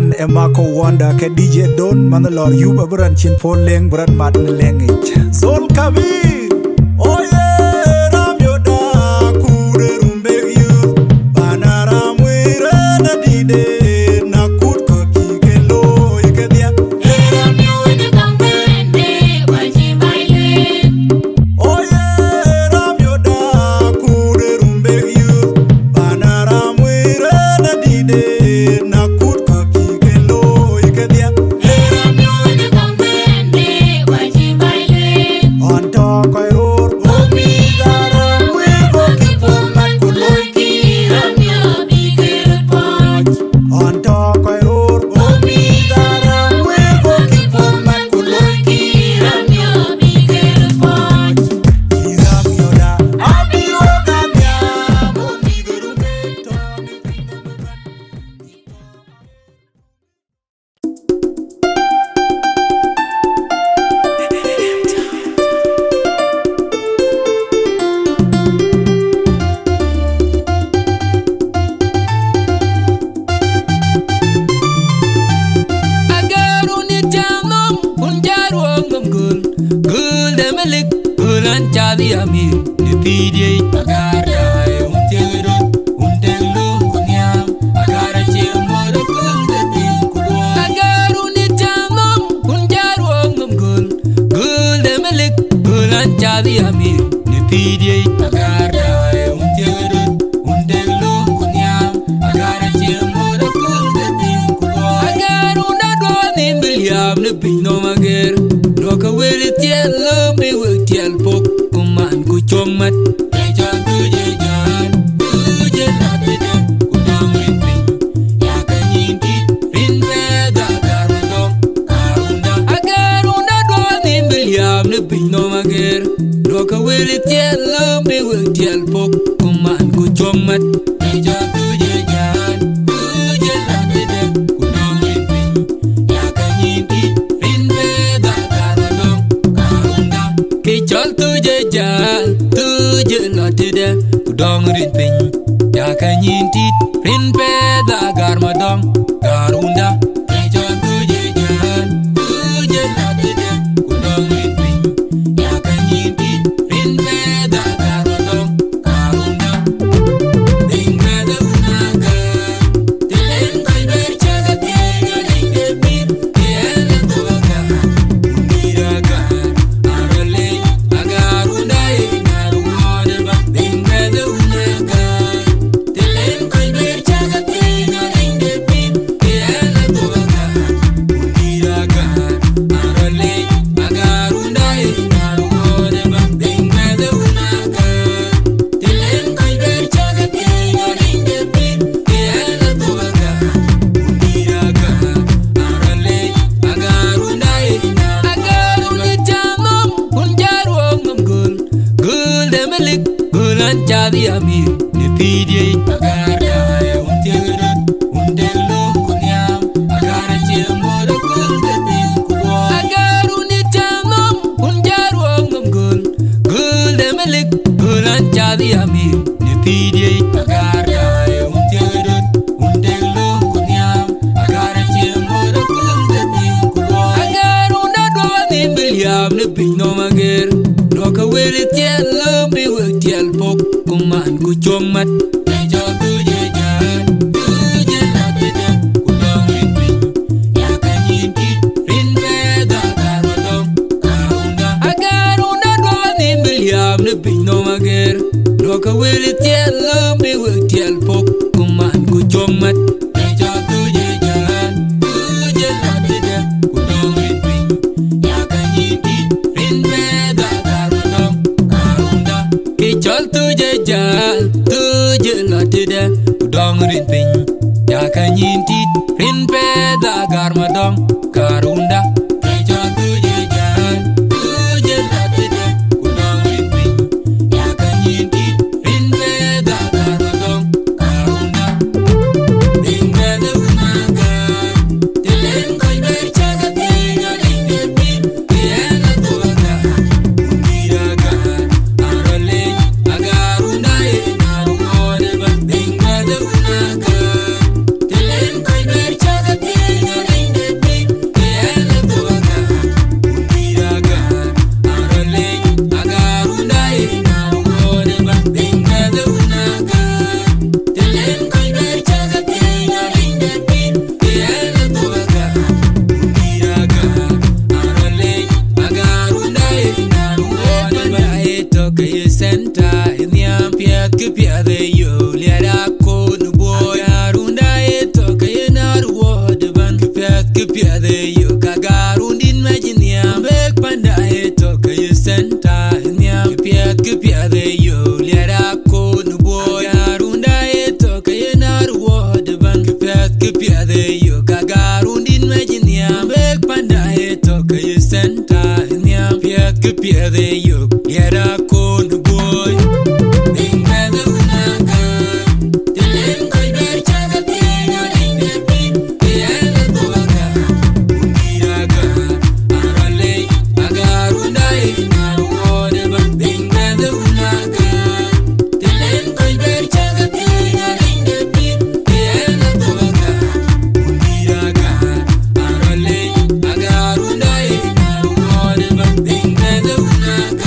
man Emako Wanda ke DJ Don man lor yuba bran chin pon leng bran mat leng ich Sol Kabir oh yeah ram yoda kure rumbe yu banara mwira na dide na kut ko kigelo ikedia ram yoda kambende waji baile oh yeah ram yoda kure rumbe yu banara mwira na dide na kut ko kigelo ikedia ram yoda kambende waji baile on talk I roar omi dara mwego kipomat kuloiki ram yoda bigger punch on talk I roar omi dara mwego kipomat kuloiki ram yoda bigger punch Iram yoda abi yoga mya omi guru Agaruni jamam hunjaru ngam gul demelik gulan chadi amir ne pidye agarya untegro undelo kunyam agara chemor kul de kulwa agaruni jamam hunjaru ngam gul demelik gulan chadi amir ne pidye agarya untegro undelo kunyam agara chemor kul de kulwa agaruna do ni miliam ne pino mager no ka weli tiel lo mi wel tiel pok kuman ku chomat eja tuje jan tuje natide ku dongin pin ya ka nyinti pin be da gardo agaruna do ni miliam ne pino mager no ka weli tiel lo mi wel tiel pok kuman ku chomat eja tuje jan tuje natide ku dongin pin ya ka nyinti pin be da gardo ke chol tuje jal tuje lotide ku dong rin pin ya ka nyinti pin be da gar madong garunda ke chol tuje jal tuje lotide ku dong rin pin ya ka nyinti pin be da gar madong garunda ding be da unaga tilen kai ber chaga tiga ding de bir ke ele toga miraga arale agarunda inaruode ba ding be da unaga tilen kai ber chaga tiga ding de bir ke ele toga miraga arale agarunda inaruode ba ding be da unaga tilen kai ber chaga tiga ding de bir ke ele toga miraga arale agarunda agaruni jamam hunjaru ngam gul demelik gulan chadi amir ne pidye agarya untegro undelo kunyam agara chemor kul de kulwa agaruni jamam hunjaru ngam gul demelik gulan chadi amir ne pidye agarya untegro undelo kunyam agara chemor kul de kulwa agaruna do ni miliam ne pino mager no ka weli tiel lo mi wel tiel pok kuman ku chomat ejo tuje jan tuje natide ku dongin pin ya ka nyinti pin be da garwadong kaunda agaruna do ni miliam ne pino mager no ka weli tiel lo mi wel tiel pok kuman ku chomat ejo tuje jan tuje natide ku dongin pin ya ka nyinti pin be da garwadong kaunda ke chol tuje jal tuje lotide ku dong rin pin ya ka nyinti pin be da gar madong karunda ke chol tuje jal tuje lotide ku dong rin pin ya ka nyinti pin be da gar madong karunda ding be da unaga tilen kai ber chaga tiga ding de pin ke ele toga miraga arale agarunda inaruode ba ding be da unaga tilen kai ber chaga tiga piede yo yera con boy bing meda unaka telen koi ber chaga tinya inde pin tiene toga uniraga arale agarunda ina wode bing meda unaka telen koi ber chaga tinya inde pin tiene toga uniraga arale agarunda ina wode bing meda unaka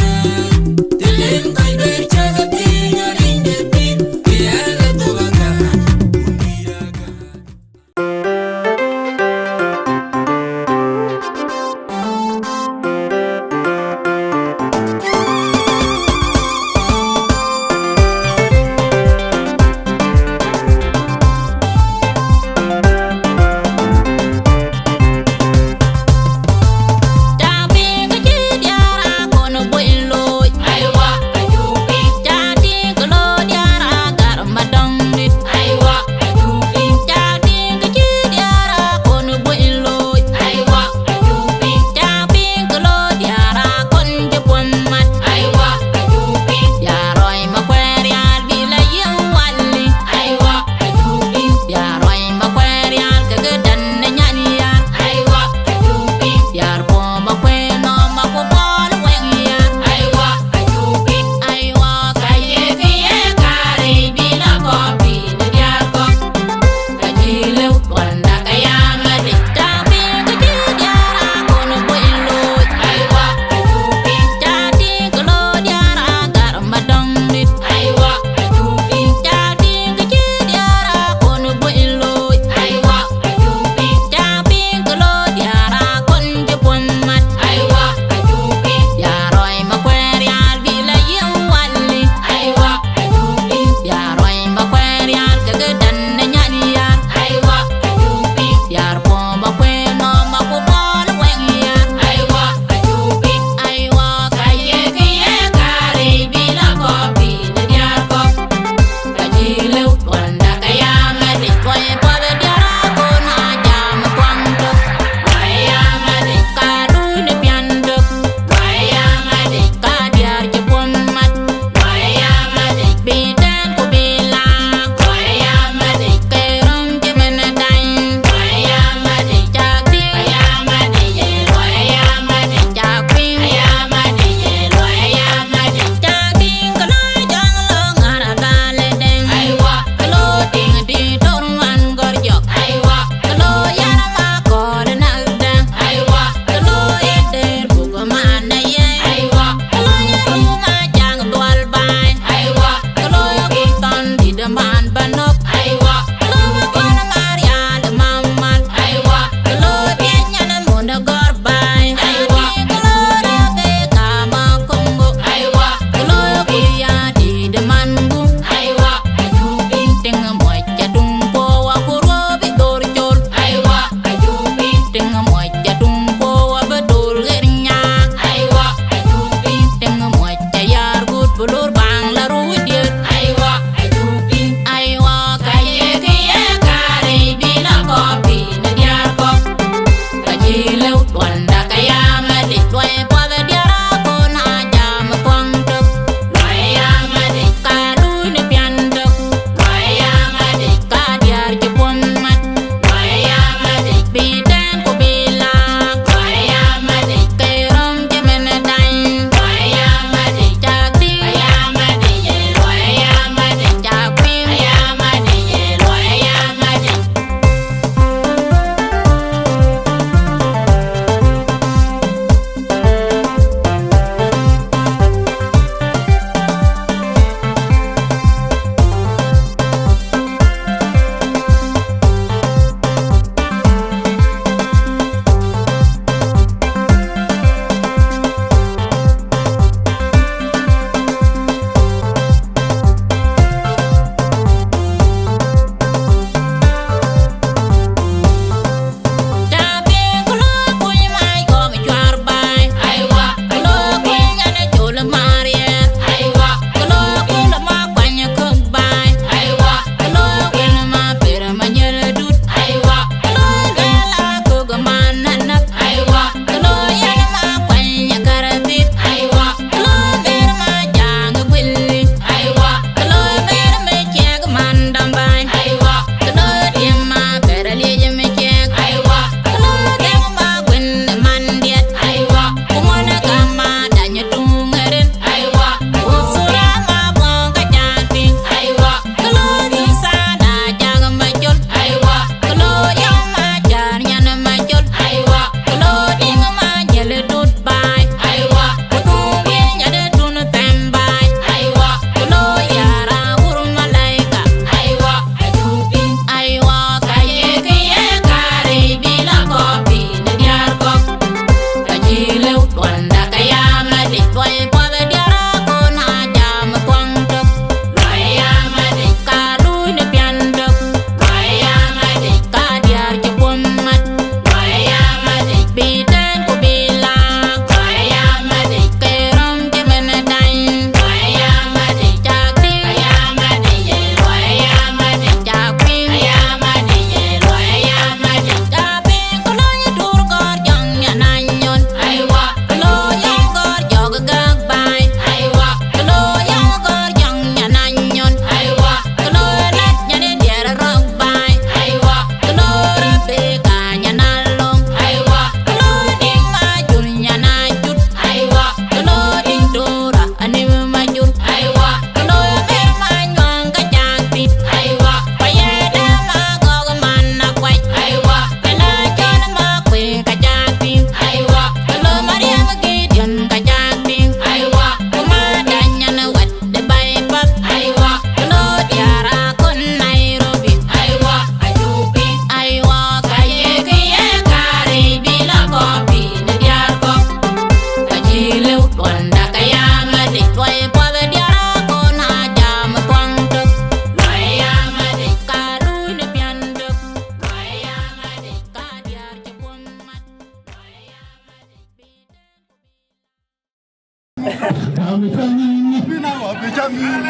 wa Benjamin,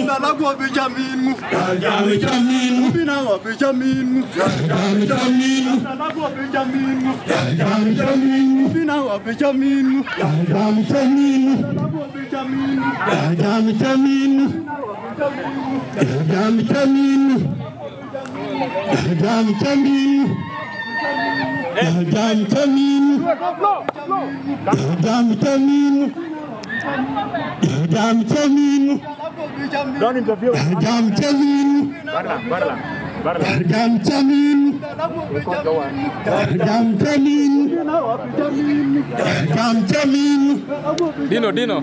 Nana wa Benjamin, Bina wa Benjamin, Nana wa Benjamin, Bina wa Benjamin, Nana wa Benjamin, Don't interview. Dino.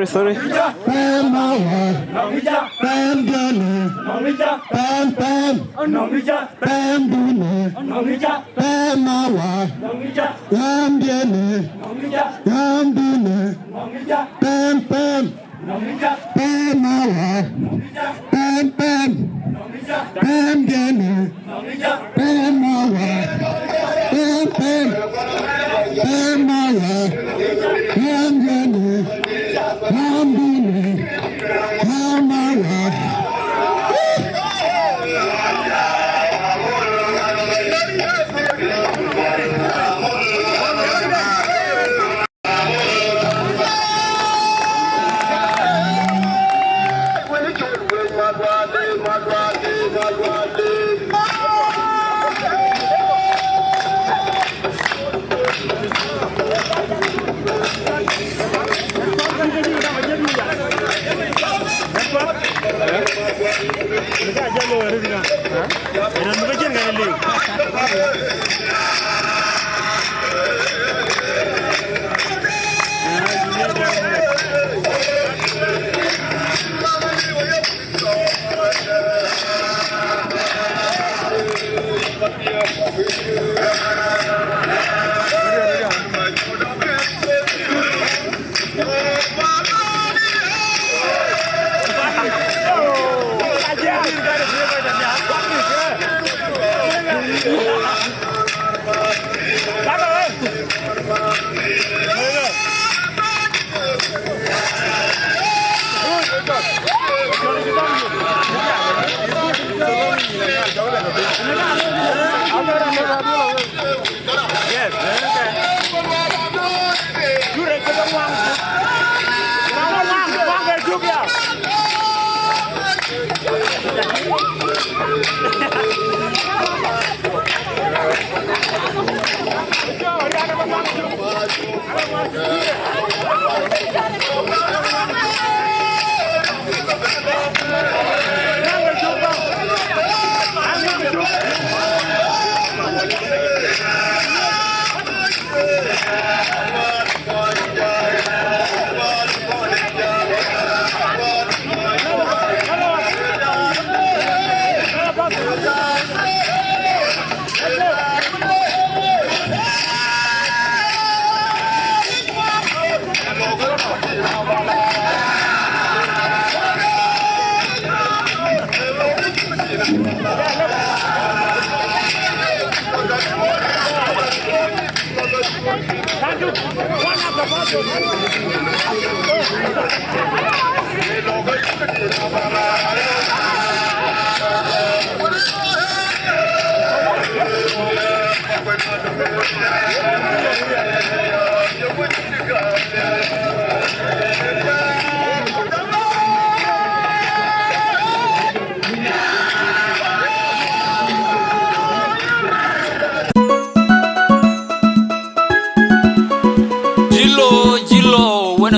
Sorry.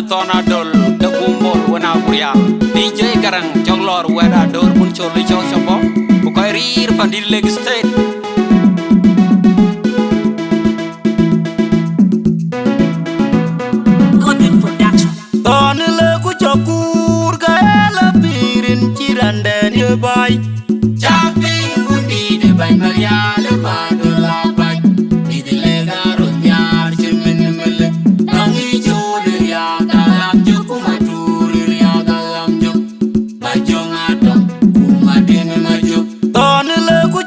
Tonadol de Bumbol wana Buria DJ Garang Joglor weda dor bun choli chol sopo bu koy rir fandir leg state Golden Production Ton le ku chokur ga la pirin chirande ne bay Chapi undi de bay Maria le madu la bay idile garo nyar chimin mele nangi chole ya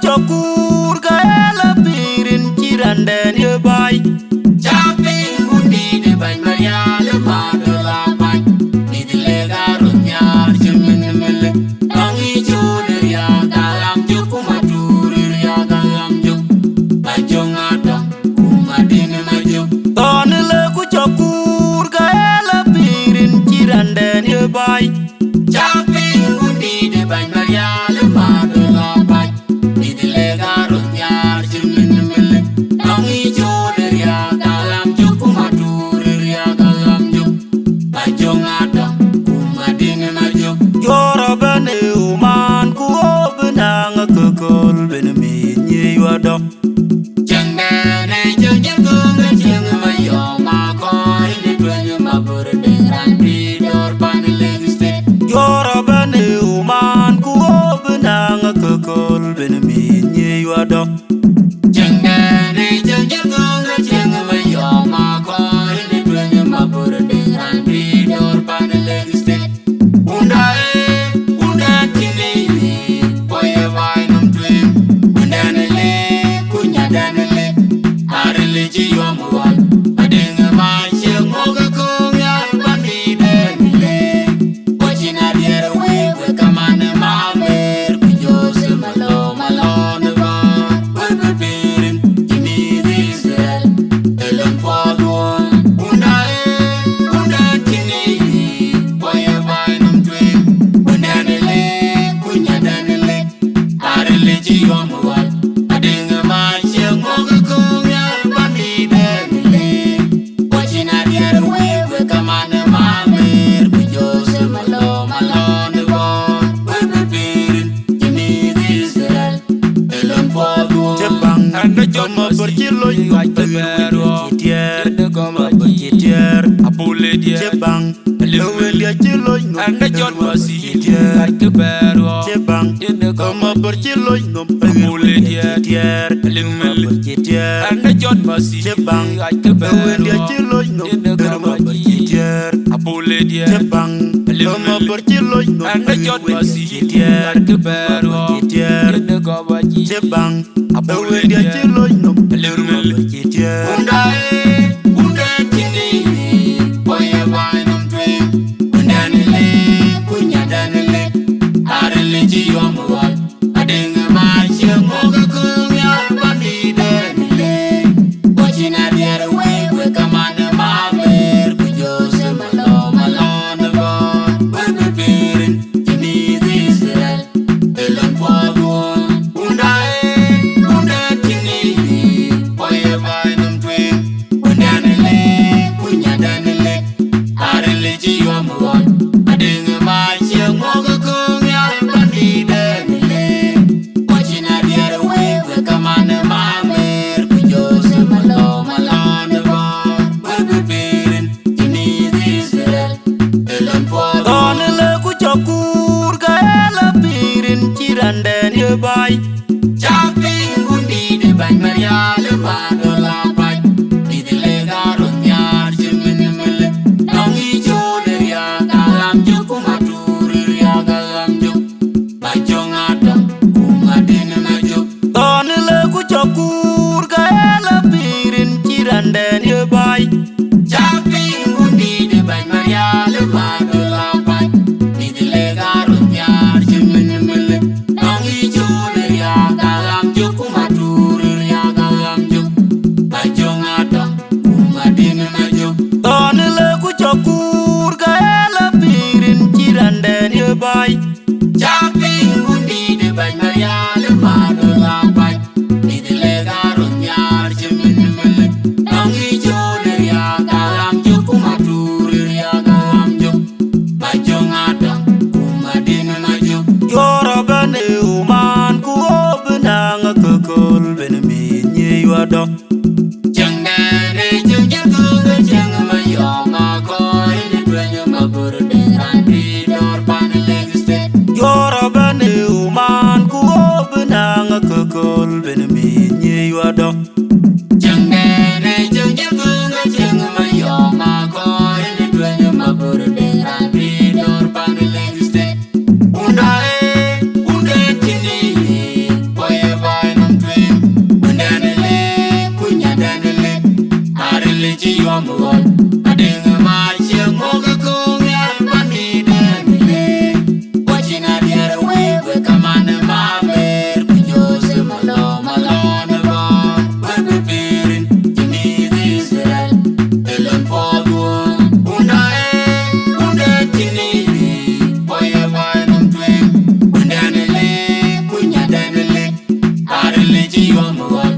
Chokur ga la pirin chirande ne bay bay. Jumping undi de bañ Marial ma de la bañ ni di lega runyar jemen mele angi jode ya dalam juku matur ya dalam juk bajonga da kuma dine majuk Ton le ku chokur ga ela pirin cirande ni bay. Jumping undi de bañ Marial ma de la bañ ni di lega runyar jemen mele angi jode ya dalam juku matur ya dalam juk bajonga da kuma dine majuk Yoro bane uman ku obenang kekol ben mi nyi wado. Jangane jangir kunga jang mayo ma koi ni tuanya ma berdengan di dor pan legiste. Yoro bane uman ku obenang kekol ben mi nyi wado. Jangane jangir kunga jang mayo ma koi ni tuanya ma berdengan di dor pan legiste. Unda tini boye vai num twin. Unda nele kunya danele arele ji yomuan. Adenga mai siang moga kunya pandi danele. Wajina diera wewe kamane mamer kujose malo malo neba. Berbepirin ini Israel elon podwon. Unda tini boye vai num twin. Unda nele kunya danele arele ji yomuan. Adenga mai siang moga kunya pandi danele. Wajina diera wewe kamane mamer kujose malo malo neba. Berbepirin ini Israel elon podwon. Jepang Anda jomo jomo berciloy Ay kebero tier Yende goma tier Apule dia Jepang lewen dia ciloy Anda jomo si tier Ay kebero Jepang Yende gomo goma berciloy nom Apule dia tier Limel tier Anda jomo si Jepang Ay lewen dia kebero ciloy nom Yende goma tier Apule dia Jepang gomo berciloy nom Anda jomo si tier Ay kebero tier Yende goma Jepang Apule lewen dia dia ciloy nom Limel tier Unda tini boye vai num twin. Unda nele kunya danele arele ji yomuan. Adenga mai siang moga kunya pandi danele. Wajina diera wewe kamane mamer kujose malo malo neba. Berbepirin ini Israel elon podwon. Unda tini boye vai num twin. Unda nele kunya danele arele ji yomuan. Adenga mai siang moga kunya pandi danele. Wajina diera wewe kamane mamer kujose malo malo neba. Berbepirin ini Israel elon podwon. Ton le ku chokur ga ela pirin cirande ni bay. Jumping undi de bañ Marial ma de la bañ ni di lega runyar jemen mele angi jode ya dalam juku matur ya dalam juk bajonga da kuma dine majuk. Ton le ku chokur ga ela pirin cirande ni bay. Jumping undi de bañ Marial ma de la bañ ni di lega runyar jemen mele angi jode ya dalam juku matur ya dalam juk bajonga da kuma dine majuk. Ton le ku chokur ga ela pirin cirande ni bay. Jumping undi de bañ Marial ma de la bañ ni di lega runyar jemen mele angi jode yomgol ading ma chieng moga kong yal panide nile wachina diere wewe kamane maber kujose malo malo nebo webe birin jimiz Israel elon podwo undae tini boye bainum tweng undanele kunyadanele arele chi yomgol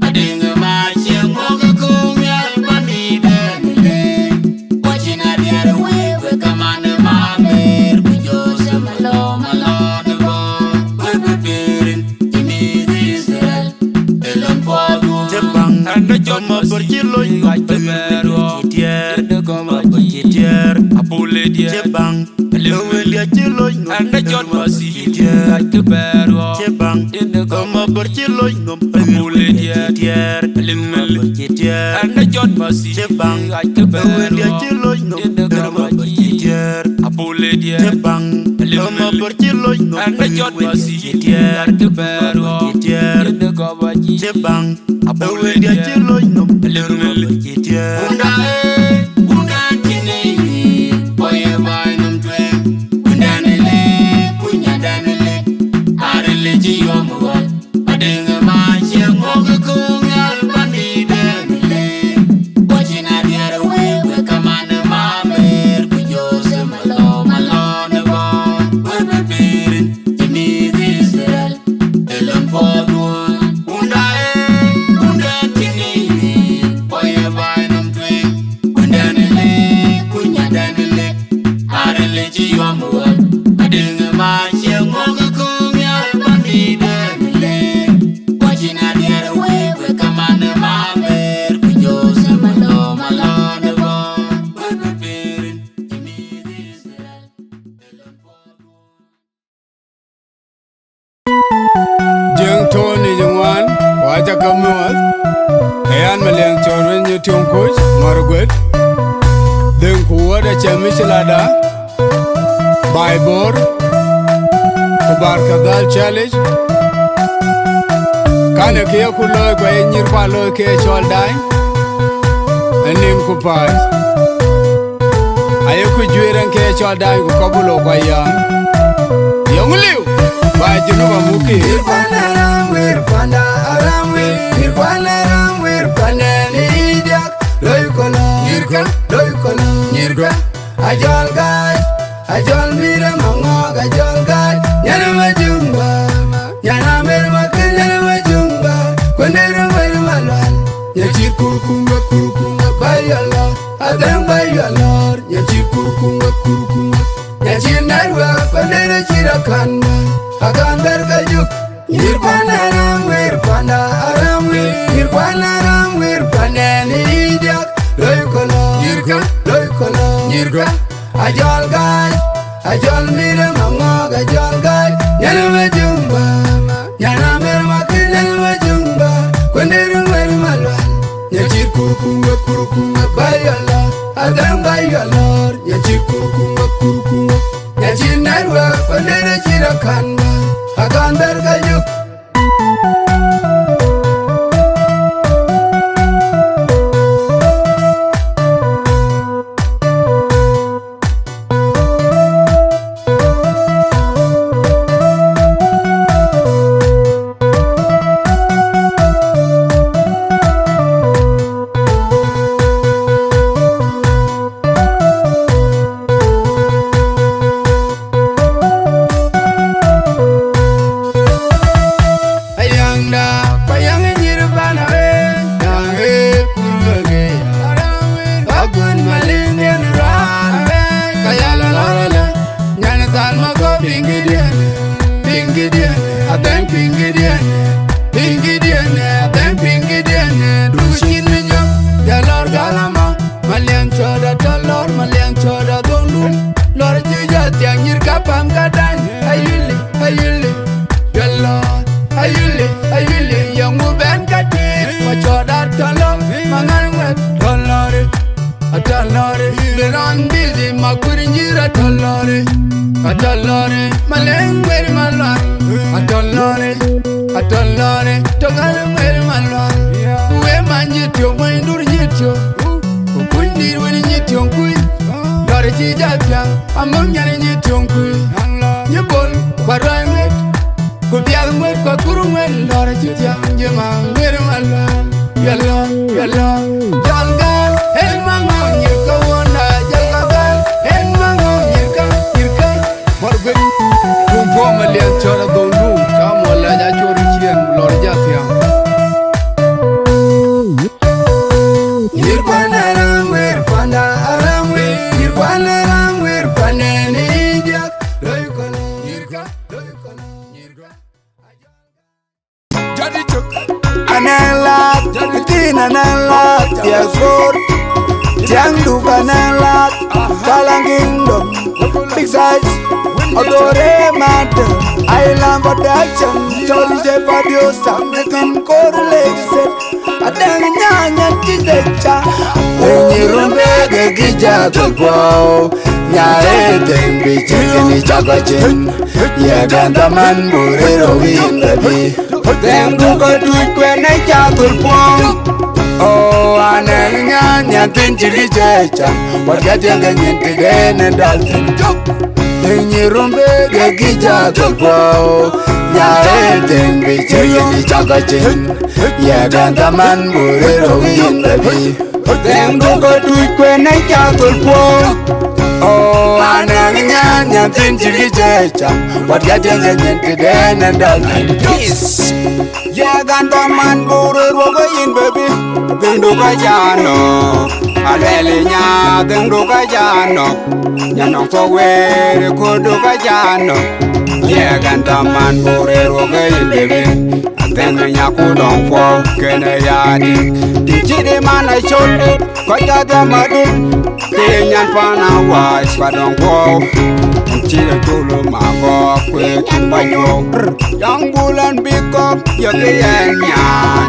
ading ma chieng moga kong yal panide nile wachina diere wewe kamane maber kujose malo malo nebo webe birin jimiz Israel elon podwo Anda joma berjilo Gaj temeru Anda goma berjitier Apule dia Jebang Lewe dia jilo Anda joma berjitier Gaj temeru Jebang Anda goma berjilo Apule dia Limel berjitier Anda joma berjibang Gaj temeru Lewe dia jilo Anda goma berjitier Apule dia Jebang Goma berjilo Anda joma berjitier Gaj temeru Anda goma berjibang Apule dia jilo Limel berjitier undan tini boye bainum tweng undanele kunyadanele arele chi yomgol ading ma chieng moga kong yal panide nile wachina diere wewe kamane maber kujose malo malo nebo webe birin jimiz Israel elon podwo undan tini boye bainum tweng undanele kunyadanele arele chi yomgol ading ma chieng moga kong yal panide nile wachina diere wewe kamane maber kujose malo malo nebo webe birin jimiz Israel elon podwo Jeng Tony Jungwan, Waja Kamuat, Ayan Maleng Chorwin Yutung Kuch, Margaret, Deng Kuwada Chamichilada, Baibor, Kubar Kadal Challenge, Kana Kia Kuloy kwa Nyirpa Loy Kia Choldai, Enim Kupai, Ayaku Juiran Kia Choldai Kukabulo kwa Yang, Young Liu, Bajinuba Muki. Wirpanda aramwir, wirpanda aramwir, panda nidak, loykola, nyirga, ajol gay, ajol mira mangog, ajol gay, yana majumba, yana mermakil, yana majumba, kwenera mermalwan, nyachir kurukunga, bayala, adang bayalor, nyachir kurukunga, nyachir narwa, kwenera chirakanda, akan bergajuk. Wirpanda aramwir, wirpanda aramwir, panda nidak, loykola, nyirga, ajol gay, ajol mira mangog, ajol gay, yana majumba, yana mermakil, yana majumba, kwenera mermalwan, nyachir kurukunga, bayala, adang bayalor, nyachir kurukunga, nyachir narwa, kwenera chirakanda, akan bergajuk. Ayuli, young woman got it. What you're that alone, Mangan, Atalore, the run busy, Makurinjira Talore, Maleng, very malon, Atalore, Togan, very malon, where man yet your mind or yet you, chi jatya among nyane ni tongku ni bol barai met ku bial met ku kurung met lor chitya jema mer mala yalla yalla jalgal el mango ni ko wona jalgal el mango ni ka morbe kumpo malian chora dondu kam wala ja chori chien lor jatya yirkwana ramwer panda aramwe yirkwana ramwer panene jak loykono yirka loykono yirka jadi chuk Analak, tin analak, tiasor, tiang duka analak, kalang kingdom, big size, odore matter, island production, jolly jefadio, something correlated, adang nyanya tidecha, wenyi rumbege gija tukwa, nyare tembi chekini chakachin, yegandaman burero windabi. Them do go do it when I chatul pong. Oh, ananya tinchili checha. What getting into den and dalton. Then you rumbe gija to grow. Yare then be chilling chakachin. Yagandaman burero in the bee. Them do go do it when I chatul pong. Oh, ananya tinchili checha. What getting into den and dalton. Peace. Yagandaman burero in baby Dendu kajano Alele nya dendu kajano Nyano fowe kudu kajano Yagandaman burero in baby Dendu nyakudong po kene yadi Dijidi mana chole Kaya damadu Tinyan pana wais padong po Chile tulu mago kwe kimbanyo Yang bulan bikop yake yenyan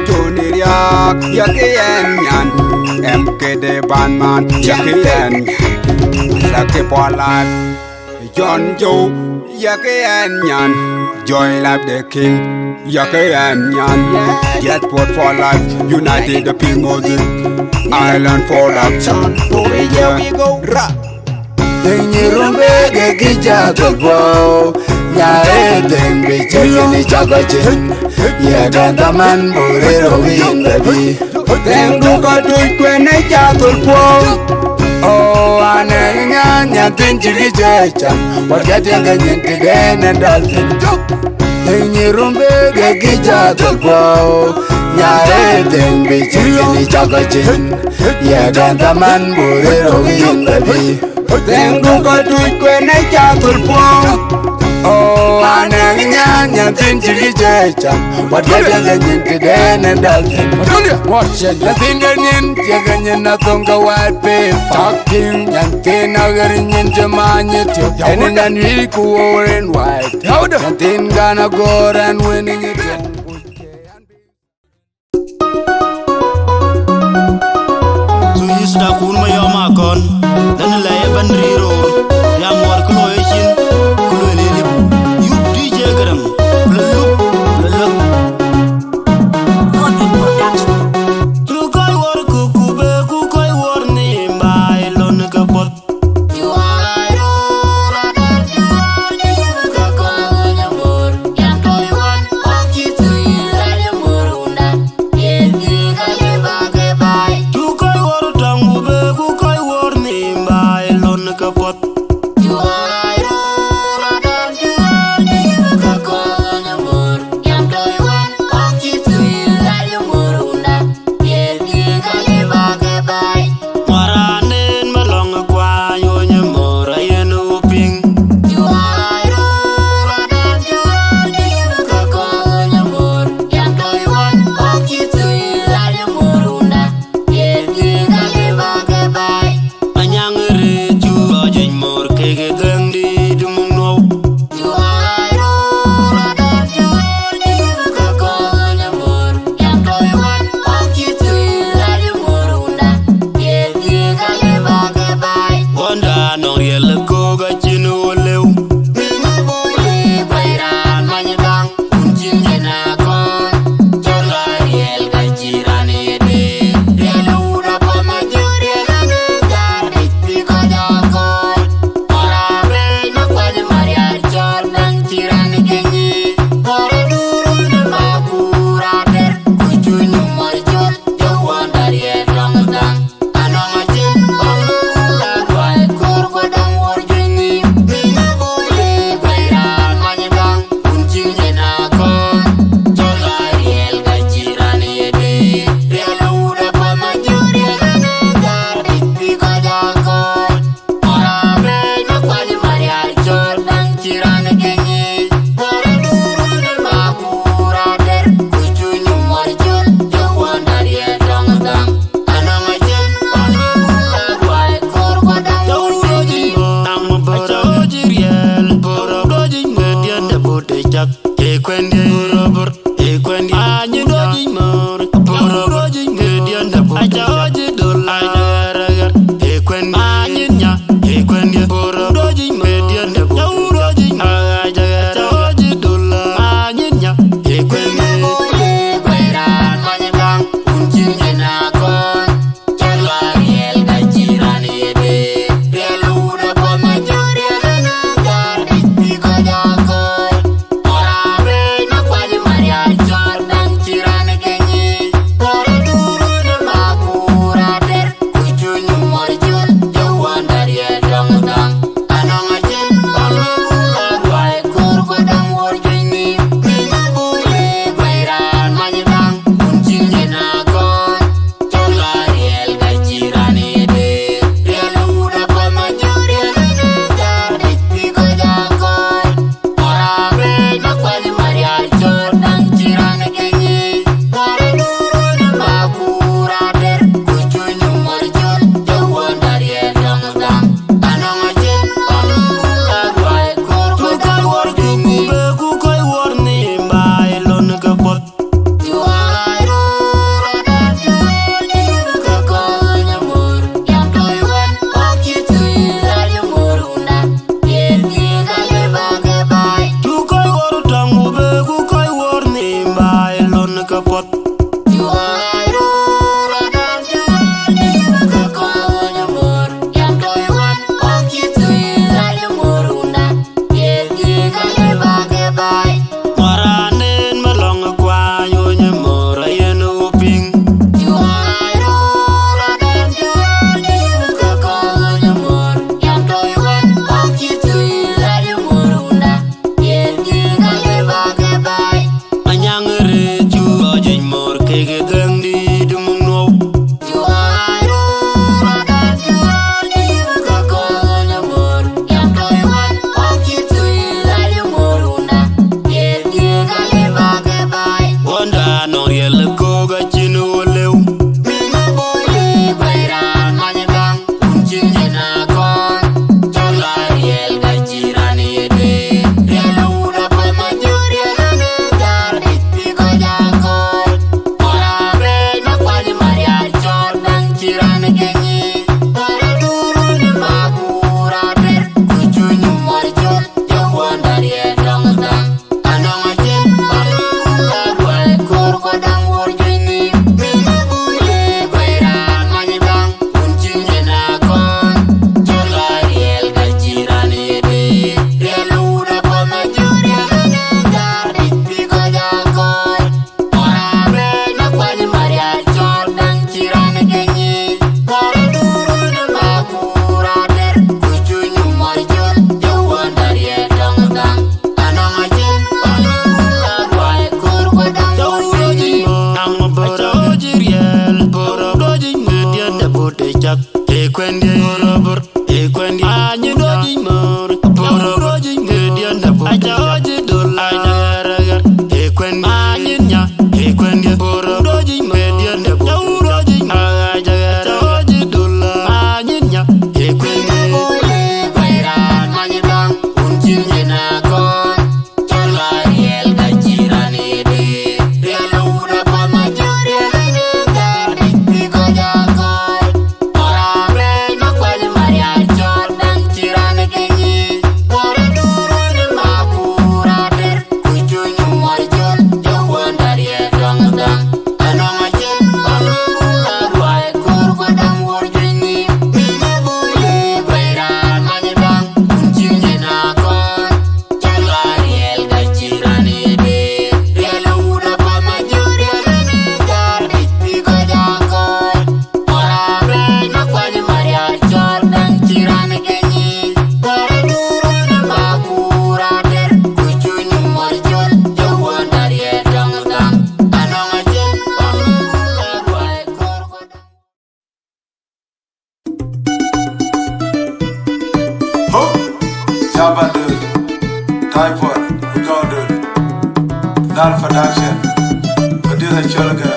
Tuni riak yake yenyan MKD Banman yake yenyan Sake Polat John Joe yake yenyan Joy Lab the King yake yenyan Jetport for life United the Pimozi Island for action Here we go Then you rumbege gija tukwa, nyare tembi chekini chakachin, yegandaman burero windabi. Them do go do it when I chatul pong. Oh, ananya tinchili checha. What getting into den and dalton. Then you rumbege gija tukwa, nyare tembi chekini chakachin, yegandaman burero windabi. Them do go do it when I chatul pong. Oh, ananya tinchili checha. What getting into den and dalton. Watch it, nothing getting, taking nothing go white pay. Talking, and tin again into manit. And then we go over in white. Nothing gonna go and winning it. Suda kun ma yoma kon dan la bandriro ya mor klo yechin klo lelip yu DJ garam lelu tu koy wor ku kube ku koy wor ni mbay lon ka bot you are ka ko nyamor yan koy wan aki tu ya nyamor unda yen ka ba ke bay tu koy wor tangu be ku koy wor ni kwendi borobor kwendi anyi doji mor borobor ngedian na bo aja oji dol aja ragar kwendi anyi nya kwendi borobor doji ngedian na bo doji aja oji dol anyi nya kwendi bayran manyi bang unji na kon tola riel gajirani de riel uda pa majuri ne gardi ko jakoy orabe no kwal maria jordan jirani kenyi por duru de makura der kuchunyu morjol jawon dari dong dang anama jen balula ruai kur ko dam worjini mine bule bayran manyi bang unji na kon tola riel gajirani de riel uda pa majuri ne gardi ko jakoy orabe no kwal maria jordan jirani kenyi por duru de makura der kuchunyu morjol jawon dari dong dang anama jen balula ruai kur ko dam Ho! Jabba Typhoid, Recorded, Dal Production, Producer Cholga.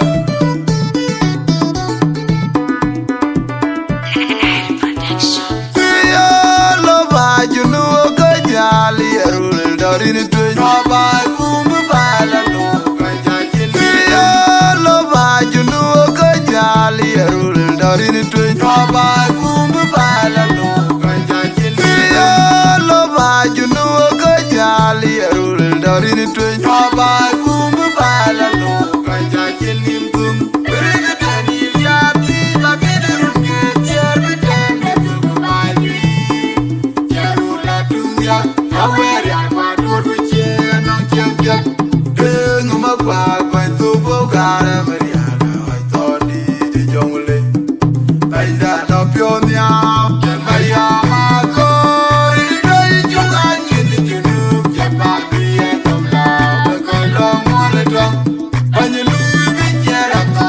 When you lose, be careful,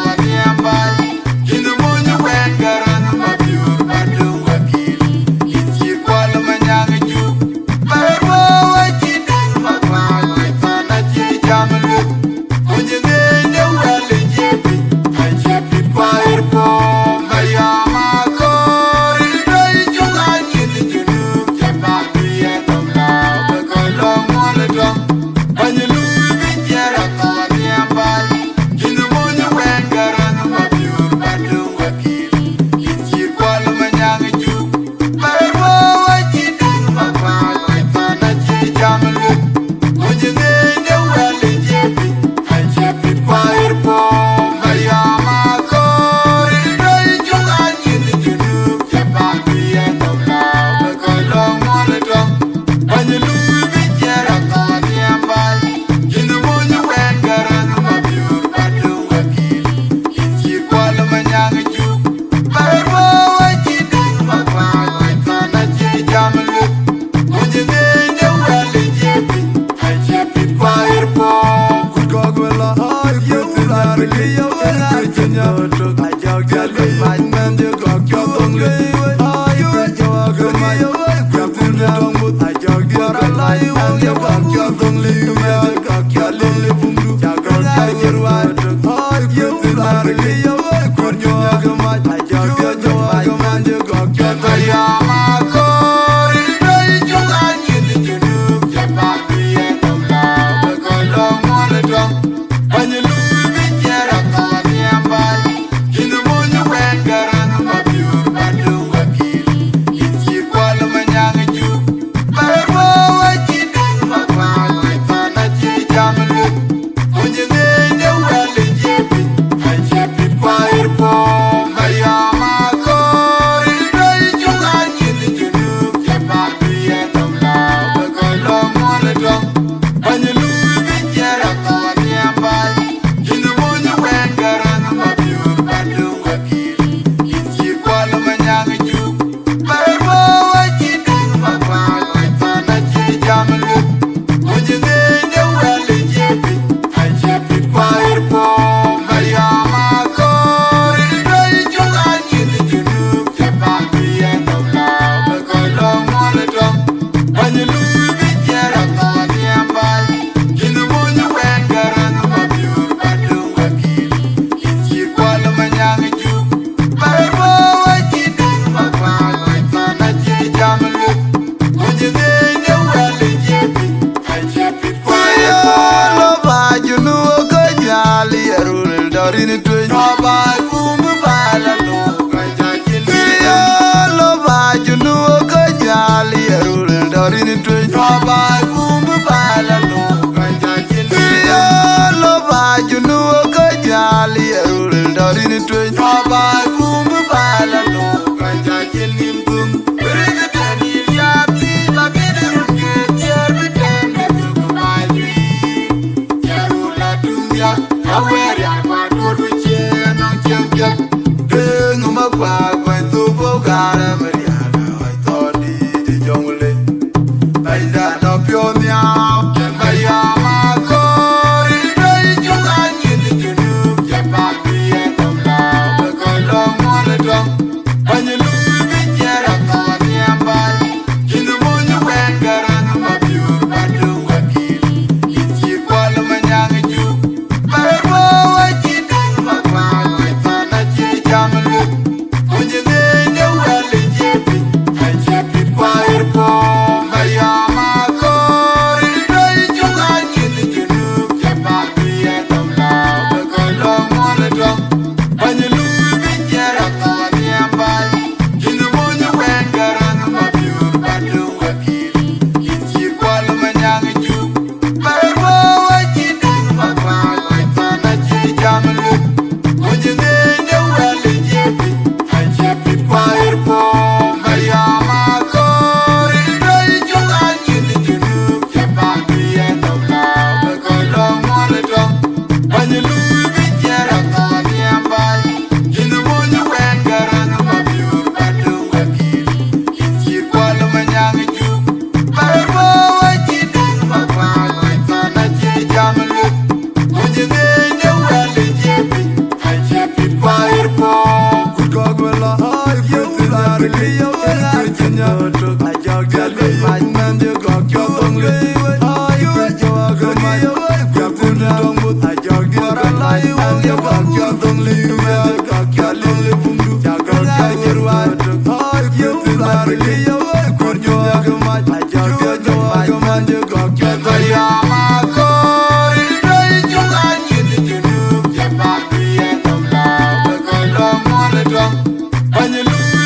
When you lose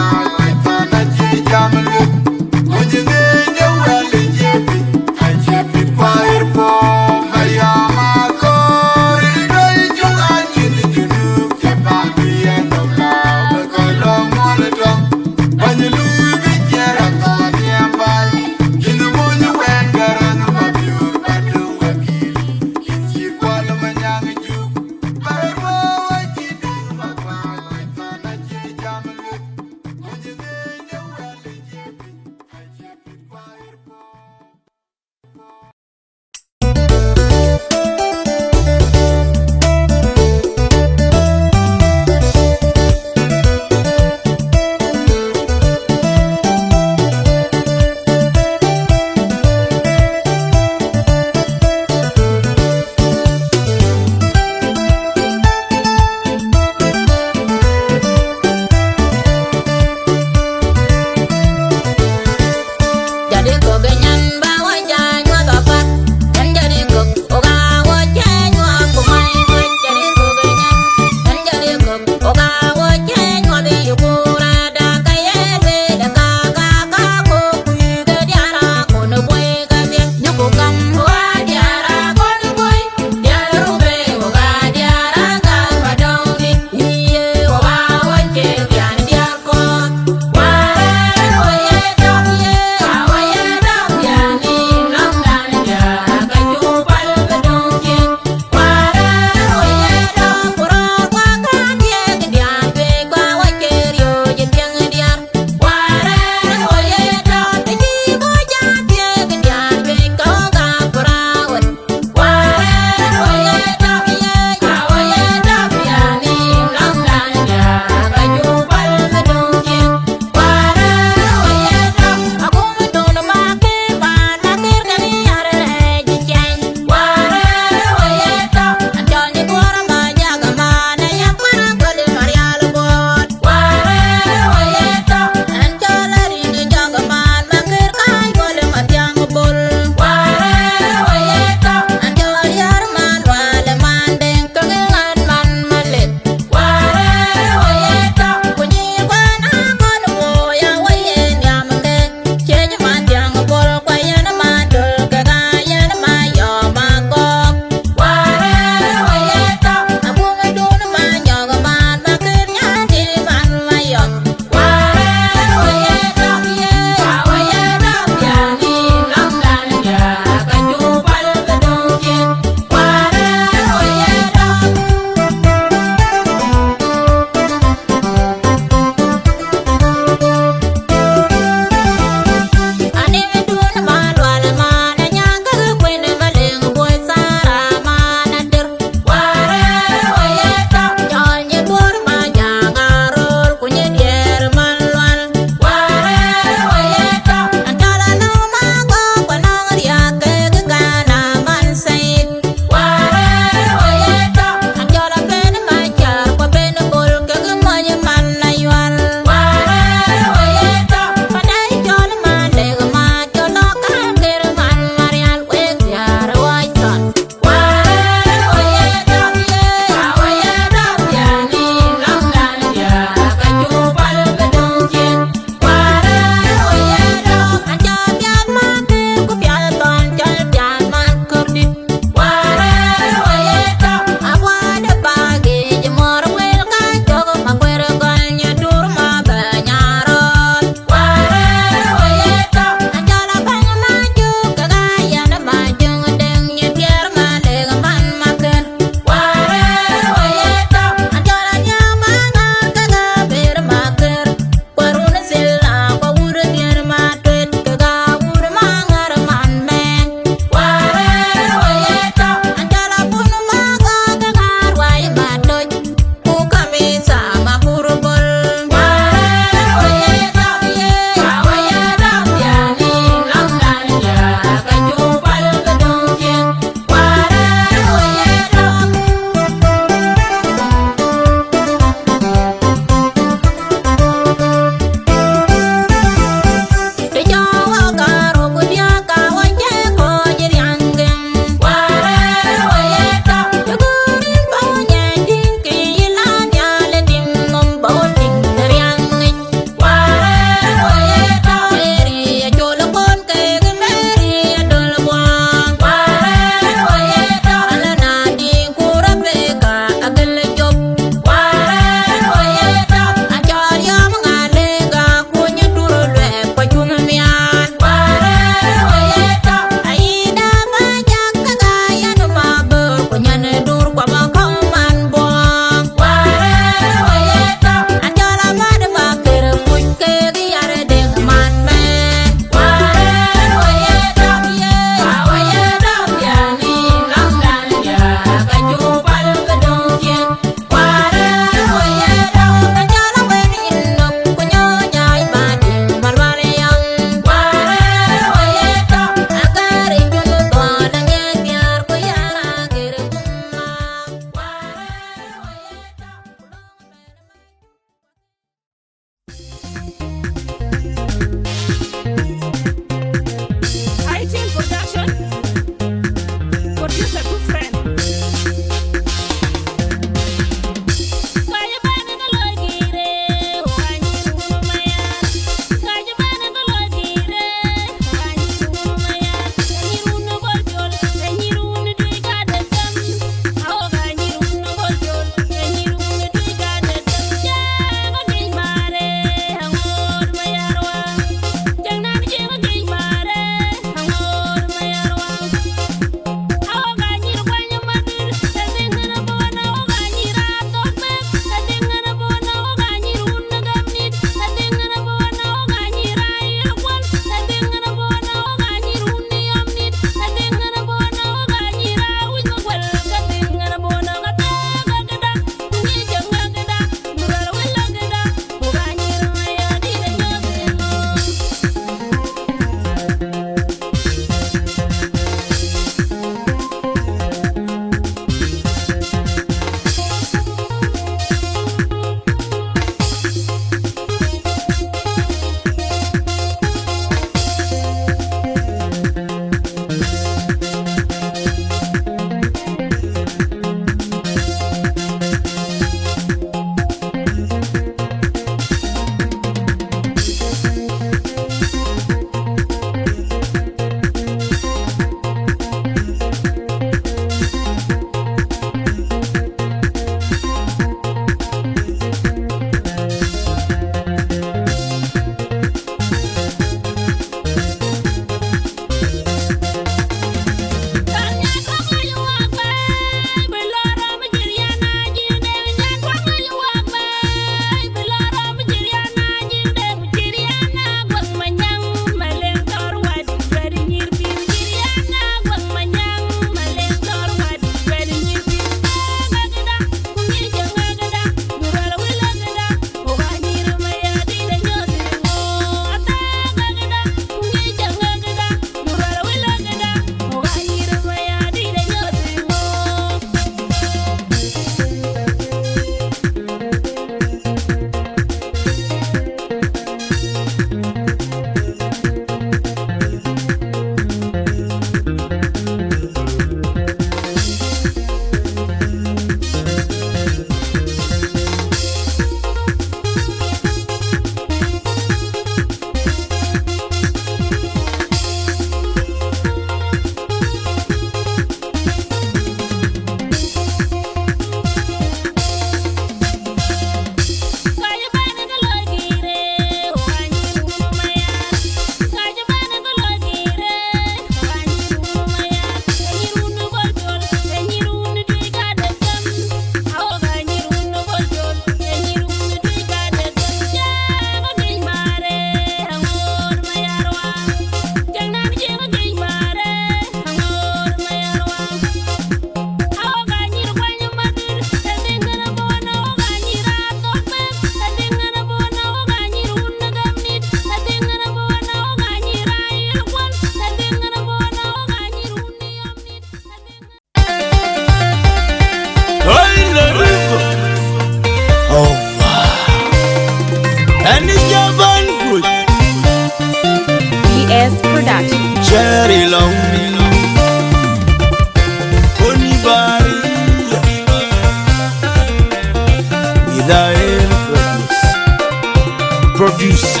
producer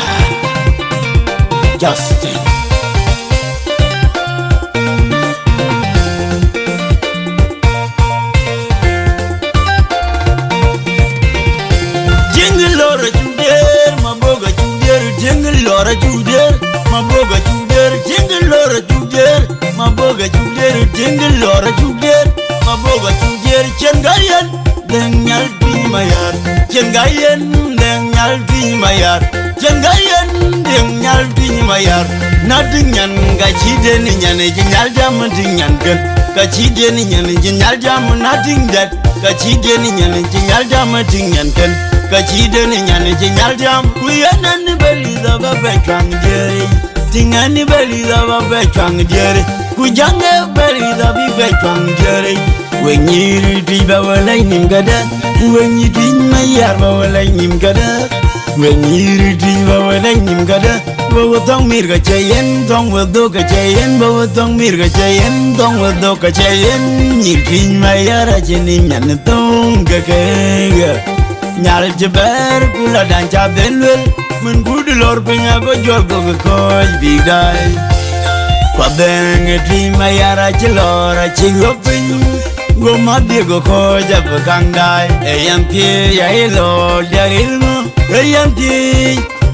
Justin. Jingle Lora Juder, Maboga Juder, Jingle Lora Juder, Maboga Juder, Jingle Lora Juder, Maboga Juder, Jingle Lora Juder, Maboga Juder, Chengayan, Denyal Pimayar, Chengayan, Denyal Pimayar, Chengayan, Denyal Pimayar, Nothing yan, Gachiden in Yan, Jam, Dinyan, Gachiden in Yan, Jam, nothing that, Gachiden in Yan, Jam, Dinyan, Gachiden in Yan, Jam, we are none belly of a betchang jerry, Tingani belly of a betchang jerry, Kujanga belly of a betchang jerry. When you retrieve our lightning gada, when you dream my yarba lightning gada, when you retrieve our lightning gada, Bowatong Mirga Chayen, Dong will do a chayen, Bowatong Mirga Chayen, Dong will do a chayen, you dream my yara chening and the tongue gaka. Nyal Jaber, Kula Dancha Benwell, when good Lord Pinago Jorgo Coach Big Die. Quabang a dream my yara chelora chigopin. Go mabye go koja bakangdai AMP ya elo darilmo AMP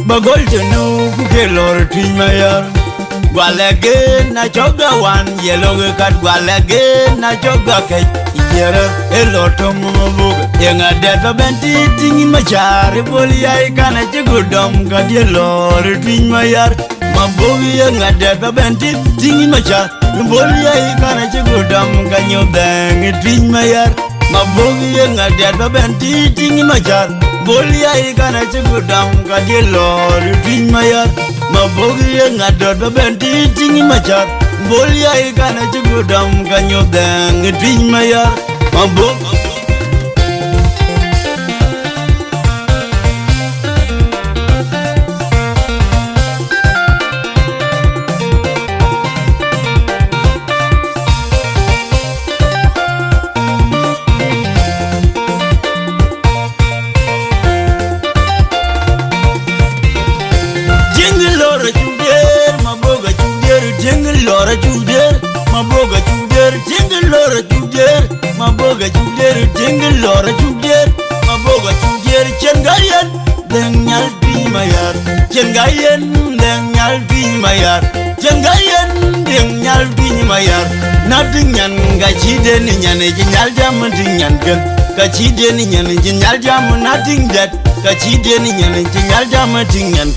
bagol jenu ke lor trimaya gwalage na choga wan yelo kat gwalage na choga ke yera elo tomo buga yenga deba benti tingin machare boli ai kana jigudom ka yelo trimaya mabogi yenga deba benti tingin machare Boli ai kana chigudam kanyo dang twin mayar mabogi yenga deba benti tingi majar Boli ai kana chigudam kadilor twin mayar mabogi yenga deba benti tingi majar Boli ai kana chigudam kanyo dang twin mayar mabogi Lora Juder, Maboga Juder, Jingle Lora Juder, Maboga Juder, Jingle Lora Juder, Maboga Juder, Chengayan, Denyal Pimayar, Chengayan, Denyal Pimayar, Chengayan, Denyal Pimayar, Nothing yan, Gachiden in Yan, Jam, Dinyan, Gachiden in Yan, Jam, nothing that, Gachiden in Yan, Jam, Dinyan,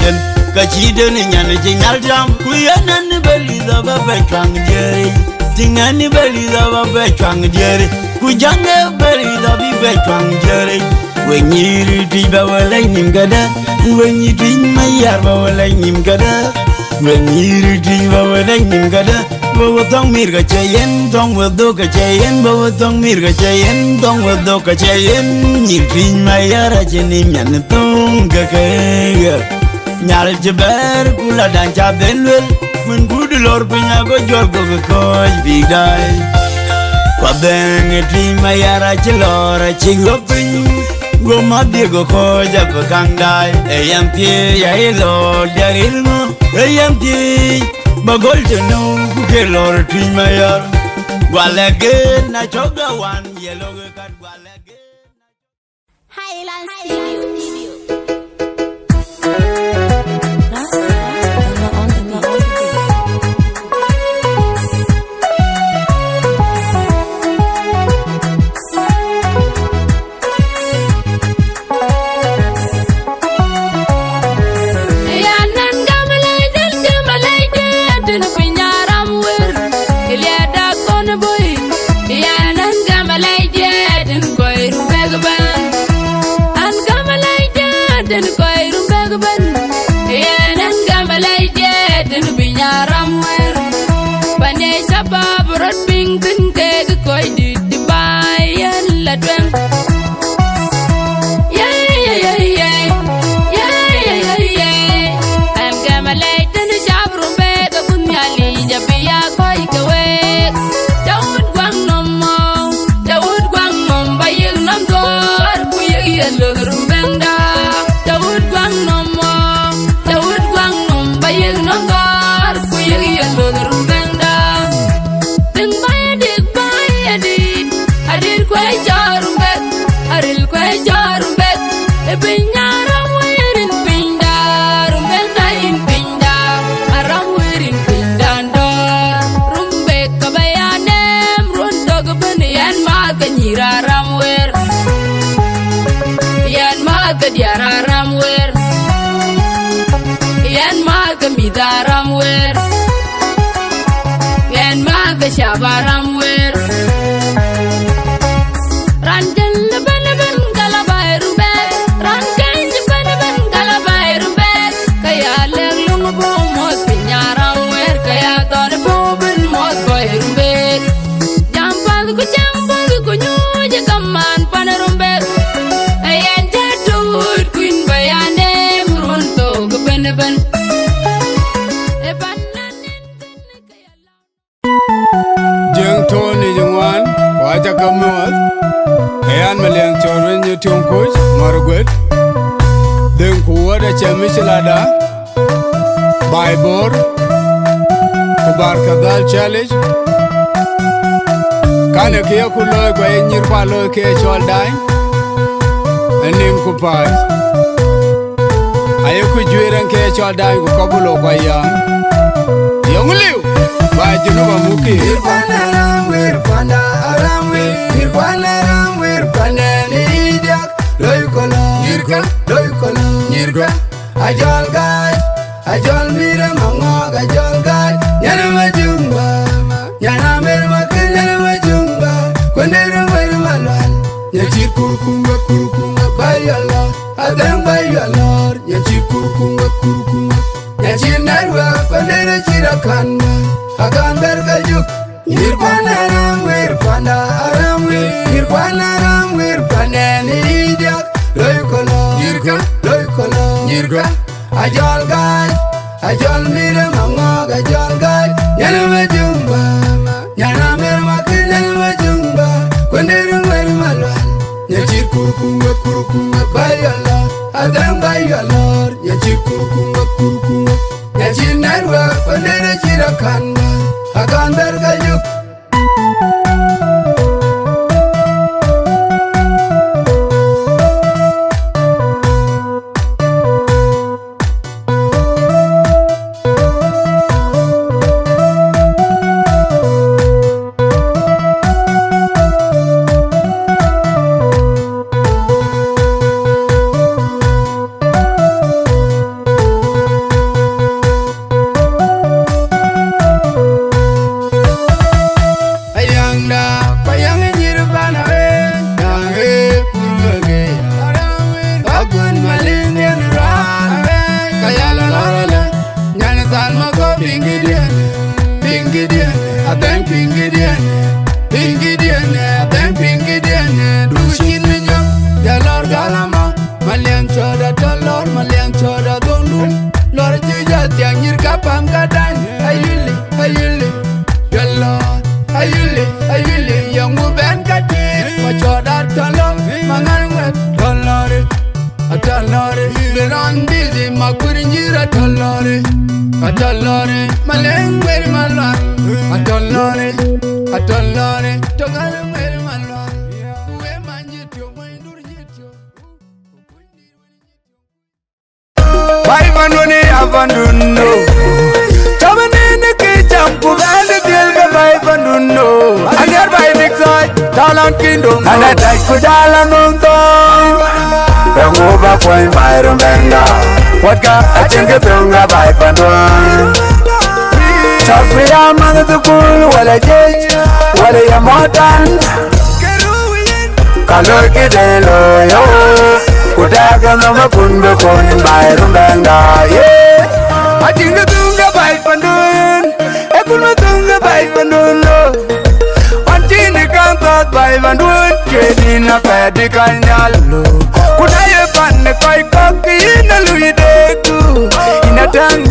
Gachiden in Yan, Jam, we are none belly of a betchang jerry, Tingani belly of a betchang jerry, Kujanga belly of a betchang jerry. When you retrieve our lightning gada, when you dream my yarba lightning gada, when you retrieve our lightning gada, Bowatong Mirga Chayen, Dong will do a chayen, Bowatong Mirga Chayen, Dong will do a chayen, you dream my yara chening and the tongue gaka. Nyal Jaber, Kula Dancha Benwell, when good Lord Pinago Jorgo Coach Big Die. Quabang a dream my yara chelora chigopin, Go mabye go koja bakangdai AMP ya elo darilmo AMP bagol jenu ke lor trimaya gwalage na choga wan yelo kat gwalage Highland Studio. Daud Gwang no more. diara ramwer Yan maga midaram wer Yan maga shabaram wer Ranjan leban galabay rumbet Ranjan leban galabay rumbet Kaya lelung bomot pinyaram wer Kaya ton boben mot boy rumbet Jampal ku nyuja kaman panarumbet Ayan jadut kuin bayane murunto kebeneban Jeng Tony Jungwan, Waja Kamuat, Ayan Maliang Chorwin Yutiong Kuch, Marugwet, Deng Kuwada Chemichilada, Baibor, Kubar Kadal Challenge, Kana Kia Kuloy kwa Nyirpa Loy Kia Choldai, Anim Kupai. Ayaku Juiran Kia Choldai Kukabulo kwa Yang. Yang Liu! Bajinu bamuki Irpana ramwir panda aramwir Irpana ramwir panda nidiak Loy kolo Nyirka Loy kolo Nyirka Ajol gaj Ajol mira mangok Ajol gaj Nyana majumba Nyana mermakin Nyana majumba Kwendera mermalwan Nyachir kurukunga Bayalor Adang bayalor Nyachir kurukunga Nyachir narwa Kwendera chirakanwa Akan berkajuk Nirpana ramwir panda aramwir Nirpana ramwir panda nidiak Loy kolo Nyirka Loy kolo Nyirka Ajol gaj Ajol mira mangok Ajol gaj Nyana majumba Nyana mermakin Nyana majumba Kwendera mermalwan Nyachir kurukunga Bayalor Adang bayalor Nyachir kurukunga Nyachir narwa Kwendera chirakanwa Akan berkajuk What got I think a thing about Pandora? Talk me down, man, the cool, while I get what I am more than Color Kidelo, yo, put out another Punga Pony by Rumbanga, yeah. I think a thing about Pandora, I put my tongue about Pandora. One thing they can't thought by Pandora, getting a fatty kind of could I find the koi cocky in a Louis Deku? In a tongue,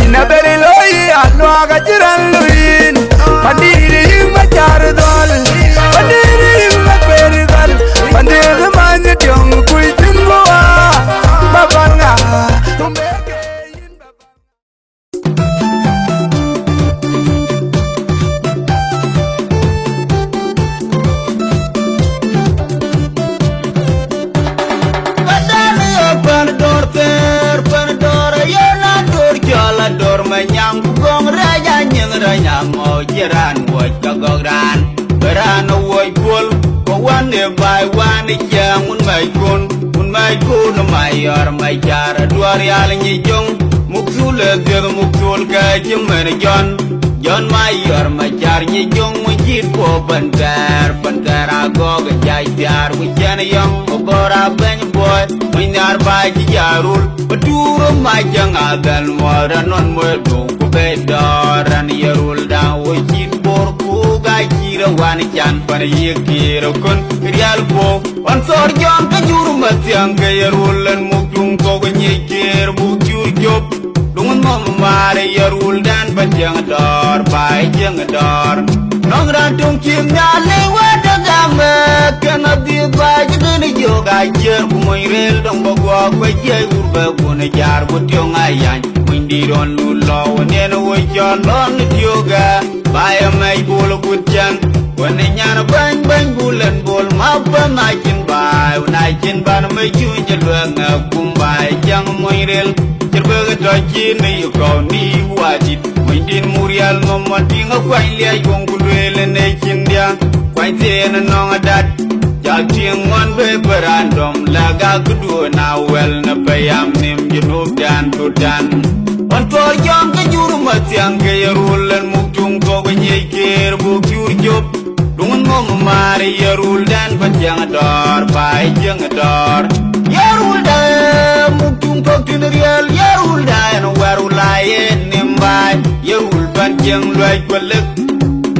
in a very low, I know I got you and Louis. I did you my charadol. I did you my very well. I did the man that young quit in Goa. Babanga. Yang gong raja nyeng raya mo jiran woi kagogran beran woi pul ko wan ne bai wan jang un mai kun un mai mai ku no mayor mai jar duar yal ni jong muksul de muksul ka jemer John mayor mai jar ni jong mu jit ko bantar agog jai jar ku jan yong obora ben boy minar ba ji jarul beduro majang agal moran non mo do ku bedaran yarul da wo jit bor ku ga jira wan jan par yekiro kon real bo on sor jon ka juru matyang ka yarulan mukung ko nyekir mukjur job dungun mom mare yarul dan bajang dor bai jang dor nong ran tung kim na le wada game kana di ba jigin yoga jer ku moy rel dong bo go ko je urba ku ne jar bu tyong ayan windi ron lu lo ne no wo jon lon yoga bai mai bul gutjan Wane nyana bang bulan bol mapa naikin ban mai cuci luang kumbai jang moirel cerbaga doji ni yukau ni wajib Mindin murial ngomong tinga kwai liya yung kulwele naikin dia kwai tena nong adat jal tingon be berandom laga kedua na wel na bayam nim junub dan tudan Ontor jang ke juru matiang ke yarulan muktung ko nyekir bukyur job Dungun mo mari yarul dan panjang dor pai jeng dor yarul da muktung kok tinrial yarul da no warul lain nimbai yarul panjang luai pelek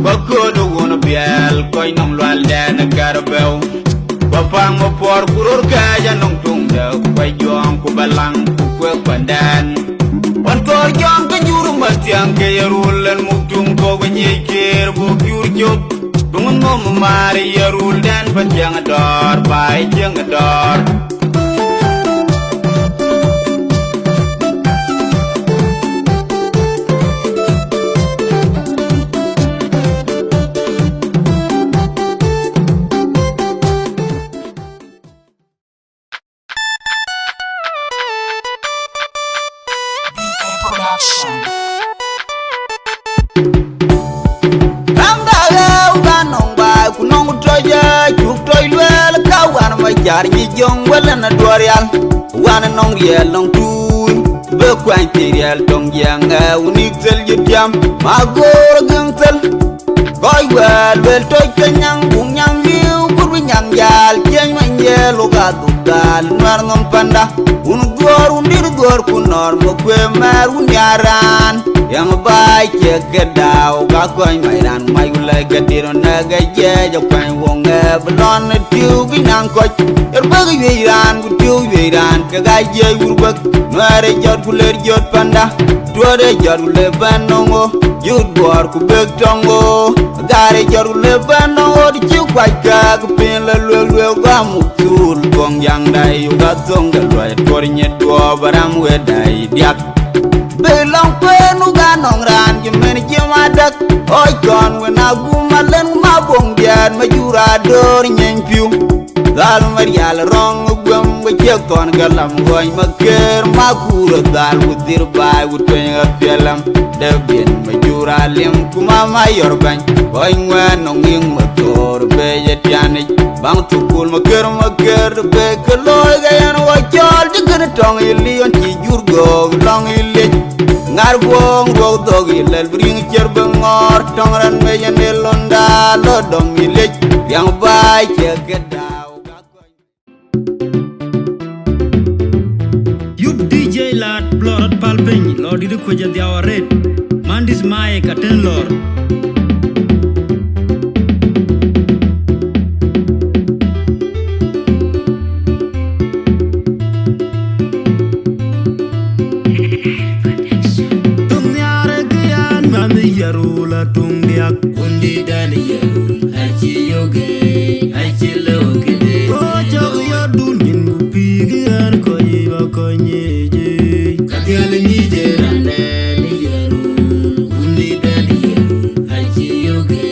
bako do wono bial koi nong lual dan garbel bapang mo por kurur kaja nong tung da kwai jong ku balang ku kwe pandan Ontor jong ke juru matiang ke yarulan muktung kok nyekir bukyur job Dungun mo mari yarul dan panjang dor pai jeng dor Jar ji jong wala na duarial wana nong riel nong tuy be kwan riel dong yang unik tel jam magor gang tel goy wel toy kenyang bung nyang liu kur nyang jal jen man yelo ga dal nar ngom panda un undir kunor mo kwe mar unyaran yang bai ke gedaw ga koy mairan mai ulai gadiro na ga je jo kwan wong blon tiu binang koy bagi wiran ku tiu wiran ka ga je urbak nare jot kuler jot panda duare jot le banongo yud bor ku bek tongo gare jot le banongo di ciu kwai ka ku pin la lwe ga mutul gong yang dai ga tong ga lwe tor nye do baram we dai diak belong penu ga nong ran jemen jemadak oi kon we na gumalen ma bong dian ma jura dor nyen piu Dal marial rong gwem we kon galam goy maker makura dal wudir bay wutwen apelam de bien majura lim kuma mayor ban boy ngwan nging motor be yetiani bang tukul maker be kloy ga yan wa chol digen tong ilion ti jurgo long ili ngar wong ro dog ilel bring cher bangor tong ran me yanelonda lo dom ilej yang bay chegeda DJ Lat Blorot Palping Lord itu ko jadi awaret Mandis Mae katen Lord Tumnyare kian mami yarula tungdiak undi dan yarul aci yoge aci loge oh jog yodun ningu pigian ko yiba ko nyeje katyal nije rande ni yarul undi dan yarul aci yoge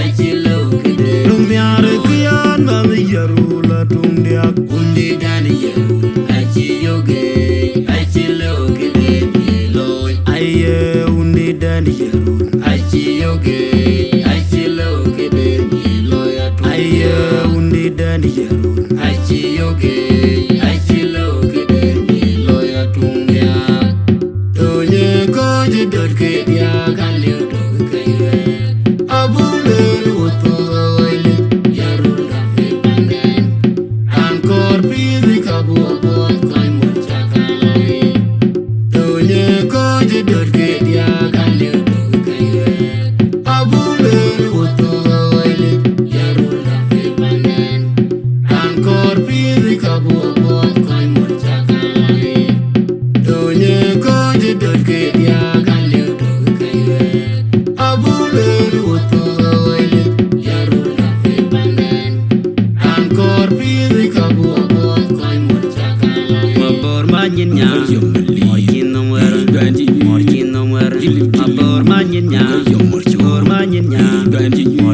aci loge tumnyare kian mami yarula tungdiak undi dan yarul aci yoge aci loge loy aye undi dan yarul aci yoge aci loge loy aye undi dan yarul aci yoge aci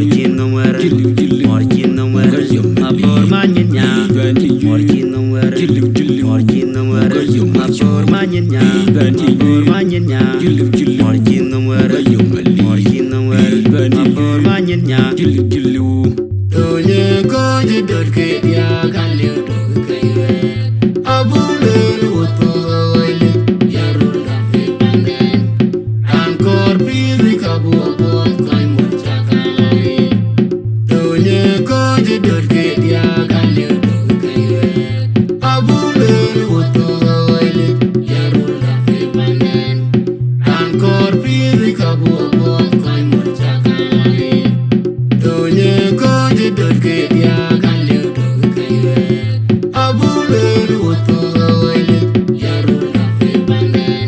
Morchin no mer, morchin no mer, abor manyin nya. Morchin no mer, morchin no mer, abor manyin nya. Abor manyin nya. Morchin no mer, morchin no mer, abor manyin nya. Donye ko jidot ke dia kaliu do kaiwe. Abule luto oile yarula hepanden. Ankor bizi kabu abon koi murchakalai. Donye ko jidot ke dia kaliu do kaiwe. Abule luto oile yarula hepanden. Ankor bizi kabu abon koi murchakalai. Donye ko jidot ke dia kaliu do kaiwe. Abule luto oile yarula hepanden.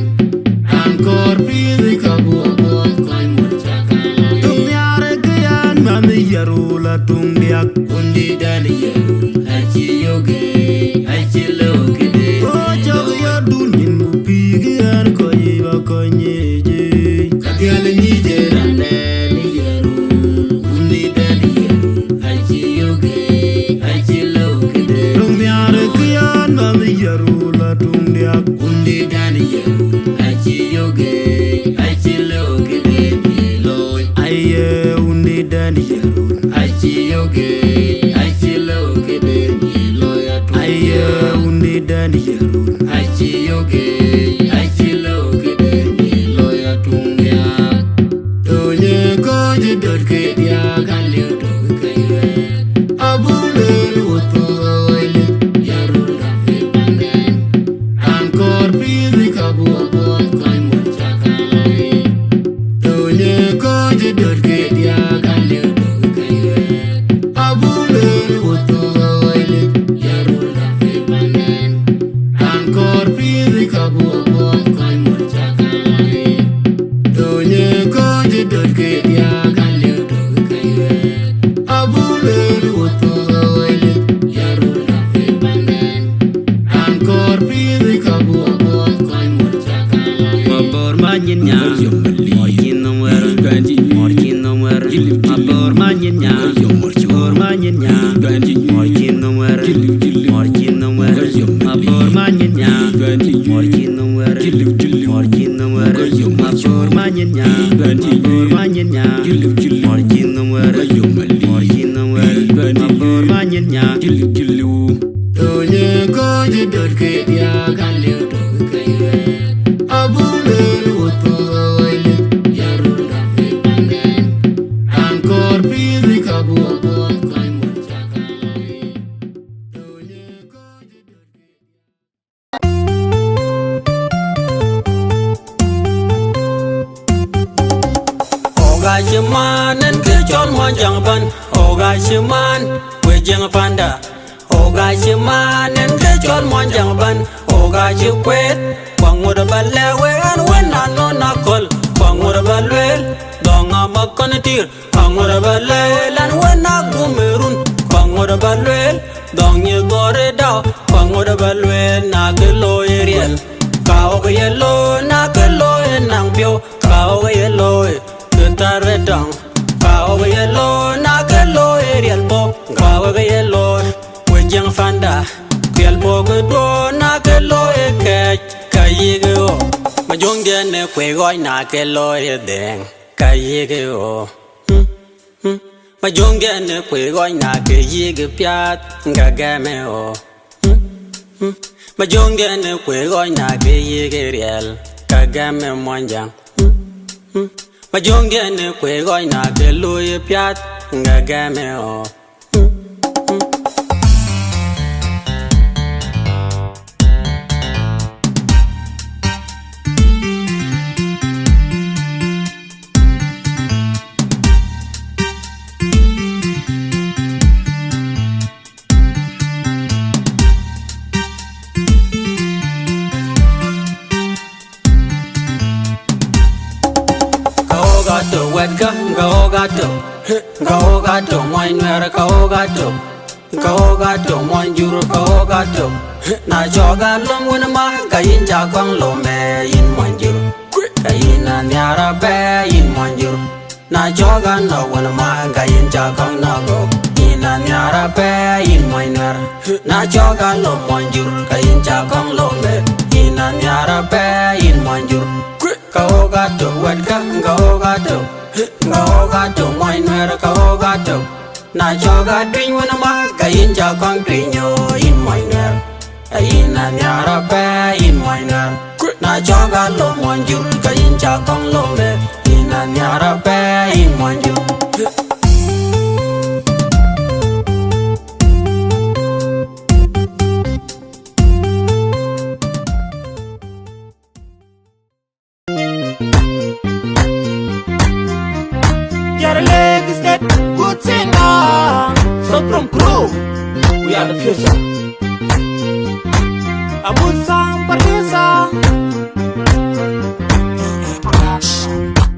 Ankor bizi kabu abon koi murchakalai. Tumyare kian mami yarula tungdiak. Undi dani yarul achi yoge achi lokide. Ojo yadun ingu pigian koi ba konyeje. Katial nije rande ni yarul. Undi dani yarul achi yoge achi lokide. Tumyare kian mami yarula tungdiak. Undi dani yarul achi yoge achi lokide loy. Aye undi dani yarul achi yoge achi lokide loy. Aye undi dani yarul achi yoge achi lokide loy atungia. Donye ko jidot ke dia kaliu do kaiwe. Abule luto oile yarula hepanden. Ankor bizi kabu abon koi murchakalai. Donye ko jidot ke dia kaliu do kaiwe. Abule luto oile yarula hepanden. Ankor bizi kabu abon koi murchakalai. Donye ko jidot ke dia kaliu do kaiwe. Abule luto oile yarula hepanden. Ankor bizi kabu abon koi murchakalai. Mabor manyin nya. Morchin no mer, morchin no mer, abor manyin nya. Abor manyin nya. Morchin no mer, morchin no mer, abor manyin nya. Morchin no mer, morchin no mer, abor manyin nya. Abor manyin nya. Morchin no mer, morchin no mer, abor manyin nya. Donye ko jidot ke dia kaliu do kaiwe. Abule luto oile yarula hepanden. Ankor bizi kabu abon koi murchakalai. Donye ko jidot ke Oga shimanen ke chon mo jangban. Oga shiman we jang panda. Oga shimanen ke chon mo jangban. Oga shikwet kwangura balewe an wena no nakol. Kwangura balwel donga makonitir. Kwangura balwel an wena gumerun. Kwangura balwel dongi gore daw. Kwangura balwel na gelo eriel. Kaoga yelo na gelo enang pio. Kaoga yelo Tare dong, kau yellow, nak yellow erial bo, kau yellow, wejang fanda, kial bo kedo, nak yellow ekej, kayigeo, majong dia ne kuegoy nak yellow edeng, kayigeo, majong dia ne kuegoy nak kayig piat, gagameo, majong dia ne kuegoy nak kayig erial, kagame monjang. Majong dia ne kwe goy na ke loye piat nga game o. Kau gato, moin mer kau gato, moin juru kau gato. Na joga lom wena ma kain jakong lome in moin juru, kain na nyara be in moin juru. Na choga no wana ma ga yin cha kong no go. Ina nyara pe in moiner. Na choga lo monjur ga yin cha kong lo me. Ina nyara pe in monjur. Ka oga to wet ka oga to moiner ka oga to. Na choga twin wana ma ga yin cha kong twin yo in moiner. Ina nyara pe in moiner. Na choga lo monjur ga yin cha kong lo me. Ina nyara pe in monjur. Your leg is dead, good singer. So from crew, we are the future. A good song producer.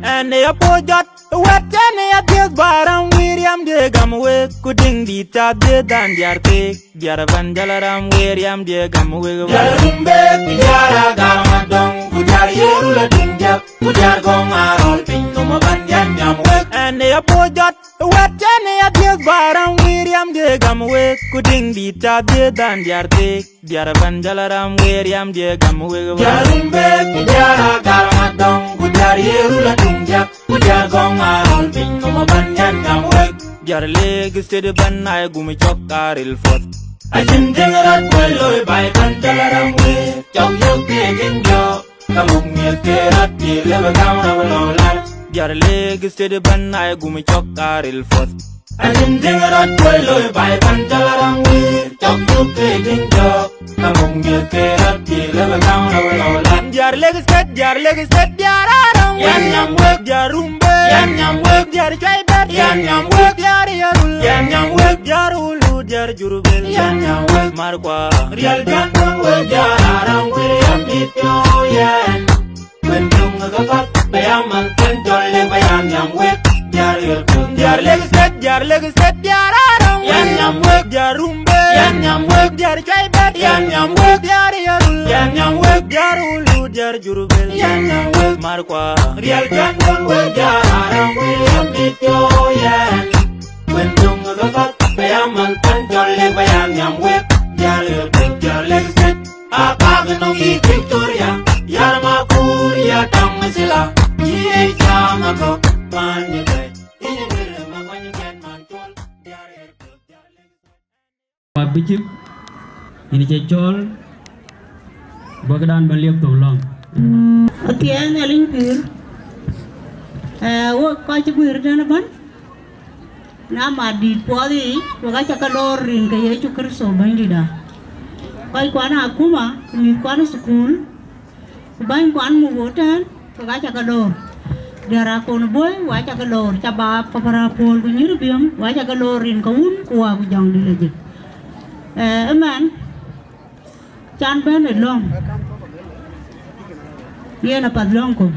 And they apologize. Wet and they appears Baram William de Gamaway. Cutting the tab de Dan Yarte. Yaravan Jalaram William de Gamaway. Yarumbe, Yara Gamadong, Kujar Yerula Dinja, Kujar Goma, all pin no more Banyan Yamway. And they apologize. Wet and they appears Baram William de Gamaway. Cutting the tab de Dan Yarte. Yaravan Jalaram William de Gamaway. Yarumbe, Yara Gamadong, Kujar Yerula Dinja, Kujar Goma. All pin no more Banyan Yamway. Your leg is to the ban, I go me chok caril fort. I didn't think that well by Pantalaram way. Chow yo taking yo. Come on, me at the level down of a land. Your leg is to the ban, I go me chok caril fort. I didn't think that well by Pantalaram way. Chow yo taking yo. Come on, me at the level down of a land. Your leg is dead, your leg is dead, your arm. Yan work, your room. Yan work, your try bed. Yan work, your rule. Yan work, your ulu, your jurubel. Yan work, Marqua. Real gun, work, your arm. William beat you, yan. When you look up, Bayaman can jolly by Yan work. Your leg is dead, your leg is dead, your arm. Yan work, your room. Yan work, your try bed. Yan work, your rule. Yan work, your ulu, your jurubel. Yan work, Marqua. Real gun, work, your arm. William beat you, yan. When you look up, Bayaman can jolly by Yan work. Your leg is dead. A pagano eat Victoria. Yarma Kuria Tamasila. Ye Chamako. Man, you say. Bijib ini cecol bagadan beliau tolong Tiang aling pir wo ka cibir dana ban nama di poli waka cakalorin kaya cukur so bandida kai kwana akuma ni kwana sukul ban kwan mu botan waka cakador dara kon boy wa cakador caba papara pol kunyir biam wa cakalorin kaun kuwa ku jang dileje man chan ben long yena padlong ko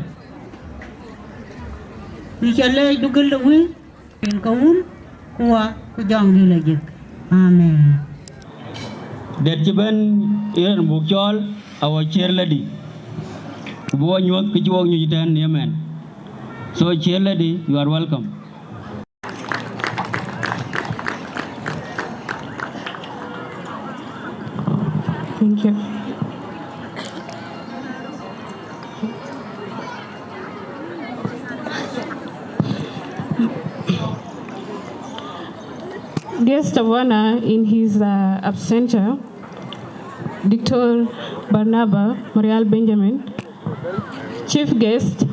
ni chale dugal wi in kaun kuwa ku jang ni lagi amen det ciben iran bukjol awa cher ladi bo nyot ki jog ñu tan yemen so cher ladi you are welcome. Thank you. Guest of honor in his absentia, Dr. Barnaba Marial Benjamin. Chief guest,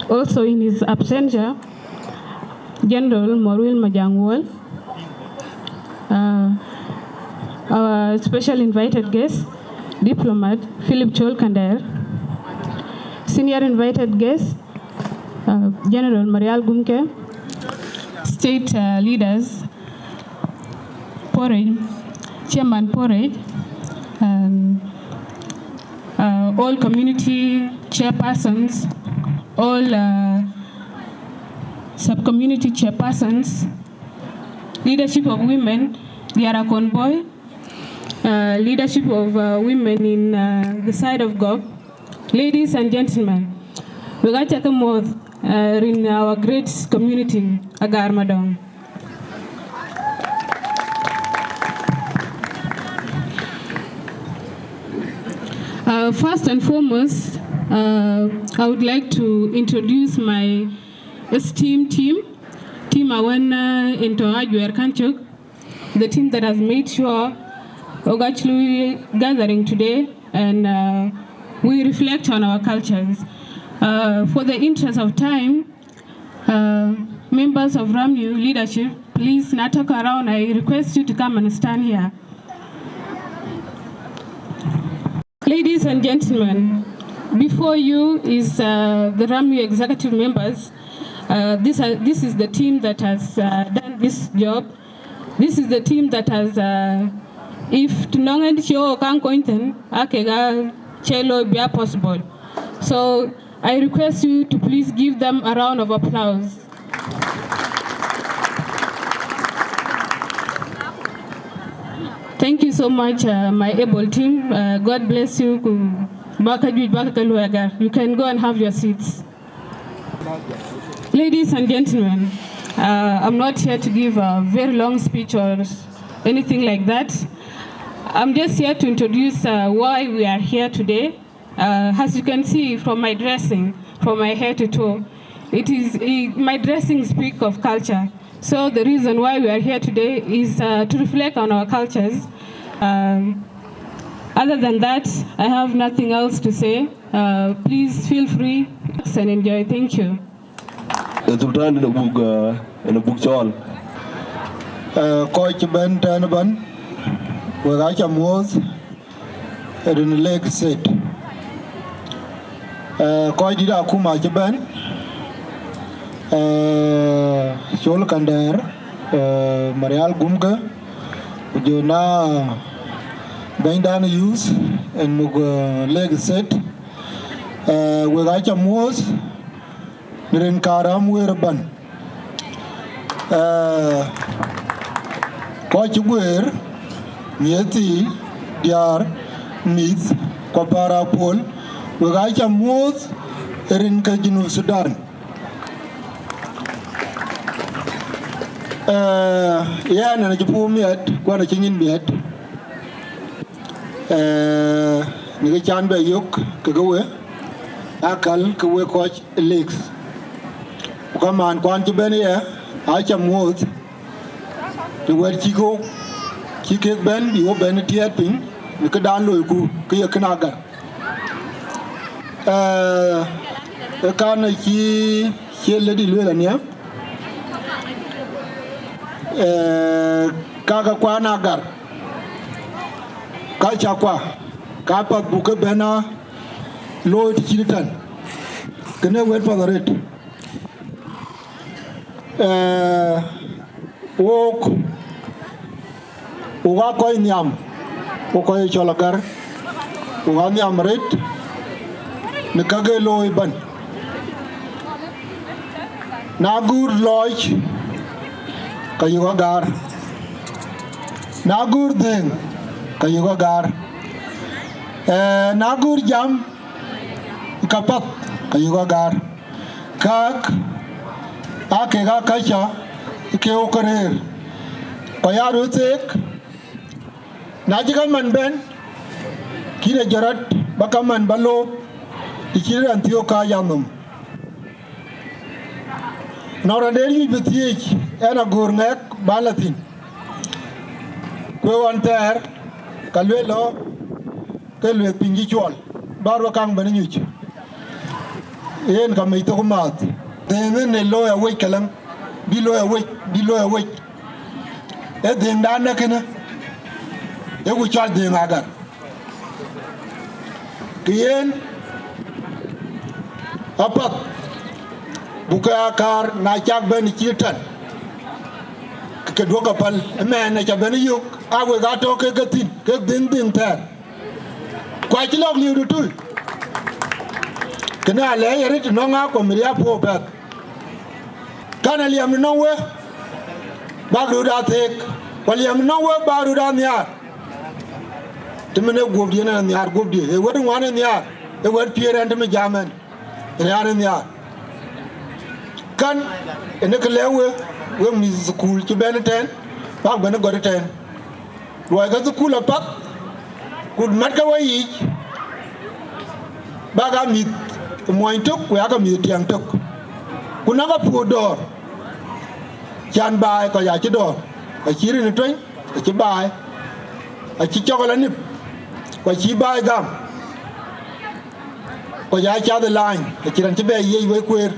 also in his absentia, General Morwil Majangwal. Our special invited guest, diplomat Philip Chol Kander. Senior invited guest, General Marial Gumke. State leaders, Porridge, Chairman Porridge, all community chairpersons, all sub-community chairpersons, leadership of women, Diara Convoy, leadership of women in the side of God, ladies and gentlemen, we got to come with in our great community, Agar Madong. First and foremost, I would like to introduce my esteemed team Awena into Ajuer Kanchuk, the team that has made sure we're actually gathering today and we reflect on our cultures. For the interest of time, members of RAMU leadership, please not talk around. I request you to come and stand here. Ladies and gentlemen, before you is the RAMU executive members. This is the team that has done this job. This is the team that has, if tunangan show kan kointen, akega chelo be possible. So I request you to please give them a round of applause. Thank you so much, my able team. God bless you. You can go and have your seats. Ladies and gentlemen, I'm not here to give a very long speech or anything like that. I'm just here to introduce why we are here today. As you can see from my dressing, from my head to toe, my dressing speaks of culture. So the reason why we are here today is to reflect on our cultures. Other than that, I have nothing else to say. Please feel free and enjoy. Thank you. Sultan in a book chol. Coach Ben Tanaban, where I am was in the leg set. Coach did a kuma Japan, Shol Kander, Marial Gumga, Jona Bendan use and Mug leg set. Where I am was. Nirin karam werban ko ci wer nieti diar mis ko para pol we ga ca mos rin ka jinu Sudan ya na ci pu miet ko na ci ngin miet ni ga chan be yok ka we akal ka we ko leaks Come on, Quan Chibenia, I am worth the word Chico, Chike Ben, you open a teaping, the Kadan Luku, Kia Kanaga. The Kana Chi, Lady Lulania, Kaka Quanagar, Kachaqua, Kapa Buka Bena, Lord Chilitan. Can I wait for the rate? Walk Uga Koi Nyam, Ukoi Cholagar, Uganyam Red, Nikage Loiban Nagur Lodge, Kayuagar Nagur Ding, Kayuagar Nagur Jam, Kapat, Kayuagar Kak. Akega kacha ke okarer payaru tek najiga man ben kire jarat bakaman balo ikire antio ka yanum nora deri betiech ena gurnek balatin kwe wanter kalwelo kelwe pingi chwal baro kang benyuch yen kamito kumat then a lawyer wait kalam below a wait a then dana kana a which are the nagar Kien apat buka kar na chak ben chitan ke do kapal men na chaben yuk awe ga to ke gatin ke din ta kwa chilok liu tu kana le yere no nga ko miria po back kana liam no we bagru da tek waliam no we bagru da nya timene gobdi na nya gobdi e wadu wane nya e wad piere ande me jamen nya nya kan ene ke lewe we mi school ci ben ten ba ben go ten way ga school pak ku mat ka wayi ba ga mi moy tok we ga mi tiang tok ku na ga pu dor chan bai ko ya ci dor a ci ri ni toy a ci bai a ci chokola nip ko ci bai gam ko ya cha de line a ci ran ci be yi we kwer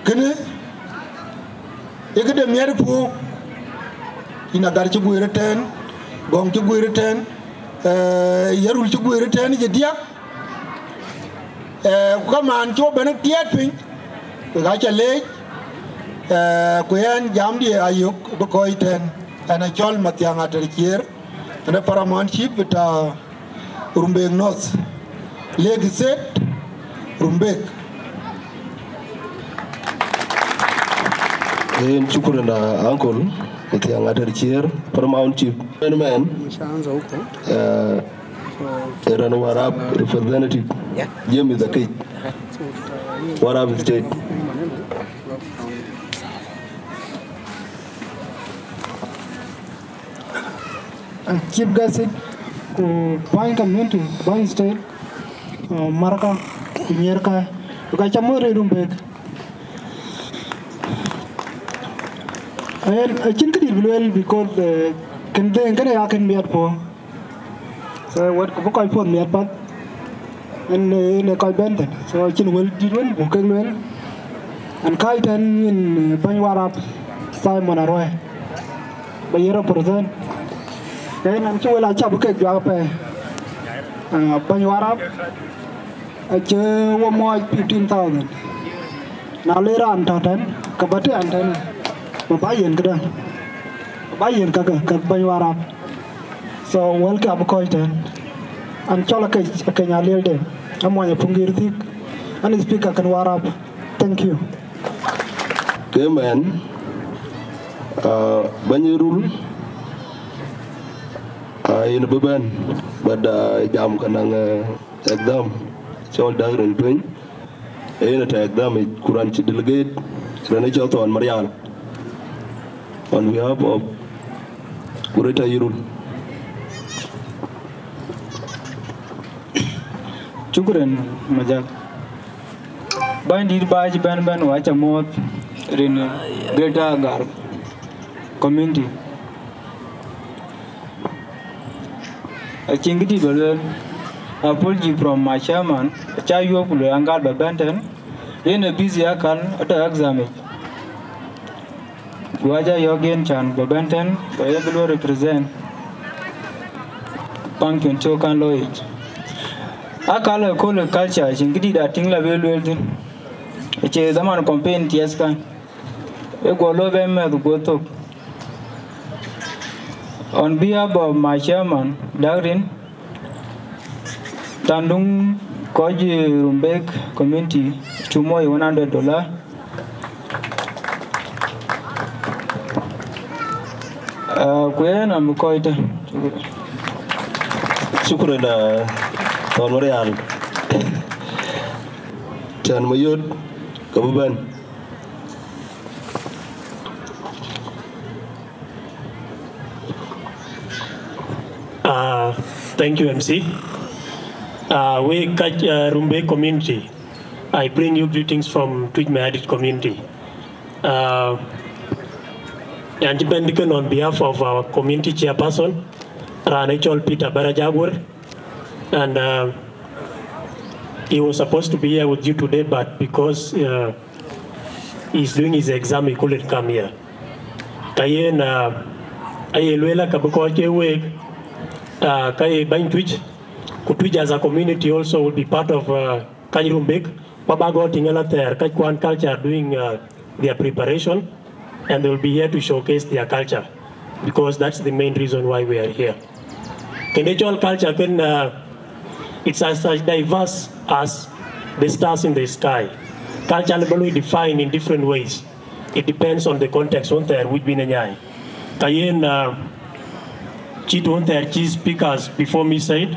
kene ekede mier pu ina gar ci guire ten gong ci guire ten yarul ci guire ten je dia ko man ci ben tiet pin ga ca le ko yan jam di ayuk bu koy ten ana chol matianga ter kier ana paramountship ta rumbek nos legi set rumbek en chukura na uncle matianga ter kier paramountship man Eran Warab representative James Zakai Warab state Chief Gasit ku Bang community Bang state Marka Nyerka ka chamore rumbek I think it will well because can they can be at for so what ko koy phone me pat en koy benten so chin wel dit wel bu keng wel an kai tan in ban warap Simon Arroy ba yero present kay nan ci wala chabu kek jo pe ban warap a che wo moy 15000 na le ran ta tan ka bati an tan ba yen ka ba yen ka ban warap so welcome koiten an chola ke nya lelde amonya pungirti an speaker kan warap thank you kemen banyirul in beban bada jam kanang exam chol dagren twin ina ta exam kuran ci delegate rene choton marial on behalf of kureta yirul Chukren majak bandir baaj ban wacha mot rin Greater Gar community a chingiti balwel apology from my chairman chayo kulo angal babenten in a busy akal at exam waja yogen chan babenten bayablo represent bank and chokan loit akala kole culture chingidi da tingla welwel din che zaman campaign tieska e go lo be me go to on behalf of my chairman Dagrin Tandung Koji Rumbek community tumoy $100 kwena mkoita shukran Ton Marial Chan Mayut Kabuban Thank you, MC. We catch Rumbe community. I bring you greetings from Twitch Mahadit community. And depending on behalf of our community chairperson, Ranechol Peter Barajagwar, and he was supposed to be here with you today, but because he's doing his exam, he couldn't come here. Kayen ayelwela kabukoche wek kaye bain Twitch. Twitch as a community also will be part of Kajirumbek. Wabago Tingala there, Kajkwan culture doing their preparation, and they will be here to showcase their culture because that's the main reason why we are here. Kendechol culture can it's as diverse as the stars in the sky. Culture will be defined in different ways. It depends on the context on there which been anyai. Kayen cheat on there cheese speakers before me said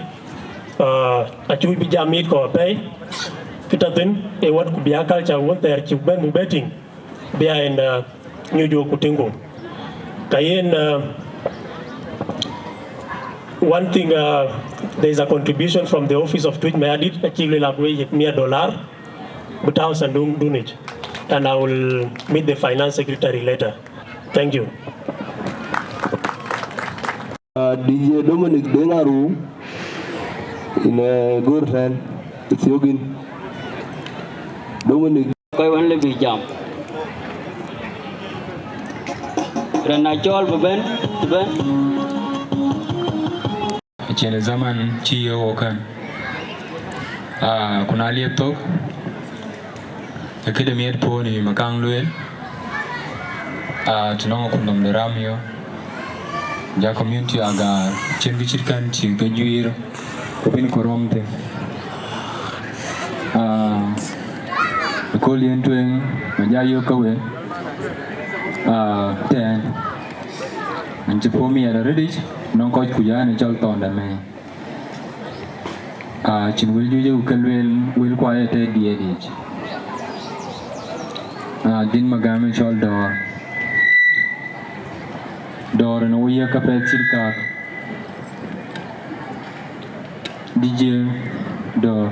Achui bija meet ko pay kita tin e wat ku biya culture won ter ci ben mu betting behind New York Kutingo. Kayen one thing there is a contribution from the office of Twitch Mayadit actually like $1 million but house and do it, and I will meet the finance secretary later. Thank you. DJ Dominic Dengaru in a good hand. It's Yogin. Dominic. Koi wan le bi jam. Rana chol ben. Chene zaman chi yo kan. Kuna laptop. Academy at po ni Makang Luel. Tunong kundom de Ramio. Ja community aga chen bichirkan chi gajuir. Kopin koromte. Ko lien tueng majayo kawe. Ten. Anche po mi ada redich. Nong coach kuya ni chol ton da me. Chin will you kalwel will quiet DH. Din magame chol door no uya kapet sirka DJ door.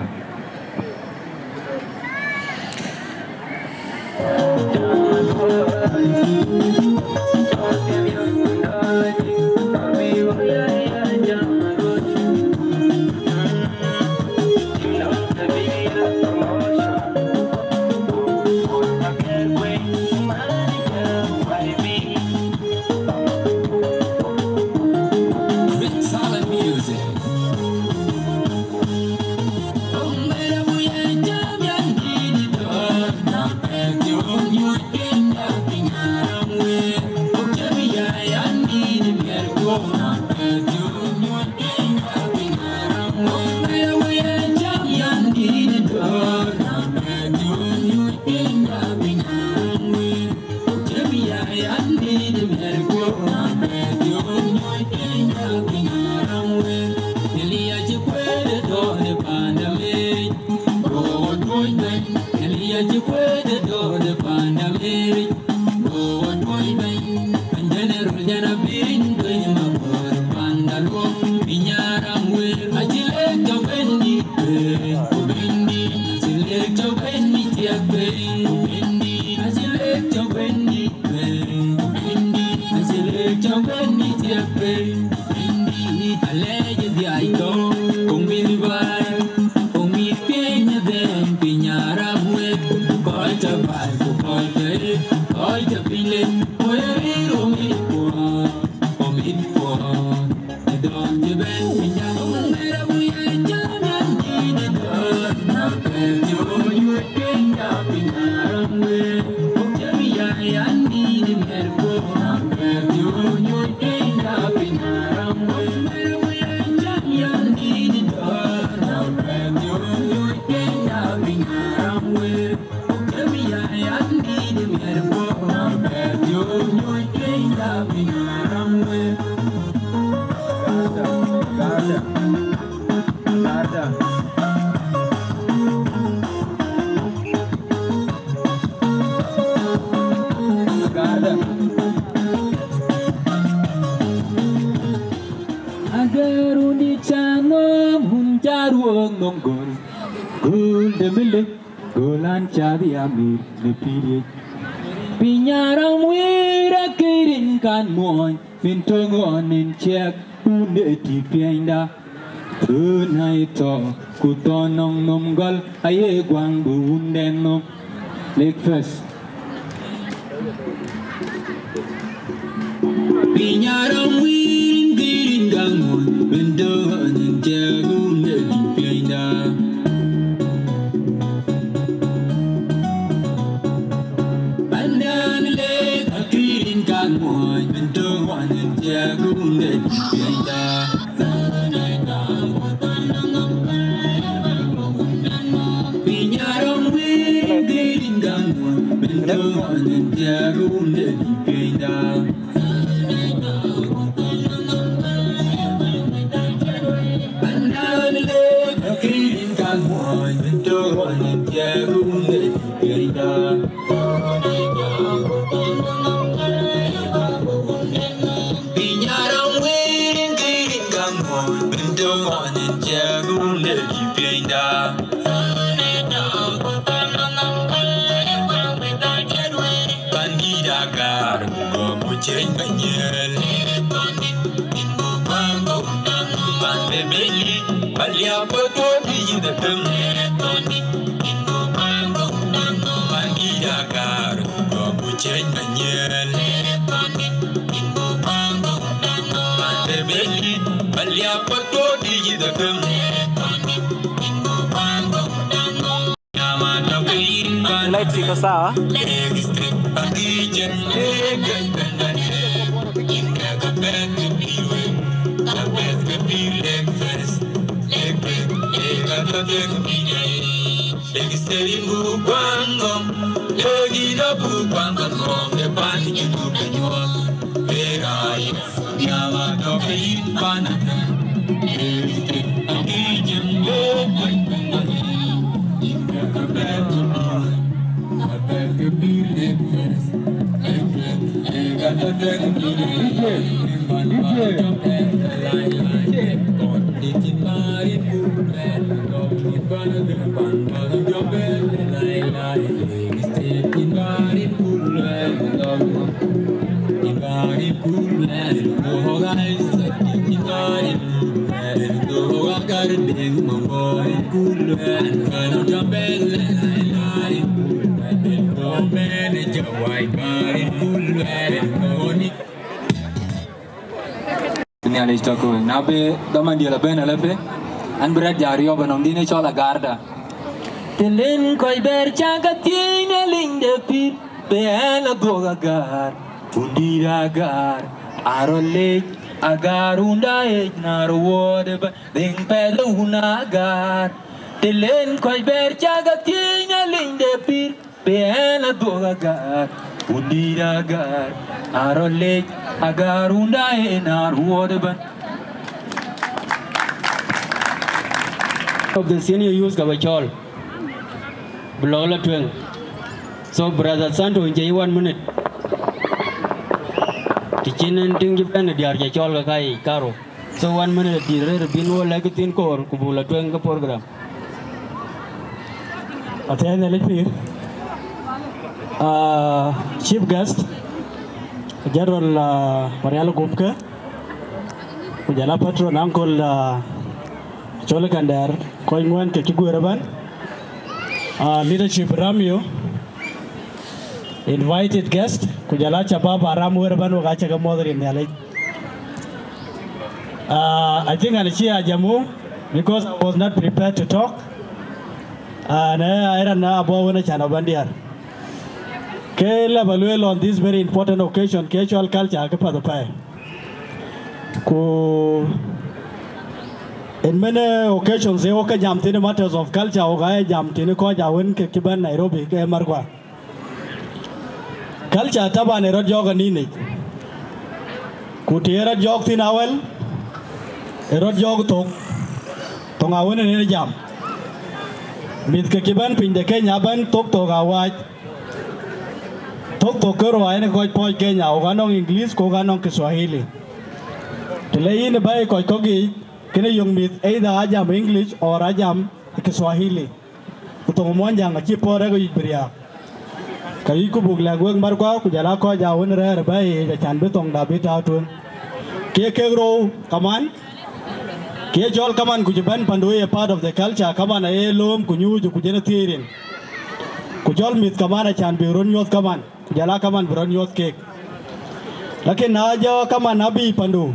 Pinyarang wira kirin kan moy mintongon in check unde ti pienda tunai to kutonong nomgal aye gwang bunden no breakfast Pinyarang wirin kirin kan moy mintongon in check unde ti pienda banyel toni inu bango dango mande beli balia poto di de tum toni inu bango dango mandi dagar go buchen banyel toni inu bango dango mande beli balia poto di de tum toni inu bango dango yama dokin ban light siko sawa Ni alai stoko nabe daman dia laben alape an berat jario banom dine chola garda telen koi ber chaga tine linde pit beana goga gar undira gar arole agar unda nar wode ba ding peduna gar telen koi ber chaga tine linde pit beana goga gar undira gar arole agarunda enar wodban of the senior youth Kabachol Blola Twing. So brother Santo in 1 minute. Teaching and thing given the Archol Kai Caro. So 1 minute the red bino like it in core Kubula Twing program. Attend a little chief guest General Marialo Gupke, Ujala Patron Uncle Cholakandar, Koingwan Kikuraban, Leadership Ramio, invited guest, Kujala Chababa Ramuraban Wagacha mother in the I think I'll share Jamu because I was not prepared to talk. And I don't know about when I can abandiar. Kela on this very important occasion, casual culture, in many occasions, they okay jam to matters of culture, or jam to Koja when Kiban Nairobi, Margua. Culture Taban a jog and in it. Could hear a jog in Awel? A rod jog talk. Tongawan and jam. With Kiban Pin the Kenya ban talk to our white. Talk to Kuro and a point Kenya, Oganong English, Koganong Kiswahili. To lay in the bay Kogi, can a young meet either Ajam English or Ajam Kiswahili. Utomonjang, a cheap or Bria. Kayiku Buglag Marqua, Kujalako, Jawan Rare Bay, the Chanbetong Dabit out to Kekero, come on. Kejol, come on, Kujaban Pandu, a part of the culture, come on, a loom, Kunu, Kujanatirin. Kujol meet Kamana Chan be run your command. Jalakaman Brown Youth Cake. Like Naja Kaman Nabi Pandu.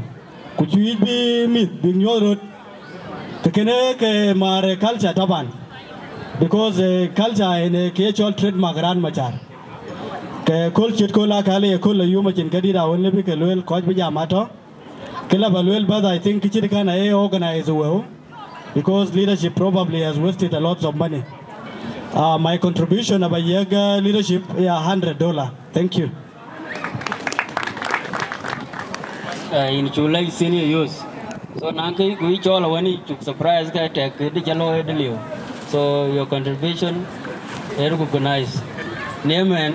Could you be meat being your road? The Keneke Mare culture Taban. Because culture in a casual trademark Ran Machar. Culture Kola Kali, a Kola Yumachin Kadida, only pick a little Kojbija matter. Kilabaluel, but I think Kichikana organize well. Because leadership probably has wasted a lot of money. My contribution of a Yaga leadership is $100. Thank you. In July senior youth. So Nanki, we all when you surprise guy take the yellow head. So your contribution is recognized. Name and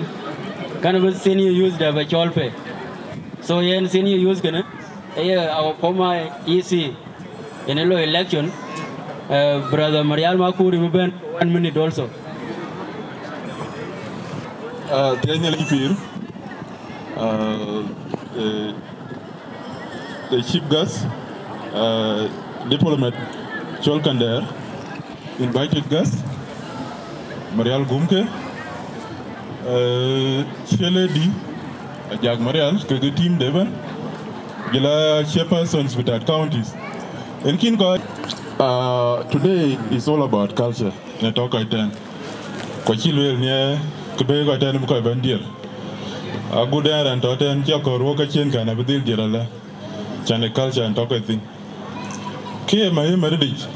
kind of senior youth that we all pay. So yeah, senior youth gonna our former EC in a low election. Brother Marial Maku remember 1 minute also. Tianya lagi pir, the chief guest, diplomat Cholkander, invited guest, Marial Gumke, Sheledi, Jag Marial, Kege team Devon, Gila chairpersons with our counties. And Kinko, today is all about culture. Netok Aitan. Kwachilwel nye kubego Aitan mko bandir. Agudar and Totten Chako Roka Chenka na Bedil Jirala. Chane culture and talk I think. Kaya mahi maridich.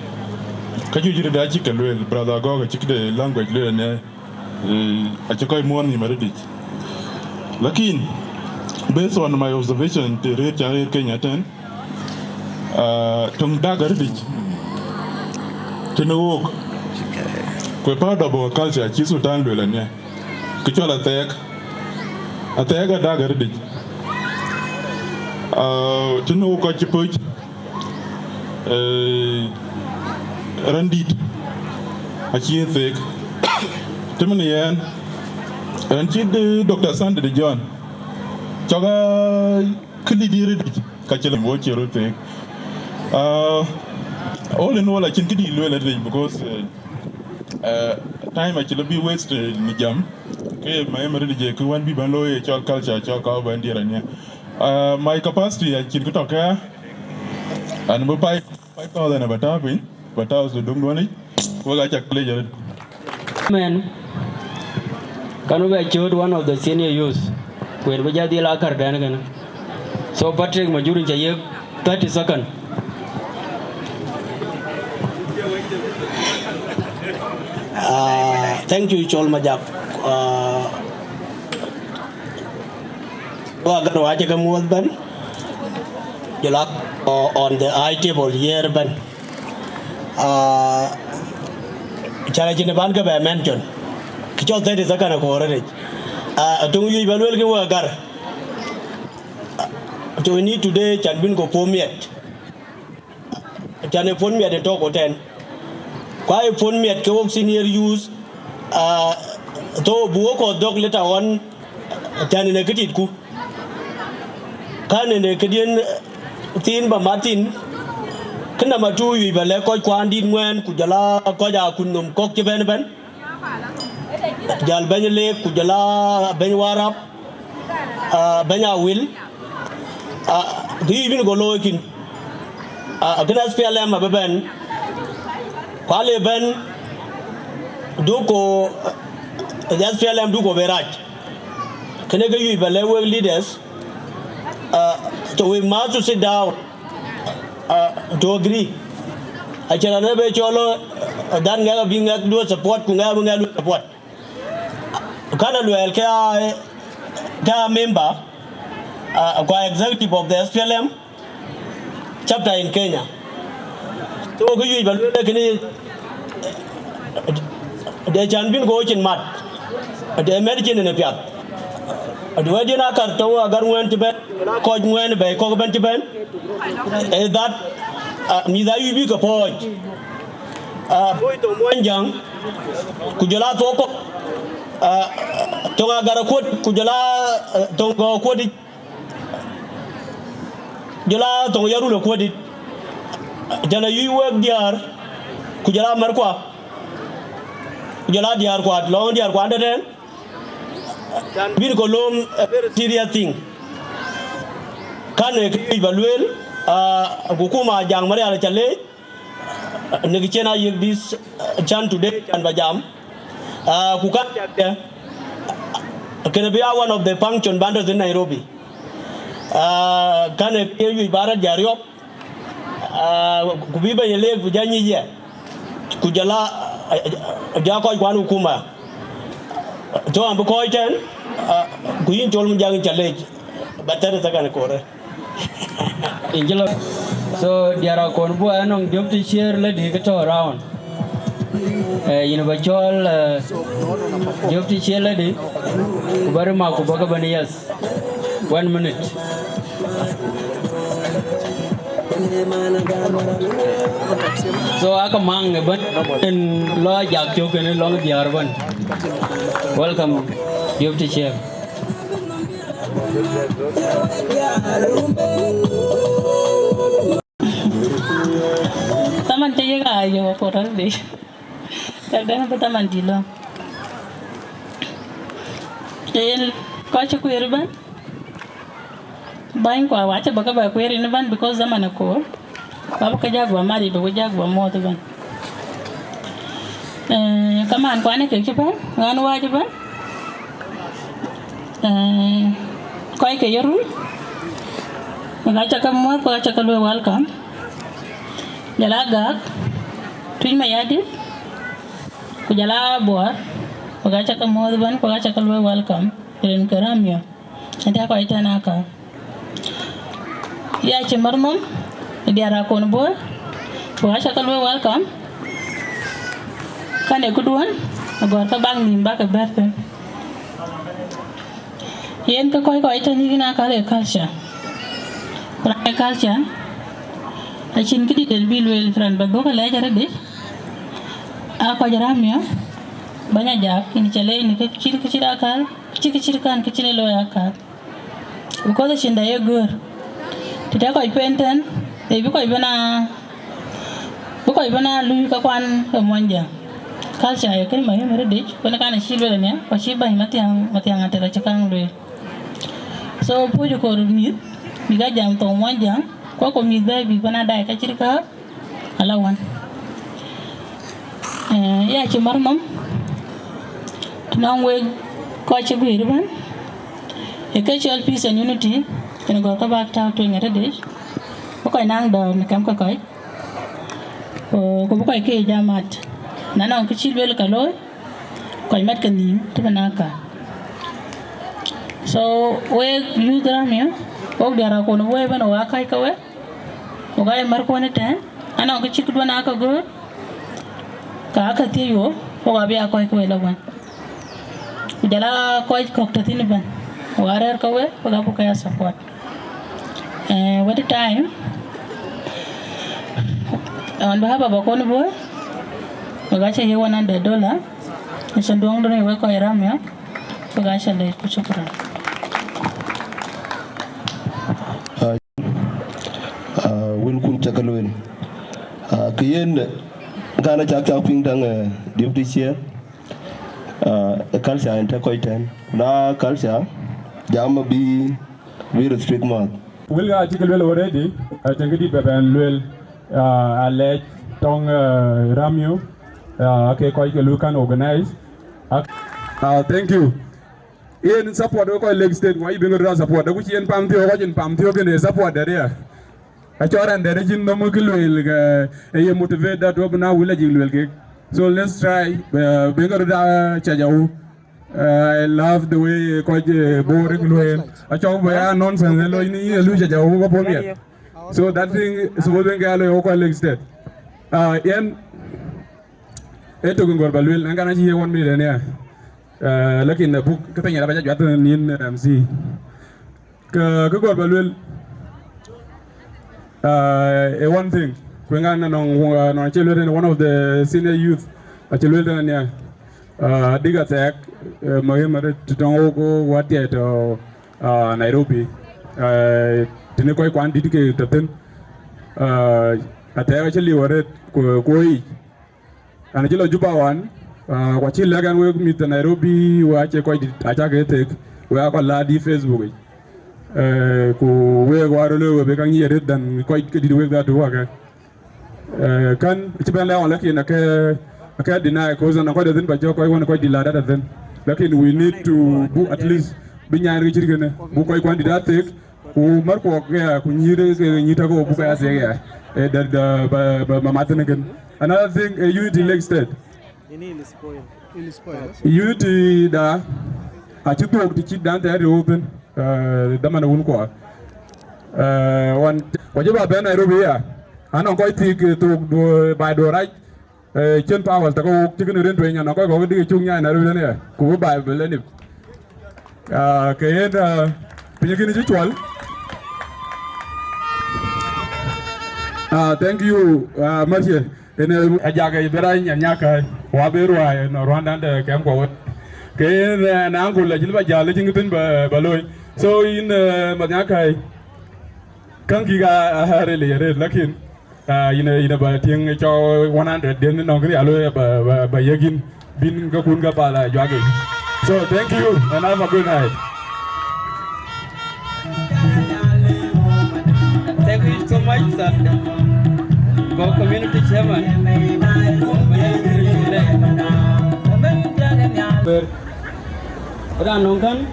Kaju jirida chikalwel brother goga chikde language lwel ne achakoi mwani maridich. Lakin based on my observation to rate Kenya 10 tung dagaridich. Tinawok. Kwe part of our culture, chisu tanlwel ne. Kichola tek. Atega dagaridich. Tinawok achipuch. Randit achi thek temene yan ranchid Dr. Sandy de John chaga kili dire kachele mo chero thek all in all I can kidi lwela because time actually be wasted ni jam ke my memory je ku wan bi ban loye chol culture chol ka bandira nya my capacity I can kutoka and mo 5,000 abatapi but I was the dung one waga chak pleasure man kanu be chod one of the senior youth kwer be jadi la kar dan kana so Patrick Majuri chaye 30 seconds thank you Chol Majak wagar waje ka muad ban jelak on the high table here ban cara jine ban ka ba mention kichol 30 seconds ko rede tung yu balwel ke wagar to ni today chan bin go pomiet chan e pon miet to ko ten kwa e pon miet ke wok senior use to buo ko dog later on chan ne kitit ku kan ne kedien tin ba Martin kena matu yu bale ko kwan din ngwen ku jala ko ja kunum kok ci ben jal ben le ku jala ben warap ben awil di bin go lokin gnas PLM ba ben kwale ben duko PLM duko beraj kene ga yu bale work leaders so we must sit down to agree. Achara na be cholo dan nga binga do support ku nga do support. Kana loyal ka member kwa executive of the SPLM chapter in Kenya. So ko yu balu kini de chan bin go chin mat. De medicine ne piat. Adwa dina kar to agar ngwen tiben ko ngwen be ko ben tiben is that mi da yu bi ko poj boy to monjang kujala to ko to agar ko kujala to ko di jala to yaru lo ko di jana yu wek diar kujala mar kwa kujala diar kwa lo diar kwa den bin ko lom a very serious thing kan e balwel hukuma jang mari ala chale ne gichena yek this chan today chan bajam ku kan can be one of the function bandos in Nairobi kan e yu barat jariop ku bi ba yele ku janyi ye ku jala ja ko kwan hukuma to am ko iten ku yin tol mun jang chale batere sakan ko re Angela. So there are convo anong job to share le di to around. You know bachol job to share le di baru ma ko baga bani yes. 1 minute. So aka mang ban en lo jak jo ken long biar ban. Welcome job to share. Taman caya kayo koral deh. Kadang apa taman dilo. Jadi kau cukup irban. Bain kau waca baka baku irban because zaman aku. Bapak kerja gua mari, bapak kerja gua mau tu ban. Kaman kau ni kerja ban, ngan wajib ban. Kau kerja ru. Mengaca kamu, kau aca kalau welcome. Jala gak, tuin mayadi. Ku jala buat, kau aca kamu tu ban, kau aca kalau welcome. Keren keramnya. Nanti aku itu nak. Ya cemar mom. Dia rakon boy, puasa kalau welcome. Kan aku duan, agak terbang nimba ke berten. Yen ke koi itu ni nak kale kalsya. Kalau kalsya, acin kiti del bilwel tran bago kalau ajar deh. Aku ajar amnya, banyak jak. Ini cile ini kecil akal, kecil kan kecil loy akal. Bukan tu cinta ya gur. Tidak koi penten. Tapi bukan ibana lui kawan manja. Kalau saya kan mai meredich, kena kan silver ni, pasti banyak mati yang antara cakang lui. So puju kormit, biga jam tu manja, kau kormit dah bigana dah kacir kah, alawan. Ya cemar mam, tunang we kau cakap irban, cultural peace and unity, kena kau kabak tahu tu yang meredich. Bukai nang dah macam kakai, bukai ke jamat, nana orang kecil bel kalau, kau mat kening tu benaka. So we youth ramai, orang dia rakon we beno akai kau, bukai markon itu, nana orang kecil tu benaka gur, kakak tiyo, bukai biar akai kau lawan. Jala kau kokter ini ban, warar kau, bukai support. What the time? On behalf of Bakoni boy, Pagacha here $100. It's a dong don't work on Ramya. Pagacha lay Puchupra. Will kun chakalwin. Kiyen Gana Chaka Ping Dang Deputy Chair. Culture and Takoitan. Na culture, Jama be very strict month. Will article well already. I think it and well. Alej tong Ramyo, okay, koi ke lukan organize. Thank you. In support koi leg state, why you bring around support? Aku cian pam tio, kau cian pam tio kene support dari ya. Acara dari jin namu kilwel ke, ye motivate that we na wila jilwel ke. So let's try. Bring around chajau. I love the way koi boring kilwel. Acara bayar nonsense lo ini lu chajau kau pomiat. So that thing is what we get a leg state. Yen Etogun Gorbalwil, and Ganaji 1 million. Look in the book, Katanga Bajatan in MC. Gorbalwil, one thing, Quingan on children, one of the senior youth, a children, dig attack, Mahima to Tongo, what yet, Nairobi. Tinekoi quantity ke taten ataya chali waret koi anachilo jupawan wachil lagan we mit Nairobi wache koi acha ke tek we akwa ladi Facebook ku we warolo we bekan yeret dan koi ke di we that work kan chiban la wala ke na ke deny cause na koi den ba jo koi won koi di lada den lakin we need to do at least binyar ke chirgene bu koi quantity that tek Marco Nyita go Buka Zaya, that Mamatan again. Another thing, a unity leg state. Unity da, I took to keep down there open, the man won't go. One, whatever Ben Nairobi, I don't quite think to by the right. Chen powers, the go chicken and rain, and I go over the Chunya and Aruna, go by Belenip. Pinyakin. Thank you, Marcia. In a jaga, Beran and Yaka, Waberu, and Rwanda, the Campo. Kayan and Uncle Lajilba Jalajington Baloi, So in Manyakai, Kankiga really lakin in about thing 100 then nongri alo by yagin bin gakunga pala jage. So thank you and have a good night. Thank you so much, sir. Go community chairman. Ran nongkan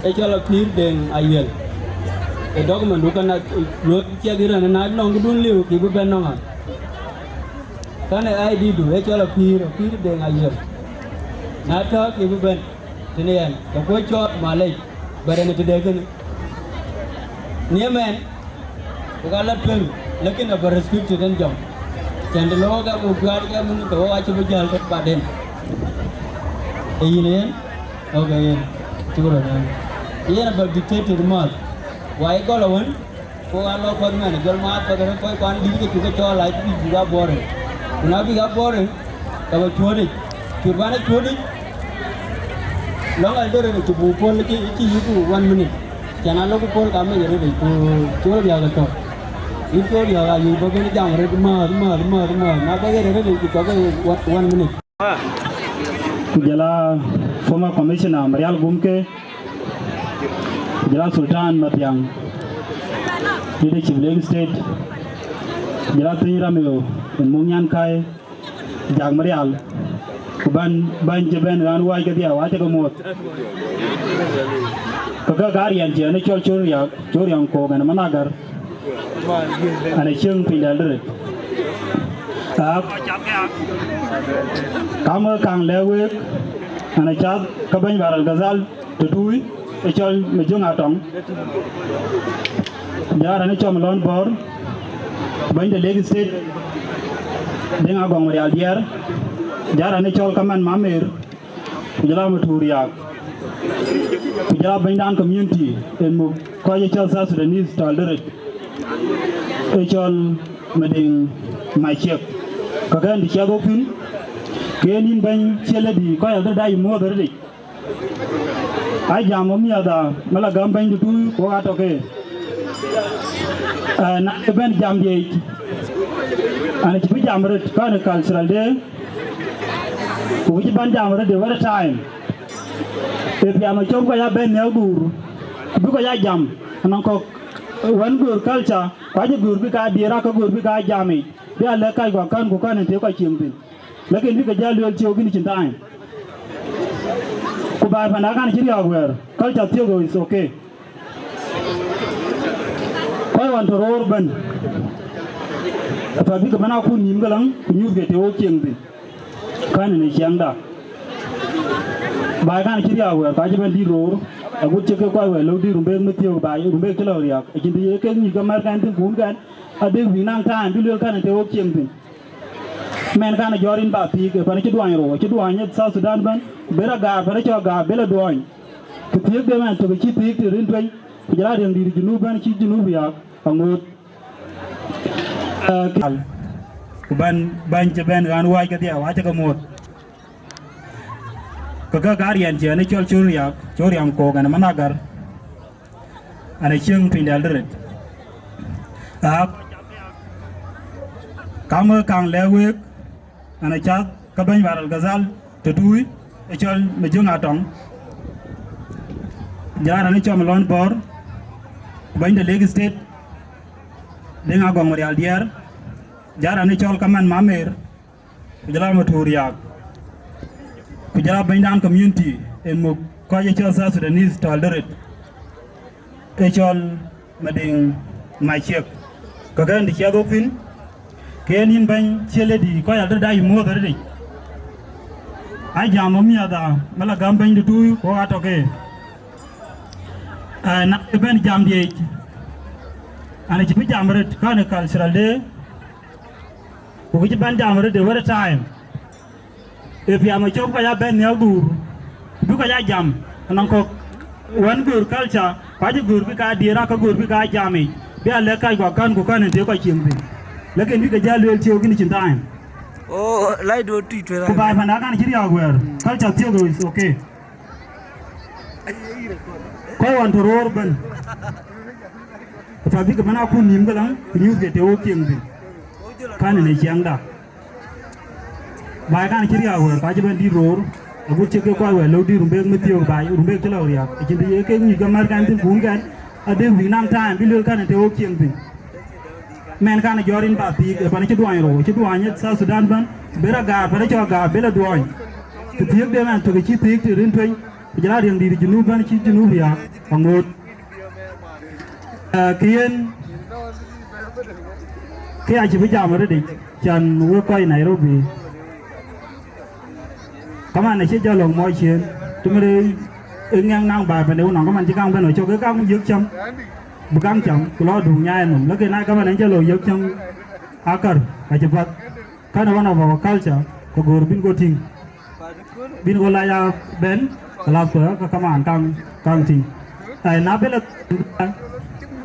echola clear den ayel. A document who cannot look Chagiran and I long to live, keep a benonga. Can I do echola clear den ayel? Not talk, keep a ben. Tinian, the boy shot Malay, but in a today. Near man, who got a twin, looking up a restricted and jump. Can the log up of Guardian to watch a jail by then? Alien? Okay, Ian about dictated month. Why go alone? For a lot of men, your mouth for the point one league to get your life you got boring. When I got boring, I was 20. You run at 20? Long I do it to move on you 1 minute. Can I look for coming ready to show the other talk? You told you going down ready more. Now I get ready to cover 1 minute. Jala former commissioner Marial Gumke, Jala Sultan Matiang, leadership Lake State, Jala Tiramio, and Munyan Kai, Jag Marial, Ban Jaban, and Wagadia, Watagamot, Kagari and Janichol Chorian Kog and Managar, and a young Pindal. Kamu kang lewek, anak cak kaban baral gazal tutui, ecol mejung atong. Jar anak cak melon bor, bain the Lake State, dengan agong Marial Diar, jar anak cak kaman mamir, jala maturiak, jala bain dan community, emu kaya cak sah Sudanese tolerate, ecol meding macet. Kagan di Chicago pun, kenin ban cheladi kau yang terdai mua berdek. Ayam mami ada, malah gambar itu kau atau ke? Nak ban jam dia, anak cepat jam berat kau nak cultural day, kau cepat jam berat dia ada time. Tapi amat jom kau ya ban yang gur, bukan ya jam, anak kau one gur culture, kau je gur bika dia rak gur bika jami. Dia lekai gua kan nanti kau cium. Lagi ni kerja luar cium gini cintain. Kau bayar pandangan ciri awal. Kau jatuh kau is okay. Kau want to roar ban. Tapi kemana aku nimgalang news get kau cium. Kan ni cium dah. Bayar kan ciri awal. Kau cuma di roar. Aku cek kau awal. Lalu di rumah mesti bayar. Rumah keluar ya. Jadi kan ni kamar kan tu pun kan. Ada winang tan dulu kan nanti ok cium. Men kan jorin bati ke pada ceduan ro, ceduannya South Sudan ban, bela gar, pada cewa gar, bela doan. Ketiak dia man tu kecipik tu rintuai, jalan yang di Junuban, ci Junub ya, angut. Ban ceban kan wai ke dia, wajah kemut. Kegagarian je, ane curi yang kau kan managar, ane cium pindah deret. Kamu kang lewek, anak cak kaban baral gazal tutui, ecol mejung atong. Jalan ane cok melon bor, bain the Lake State, dengan agong Marial Diar. Jalan ane cok kaman mamer, jalan maturiak. Jalan bain dan community, emu kau ecol sah Sudanese tolerate. Ecol meding macet. Kagan di Chicago pun, kenin ban cheledi kau yang terdai mua berdek. Ayam mami ada, malah gambar itu kau atau ke? Nak ban jam dia, ane cepat jam berat kau nak cultural day. Kau cepat jam berat dia ada time. If you am a job kau ya ban ni agur, bukan ya jam, anang kau one gur culture, kau je gur bika dira kau gur bika jami. Dia lekai gua kan nanti kau cium. Lagi ni kerja luar cium gini cintain. Oh, lai dua tu itu. Kau bayar pandangan ciri aku er. Kau jatuh kau is okay. koi wan to ror ban fa bi ka bana ku nim galang news ge te o king bi kan ne chiang da bai kan kiri a wer ka je ban di ror agu che ke kwa wer lo di rumbe mtio bai rumbe ke lo ria ke di ke ni ga mar kan tin bun kan ade wi nang time bi lo kan te o king bi men kan jorin ba ti e pan che duan ro che duan ye sa Sudan ban bera ga pa cho ga bela duan ti ti de man to ke ti ti rin twen jara rin di junu ban chi junu ria angot kien ke a chi bi jam re di chan wo koi Nairobi kama này sẽ cho lòng mọi chuyện chúng tôi ngang năng bài và nếu nó có mình chỉ căng bên ở chỗ cái căng dứt chấm bực căng chấm lo đủ nhai mình lúc cái này các bạn cho lời dứt chấm akar hay chụp cái nào nó vào culture có gồm bin go ting bin go lại bên là phở các bạn căng ting ai nãy bên là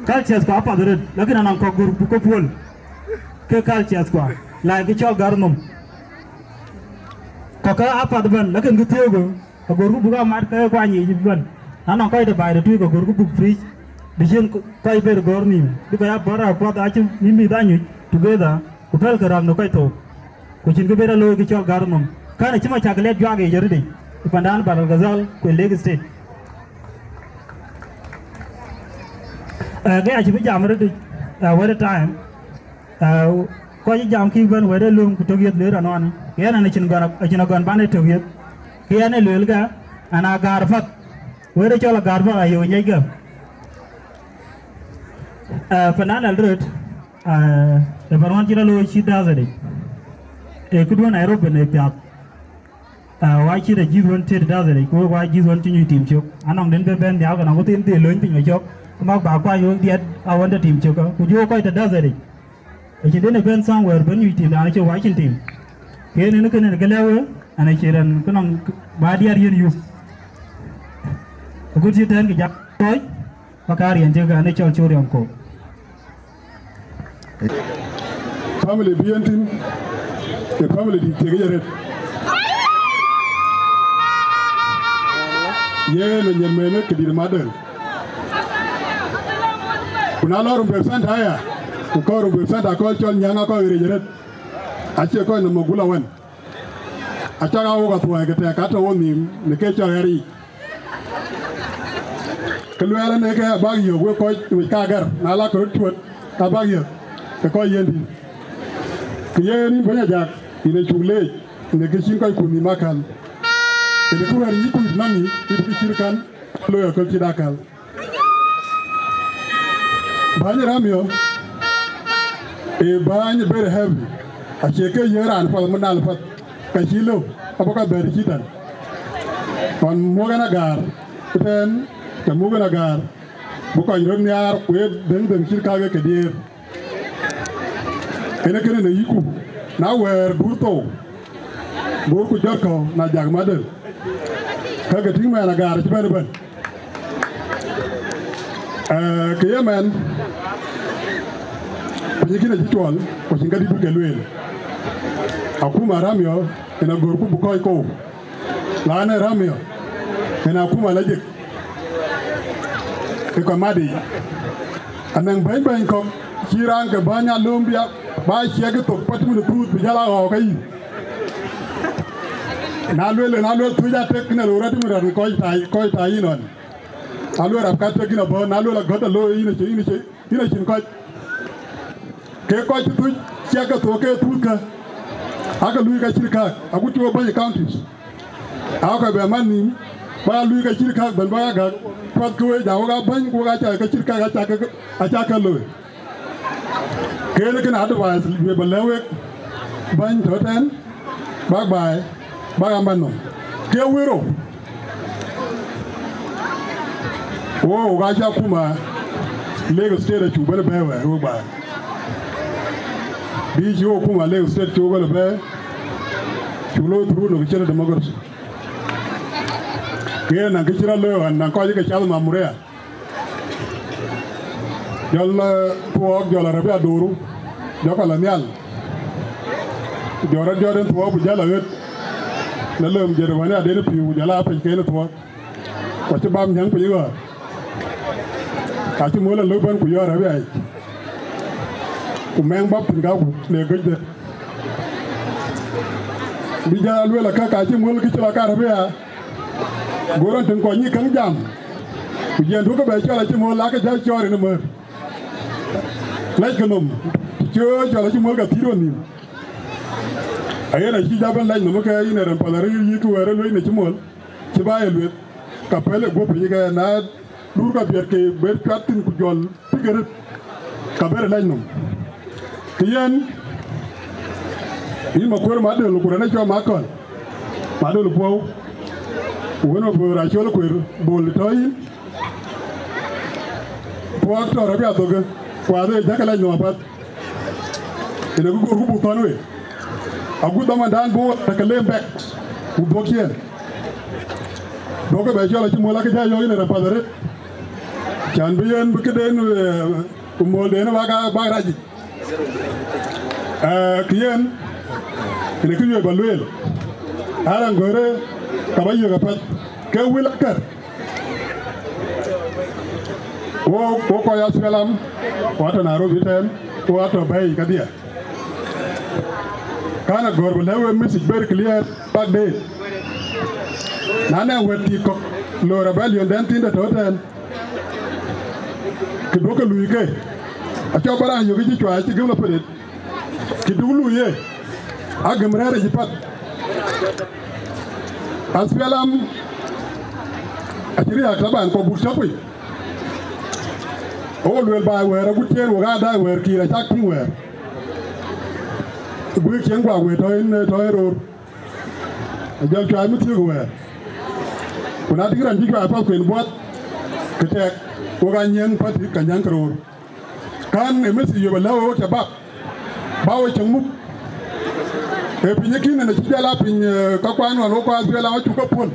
culture có apa rồi lúc cái nào có gồm có full cái culture có lại cái cho garnum kaka apa depan lakin gitu go agorku buka mat kaya kwa nyi depan anak kau itu bayar tu agorku buk free dijen kau ber gorni di kaya bara kuat aja mimi danyu together kupel kerang no kau itu kucing ke bera lo kicau garmum karena cuma caklet jual ke jadi deh pandan baral gazal ke Lake State cái aja bijam rồi deh one time kau jam kiban one lung kutogiat lera non kian ane cina gan bane togiat kian ane lelga ana garfat wede chola garfat ayo nyega panana alred evaron cina lo chida zade kedua Nairobi ne piak wa cina jizwan ted dazade ko wa jizwan tinyu tim chok anong den be ben dia kana ko tin te loin pin chok mak ba kwa yo diet awanda tim chok ku jo ko ita dazade e den ben somewhere ben yu tim ana che wa chin tim kene ne kene gelewe ana chiran kunong badiar yen yu ko ti tan ki jak toy bakari anje ga ne chol chori onko family bientin the family di tege yare ye ne nyemene ke di madel kuna lorum be santa ya ko rum be santa ko chol nyanga ko ire yare ache ko no mogula wen achaga wo ga tuwa ga ta ka to woni ne ke cho yari kelu ala ne ke ba yo we ko ka gar na la ko tuwa ka ba yo ko yendi ke yeni banya jak ine chule ne ke shin ko ku ni makal ine ku wari ku nami ke shirkan lo ya ko ti dakal banya ramyo e banya very heavy a cheke yeran fa manal fa kachilo apoka ber kitan on mogana gar ten te mogana gar buka yron nyar we den shirka ge kedir ene kene ne yiku na wer burto burku jarko na jagmadel kaga tingma na gar ci ben ben ke yemen Panyikina jitwal ko singadi duke lwel akuma ramyo ina gorku bukoy ko lana ramyo ina akuma lajek ko madi anang bain ko kirang ke banya lumbia ba chege to patmu tut bijala o kai nalwel tuja tekna lorati mu ran ko tai non alwel apka tekina bo nalwel goda lo ina chin ko ke ko tu chega to ke tuka aga lui ka shirka agu to ba counties aga be mani ba lui ka shirka ban ba ga pat ko ja ga ban ko ga ka shirka ga ta ka lo ke ne kana advise we ba lewe ban to ten ba ga manno ke wiro wo ga ja kuma Lagos State chu ba be wa ro ba biji wo kuma Lagos State chogol be chulo through no kichira democracy ke na kichira lo na ko ji ke chal mamurea jolla po jolla rabi aduru jokala nyal jora joden po bu jala wet na lem jere wani ade piu jala pe ke le to ko ci bam nyang pe wa Kachi mola loban ku yora bi ay. Ku meng bab tin ga ku le gëjde. Bi ja lu la ka kachi mola ki la ka rabe ya. Goron tin ko ni kan jam. Ku jen du ko be chala ci mola ka ja chori na mer. Laj kanom. Cho chala ci mola ka tiro ni. Ayena ci jaban laj no ka yi ne ran palare yi ku were lo ni ci mol. Ci baye lu ka pele go bi ga na dur ka bier ke ber katin ku jol tigere ka ber laj no. Kiyen ma kwero ma de lu ku na cho ma kon. Ma de lu po. Wono bo ra cho lu kwero bol toy. Po to ra bi atoge. Kwa de ja ka laj no pat. Ina go go bu tanwe. Agu dama dan bo ta ka lembek. Bu bokien. Doga be cho la ci mo la ka ja yo ina ra padare. Chan bi yen bu ke den ku mo de na ba ga ba raji. Kiyen ina ku yo ba luel. Ala ngore ka ba yo ga pat ke wil kar. Wo ko ya selam wato Nairobi ten wato bay ka dia. Kana gorbo lewe message very clear back day. Nana weti ko lo rebellion den tinda toten. Kidoka luike. Acho bara yo gi chwa ci gem la pedet. Kidulu ye. Agam rare ji pat. Aspelam atiri akaban ko bu chapi. O luel ba were gutien wo ga da wer kira chak tin wer. Gwe kien gwa we to in to ero. Ajal chwa mi tigo wer. Kuna digran jikwa pa kwen bot ketek ko ga nyen pati ka nyan kro. Kan emesi yo balawo ta bab. Bawo changmu. E pinye kine na chijala pinye ka kwano lo kwa zela wa chuko pon.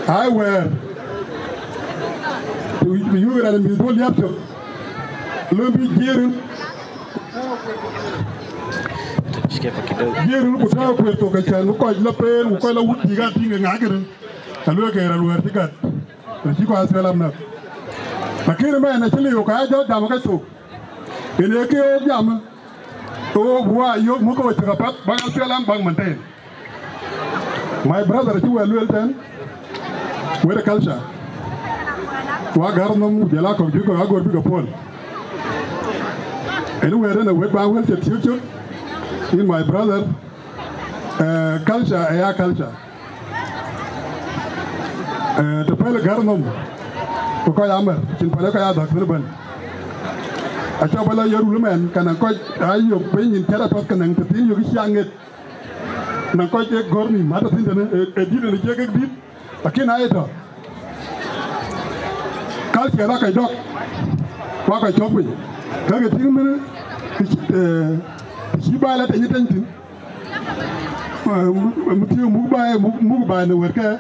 Ai wer. You were at the middle laptop. Lumbi Jeru. Jeru ko taw ko to ka chan ko la pen ko la wuti ga tinga ngagere. Kalu ke ran wer tigat. Ji ko aspelam na. Makire me na chili ko ka jo dam ka to. Ene ke o jam. To bua yo mo ko ta pat ba aspelam bang maintain. My brother ji well ten. Where the culture. Wa garnum jela ko bi ko agor bi ko pol enu were na we ba wel te future in my brother culture aya culture to pel garnum ko ya mer tin pale ko ya dak ban a to bala yoru men kana ko ayo penin tera pat kana te tin yo gi sanget na ko je gorni mata tin ne e dine ne je ke dit akina eto Kalsi la kay dok wa kay choppi kaga tin mene ci bala te yitan tin mutiu mu ba ne werka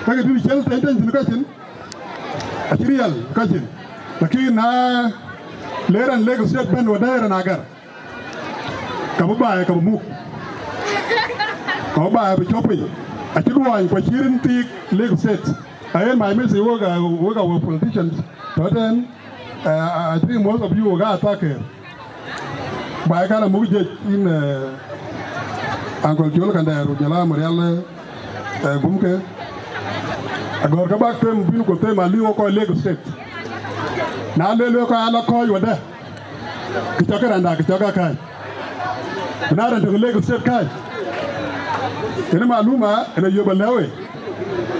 kaga tin chel te yitan tin kasin atrial kasin lakin na leran lego set ben wadara nagar kabu ba kabu mu ko ba bi choppi atruwa ko chirin ti lego set I my message we politicians, but then I think most of you got attacked. But I got a movie in Uncle Joel Kandar, Jala Marielle Bumke. I got to back to him, you could tell my Leo called Lagos State. Now, Leo call you there. Kitaka and Kitaka Kai. Now, until Lagos State Kai. In my Luma and a Yobalawe.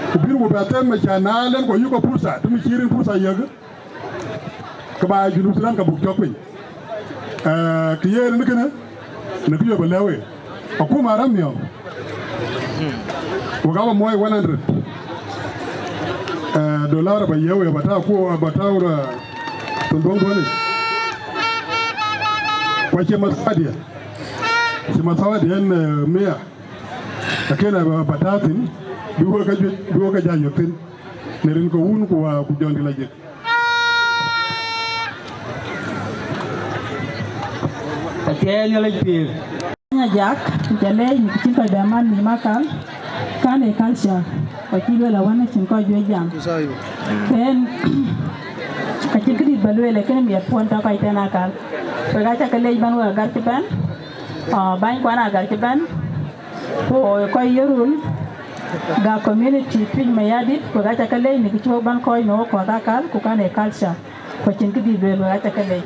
Biru mo batem me chana len ko yuko pursa tumi chirin pursa yeg ka ba junu sudan ka buk chokwi kiyer ne kana ne biyo balawe akuma ramyo wagawa moy 100 dollar ba yewe bata ko batawra tundongo ne wache masadia si masadia en mea akena batatin duo ka janyo tin nerin ko wun ko wa ku jondi la jek Kenya la pir nya jak jale ni tin ko da man ni makal kane culture ko kilo la wana tin ko jo jam then Kacil kedi balwele kene mi pon ta kai tena kal. Pega cha kale ban wa gar ban. Ban kwana gar ban. O ko yorul ga community twin mayadi pega cha kale ni kicho ban ko no ko ta kal ku kan e culture. Ko cin kedi balwele cha kale.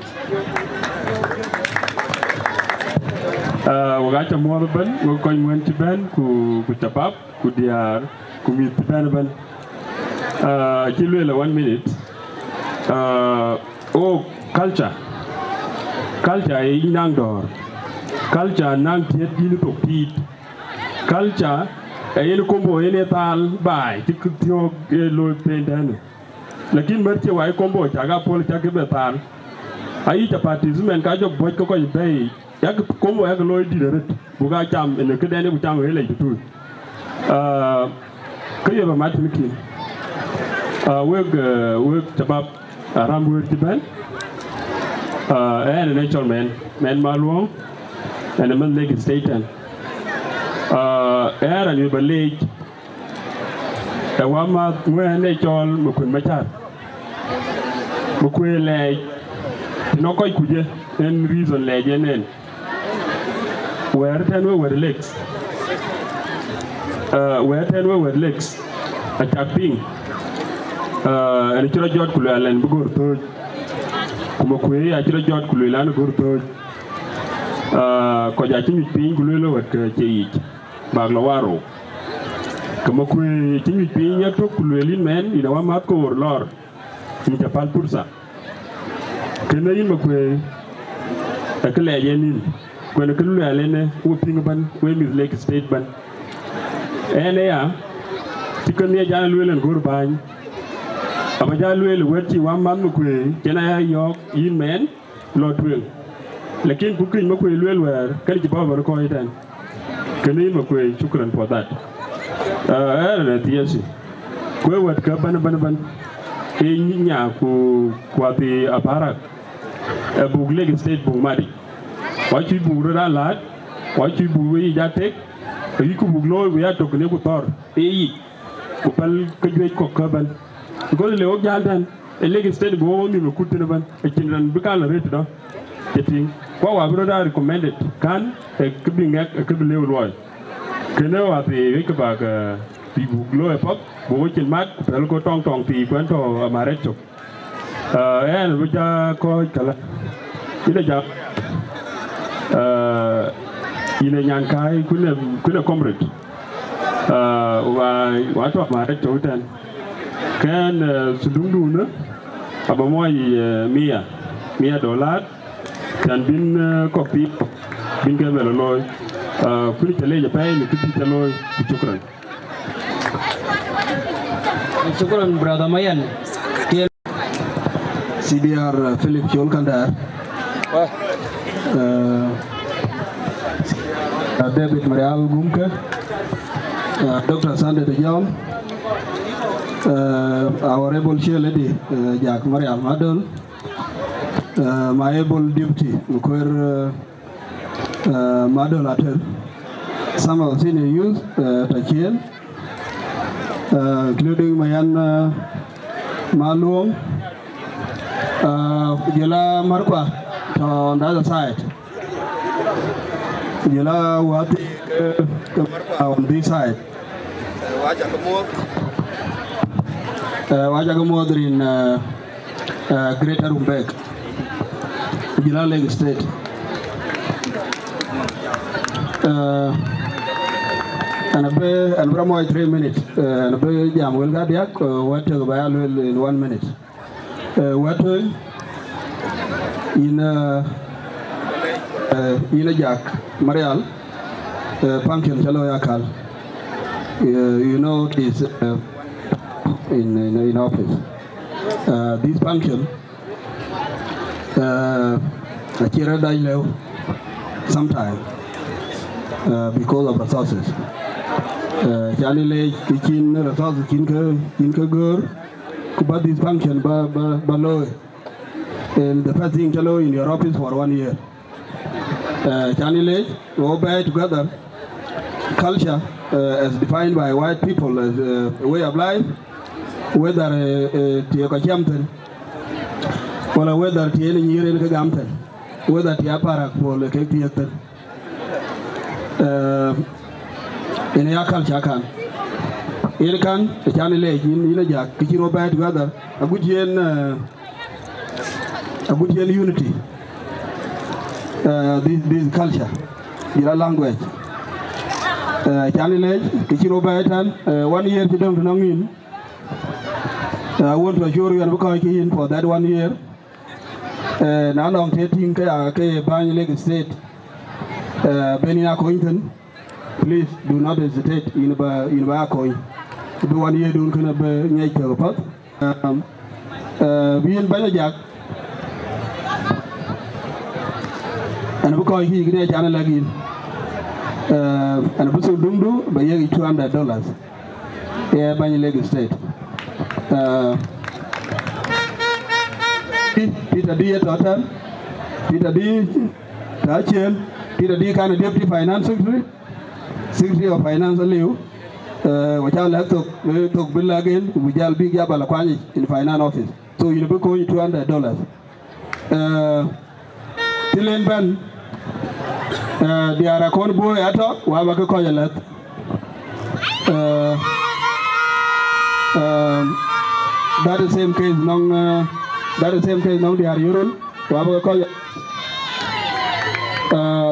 Wagacha mo ban ko ngwan ci ban ku tabab ku diar ku mi ban. Ci lwele 1 minute. Culture nang dor culture nang tiet dil to pit culture el kombo ele tal bai tikyo lo pendan lakin merche wai kombo chaga pol chake betal ai ta participant ka job boy ko bay yak kombo yak lo direct buga cham en ke dane bu cham hele tu kaya ba matin kin work tabab Ramwur Tiban, and a natural man Maluang, and a man Lake State. Air and you believe the Wama where natural Mukun Machar. Mukwe lay, no quite good, and reason legend in. Where 10 were the legs. Where 10 were the legs. A tapping. And it's a jot kulalan bugur to Kumokwe, I just jot kulalan gurto Kojachim ping kululo at Chait Baglawaro Kumokwe, Timmy ping yet to kulelin man in a Wamako or Lord in Japal Pursa. Kenain Mokwe, a Kalayanin, when a Kulualene, who ping ban, when is Lake State ban. And they are Chicken near Janel and Gurban. Abajalwel weti wa man mukwe kena yok yin men lot will lakin kukin mukwe lwel wer kali jibaba ko itan kene mukwe shukran for that na tiesi kwe wat ka ban e nya ku kwati aparak e bugle state bu mari wachi bu ra lat wachi bu wi jatek yi ku buglo wi ya to ne ku tor e yi ku pal ka jwe ko ka ban because le ojaldan e legi state bo mi kutina ban e kinran bikala rate do getting kwa wa broda recommended kan e kibinga e kibile loy kene wa ti wik ba ga bi buglo e pop bo kin mat pel ko tong ti kwanto amarecho en buja ko kala ina ja ina nyankai kuna comrade wa to amarecho tan kan sudungduna aba moy $100 kan bin kopi bin ke melo loy kuli tele ja pay ni kiti taloy shukran brother Mayan CDR Philip John Kandar David Marial Gumke Dr. Sande de Jom our able chair lady Jack Mariam Adol, my able deputy Mukwer Madol Atel, some of the senior youth Tachien, including Mayan Maluong, Jela Marqua on the other side, Jela Wati on this side. Wajagamodri in Greater Rumbek, Gila Lake State. And a 3 minutes. And a bay jam will get yak, what to buy in 1 minute. What in a jack, Marial, Pumpkin Chalo Yakal. You know this. In office. This function, Akira Dailo, sometime because of resources. Janile kitchen resources kinka gur, but this function below. And the first thing chalo in your office for 1 year. Janile, go back together. Culture, as defined by white people as a way of life. Whether Tioka Champton, wala whether tiene nyire ka gamten whether ti apara ko le ke tieten ene yakal chakan ene kan chane le jin ina ja kichiro ba together agudien unity this culture ila language chane le kichiro ba tan 1 year to don't know I want to assure you and because in for that 1 year now long taking Bany Lake State Benina Cointon, please do not hesitate in Bacoin. Do 1 year don't kind of nature pot. We in Banajak and because he get channel again and Busul Dundu by $200. Yeah, Bany Lake State. Peter D. Totten, Peter D. Tachel, Peter D. Kind of Deputy Finance Secretary of Finance Liu, which I'll have to bill again, we shall be Gabalakwani in Finance Office. So you'll be going $200. Tilen Ben, the Arakon boy at all, Wabaka Koyalet. That is same case non that is same case non they are urine waba ko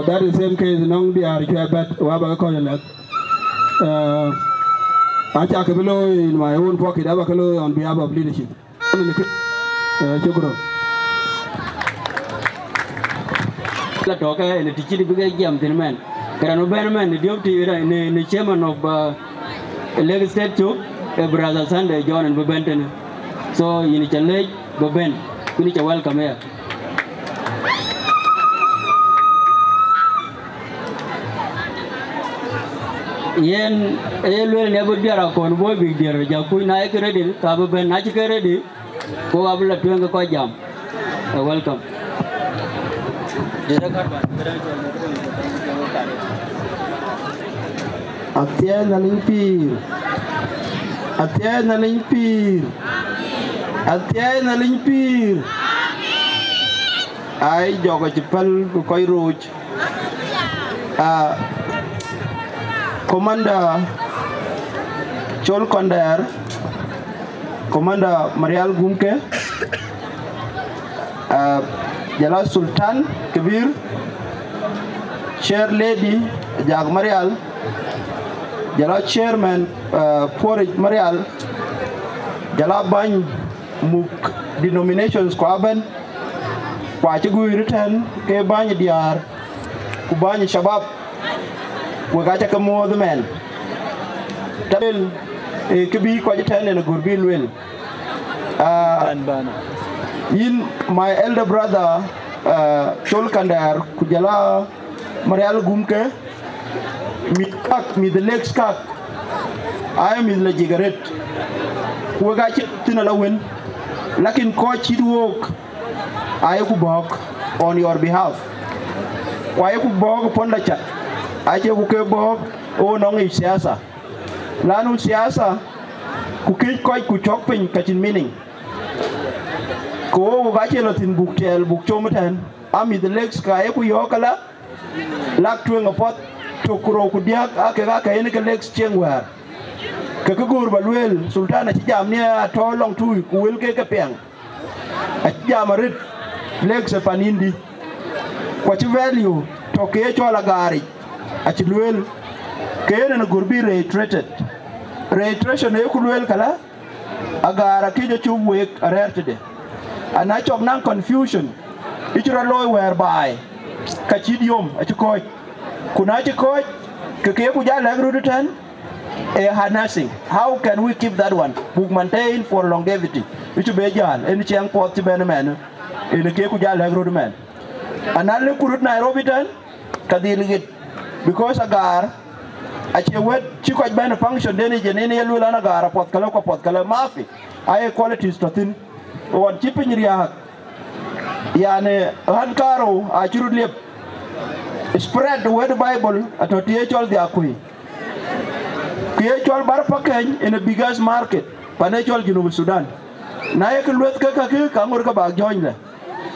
that is same case non they are bet waba ko let acha ke below in my own pocket abakalo on behalf of leadership chukro la toka ene tichiri biga jam tin men karano ben men deputy ne chairman of Lake State to brother Sunday John and Bobenten. So you need to let Boben, you need to welcome here. Yen will never be a convoy big dear, Jaku Nike ready, Kababen Nachika ready, go up to a jam. Welcome. Atiana limpir. Atiana limpir. Atiana limpir. Ai joga chipal koi roach. Commander Chol Kondar, Commander Marial Gumke, Jala Sultan Kabir, Chair Lady Jag Marial, Jala Chairman Porridge Marial, Jala Bany Muk denominations Kwaben, Kwachigu return, Ke Bany Diar, Kubany Shabab, Wagata more the man. Tabil Kibi Kwajitan and a good bill will. In my elder brother Chol Kandar, Kujala Marial Gumke, me the legs cock. I am in the cigarette. Wagachi Tinalawin, Lakin coach it walk. I could walk on your behalf. Why could walk upon the chat? I could walk on siasa. Lanu siasa kukit koi kuchok pin kachin meaning. Ko wagachi latin buktel bukchomatan. Ami the legs ka eku yokala. Lak tueng a pot to kuro kudiak akaka enika legs chengwar. Kakagur balwel sultana chijam niya to long tu kuwil ke kapiang. Achijamarit legs panindi. Kwachi value to ke chola gari. Achilwel kene na gurbi reiterated. Reiteration e kulwel kala agara kijo chubwek arertede. Anachok nang confusion. Ichura loy whereby kachidium achikoy. Kunachi koy keke kuja lagrudutan harnessing. How can we keep that one? Book maintain for longevity. Ichu bejan any chiang pot beneman in the kekuja lagruduman. Anale kurut Nairobi tan kadiligit because agar ache wet chiko bana function deni jeneni yelula na gara pot kala mafi ay qualities to thin on chipin riya yani hankaro achuru lep spread the word Bible at THL the akui THL barpakany in the biggest market panachol Junub Sudan na ek luet ka kangur ka bag join la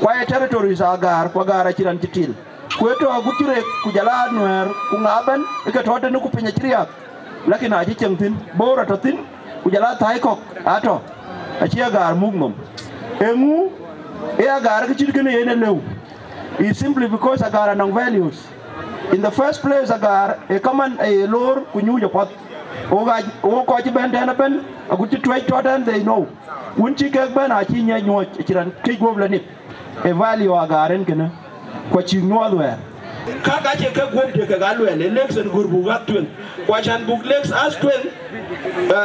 kwa territories agar kwa gara chiran chitil kweto agutire kujala nwer kungaben ke tote nu kupinya chiriak lakini aji chengtin bora totin kujala taikok ato achi agar mugnom engu e agar ke chirkene yene lew is simply because agar anong values. In the first place agar e kaman e lor kunyujo pot oga o ko ci ben den ben aguti tway toten they know wunci kek ben achi nya nyoch chiran ke gobla nit e value agaren kene ko ci nyolwer kaga che ke gob de ke galwele election gurbu gatwen ko chan buk lex as twen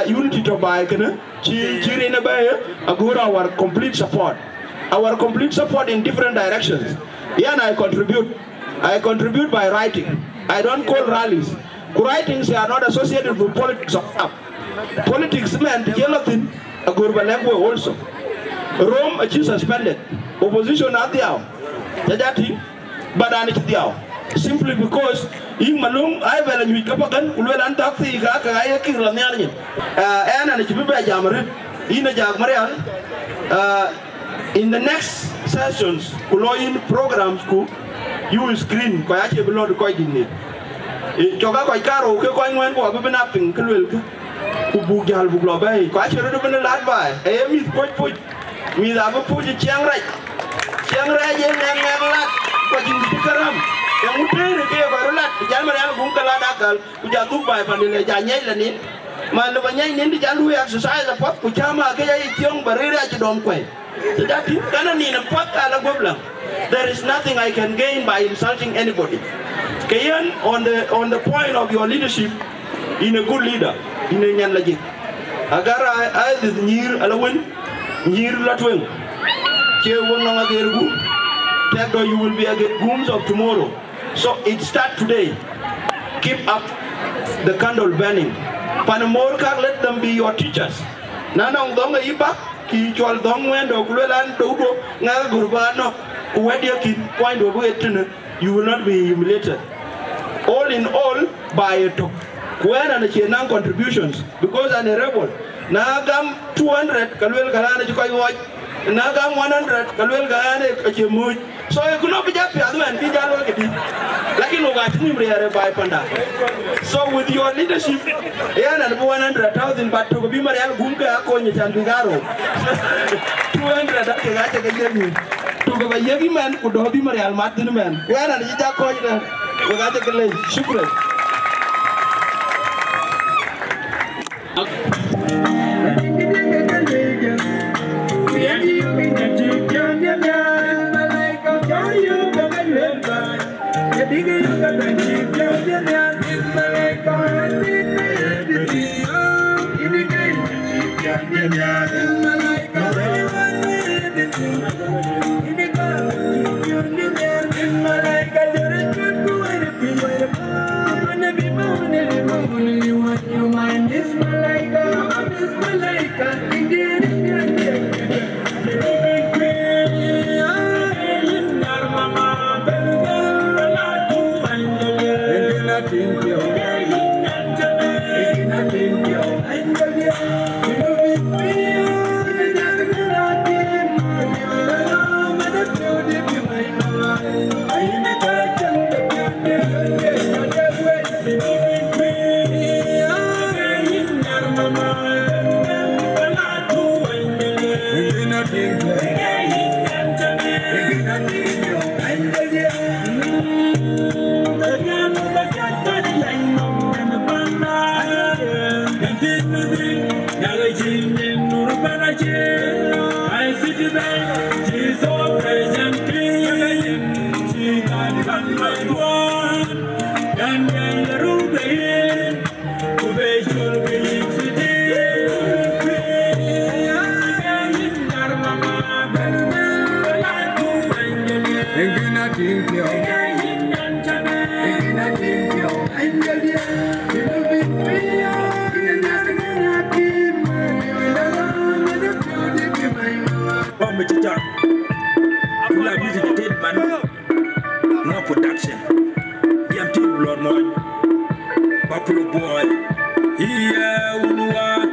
unity to buy kene ci rene baye agura our complete support in different directions. And I contribute by writing. I don't call rallies. Writings are not associated with politics of up. Politics meant gelatin a gurbalego also. Rome is suspended. Opposition at the hour. But I need the simply because in Malum I will and we kapagan will antak the Gakayaki Lamian and it's Biba Jammer in a Jagmarian in the next sessions Kuloin programs you will screen Koyachi below the coin. Choga Koikaro, Koin ko abenaping Kulil Kubugal Buglobe, Koyachi been a lad by a meet put me the Abu Puji Chiang Rai Chiang Rai and Lat, but in Pikaram. Yang mungkin dia barulah jangan mereka bungkal akal, kuja tupai pandai jangan lani, malu banyak ini jangan lu exercise apa, kuja mah kaya tiang beri aja dom kue. Jadi karena ni nampak ala gue bilang, there is nothing I can gain by insulting anybody. Kayan on the point of your leadership, in a good leader, in a nyan lagi. Agar I nyir alawin, nyir latwing, kau nang agergu, that you will be a gooms of tomorrow. So it starts today. Keep up the candle burning. Panamorka, let them be your teachers. Nanong donga ibak, ki chwal dong wendo kulelan dogo ngal gurbano kuwedia ki point of it. You will not be humiliated. All in all, by a talk. When and chenang contributions because I'm a rebel. Nagam 200 kalwel kalane chukai watch. Nagam 100 kalwel kalane kachemuj. So you could not be just other and be jalo kiti. Like in Ogatini Mriare by Panda. So with your leadership, and 100,000 but to be Marial Gunka Akony and Bigaro. 200 that can get me. To go by Yagi man could be Marial Martin man. Where and Ita Koyna, Ogatakale, Shukra.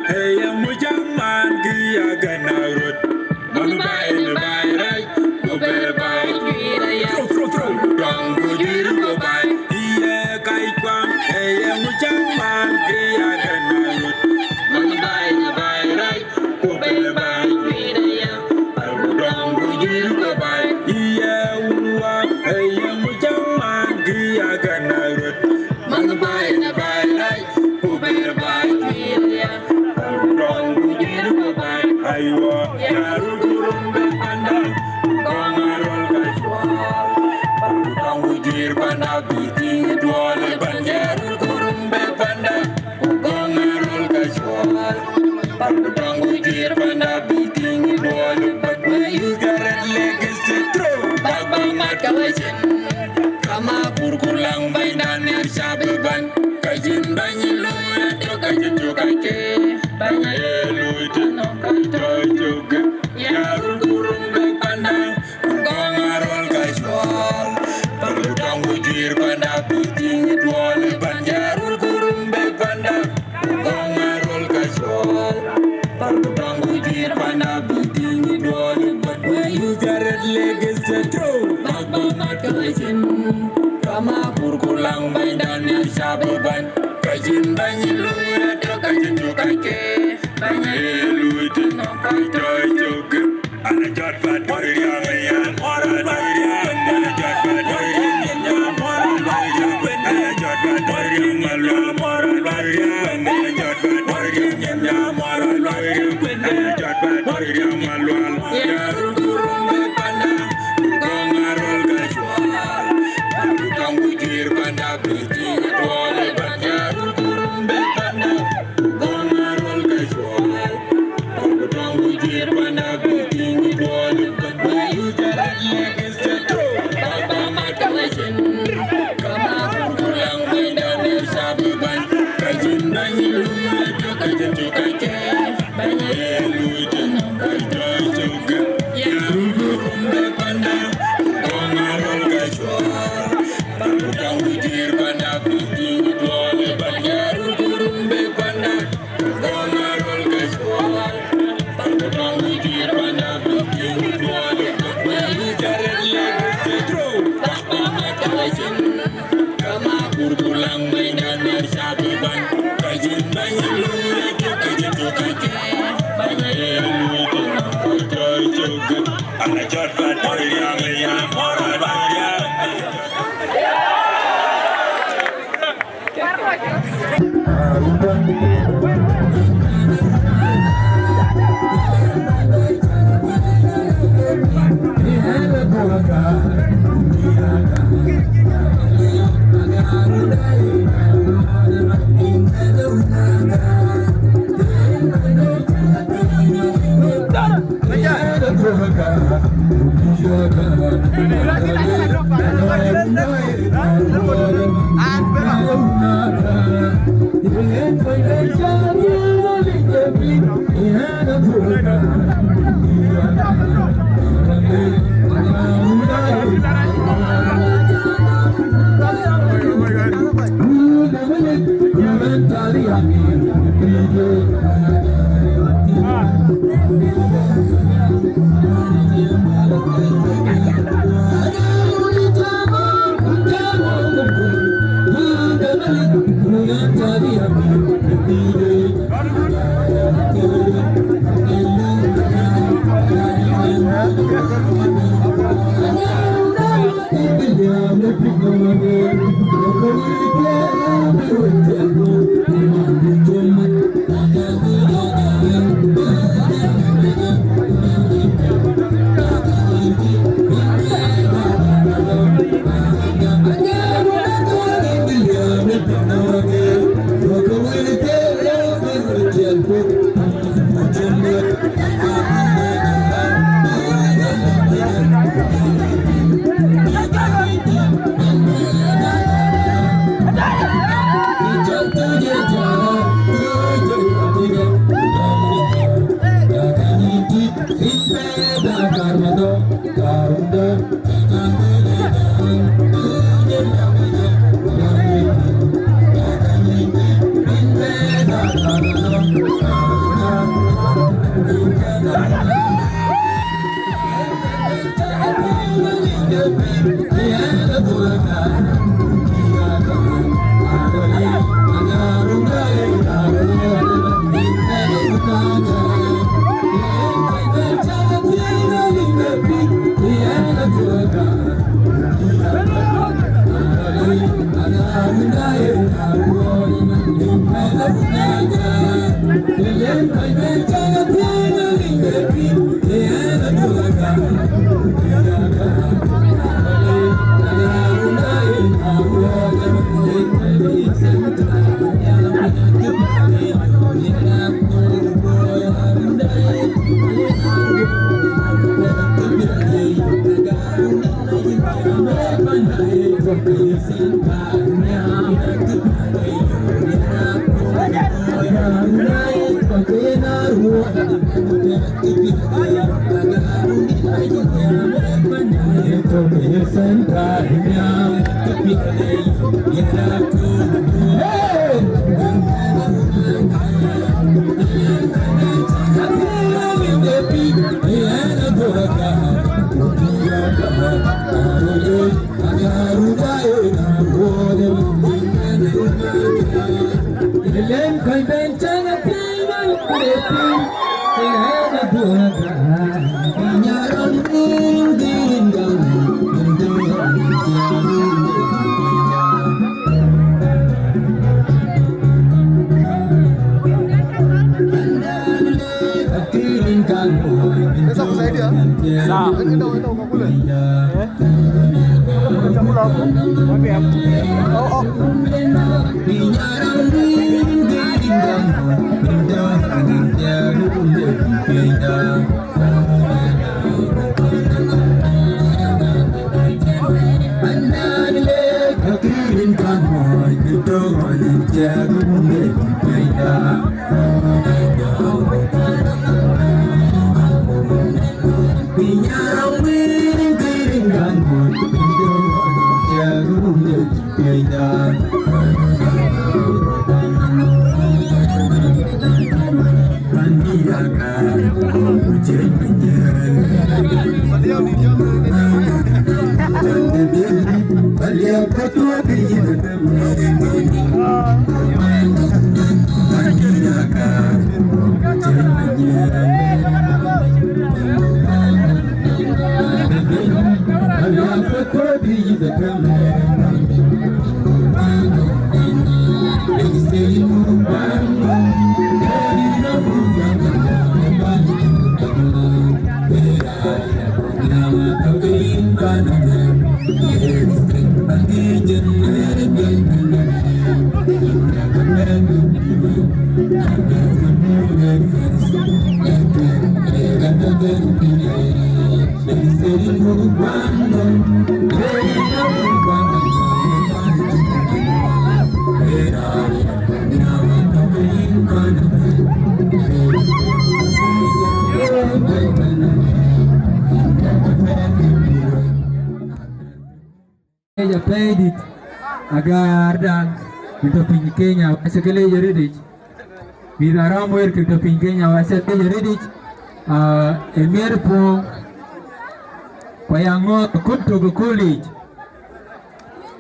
Hey, dong bujir go bai iye kai kwam eye muchang man kriya ganayut man bai na bai rai ku be bai kriya paru dong bujir go bai iye unwa eye muchang man kriya ganayut man bai na bai rai ku be bai kriya paru dong bujir go bai aywa yaru kurumbe panda gongarol kashwal paru dong bujir panda biti dwale banjarul kurumbe panda gongarol kashwal paru dong bujir panda biti dwale banda you garat legacy true baba makawajin kama kurkulang bainan yang sabiban kajin banyilu itu kajin cukake banyilu itu nongkai juga yarul kurumbe panda gongarol kashwal paru dong bujir panda biti dwale banjarul kurumbe panda gongarol kashwal paru dong bujir panda biti dwale banda you garat legacy true baba makawajin kama kurkulang bainan yang sabiban kajin banyilu itu kajin cukake banyilu itu nongkai juga ana jot bad bariya mayan moral bariya ana jot bad bariya nya moral bariya ana jot bad bariya malwa moral bariya ana jot bad bariya nya moral bariya ana jot bad bariya malwa yarul kurumbe panda gongarol kashwal paru dong bujir panda biti dwale banjarul kurumbe panda gongarol kashwal paru dong bujir panda biti dwale banda you garat legacy true baba makawajin kama kurkulang bainan yang sabiban kajin banyilu itu kajin cukake banyilu itu nongkai juga yarul kurumbe panda gongarol kashwal paru dong bujir panda biti dwale banjarul kurumbe panda gongarol kashwal paru dong bujir panda biti dwale banda you garat legacy true baba makawajin kama kurkulang bainan yang sabiban kajin banyilu itu kajin cukake banyilu itu nongkai juga ana jot bad bariya mayan moral bariya Yeah. Ya pedit agar dan kita pinggir Kenya sekali jadi bila ramai kita pinggir Kenya sekali jadi emir po payango kuntu ke college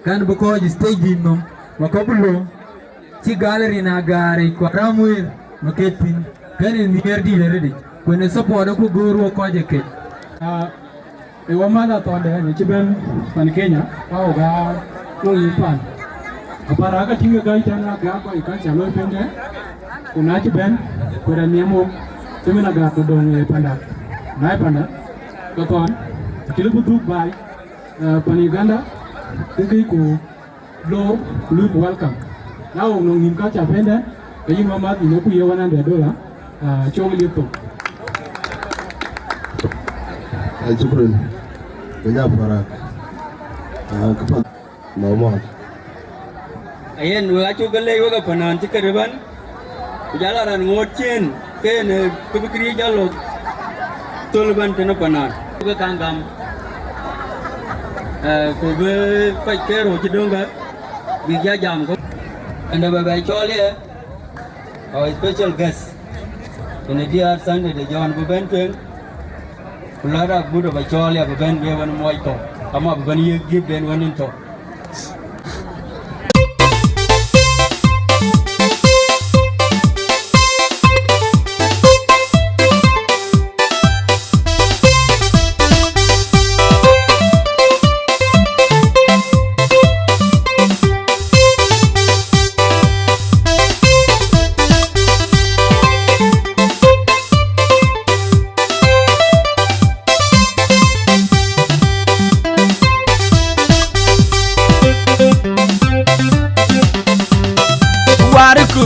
kan buko di stage nom makabulo si gallery na gare ko ramai maketin kan emir di jadi kone support ko guru ko jeke Wamada tonde ni chiben pan Kenya au ga ngi pan apara ga tinga ga itana ga ko ikan chalo pende kuna chiben kura niamo semina ga to dong panda nai panda ko kon tilu duk bai pan Uganda ngi ko lo lu welcome now no ngin ka cha pende ga yima ma ni ku $100 chong lipo Shukran. Banyak para kepada Muhammad. Ayen wa chu galle wa ga panan ti kariban jalaran ngochin ken kubikri jalo tulban tena panan ga kangam ko be pai kero ti donga bi ja jam ko anda ba bai chole our special guest in the dear Sunday de John Bubenten Kulara budo ba chole ba ben be wan moy to ama ba ban ye give ben wanin to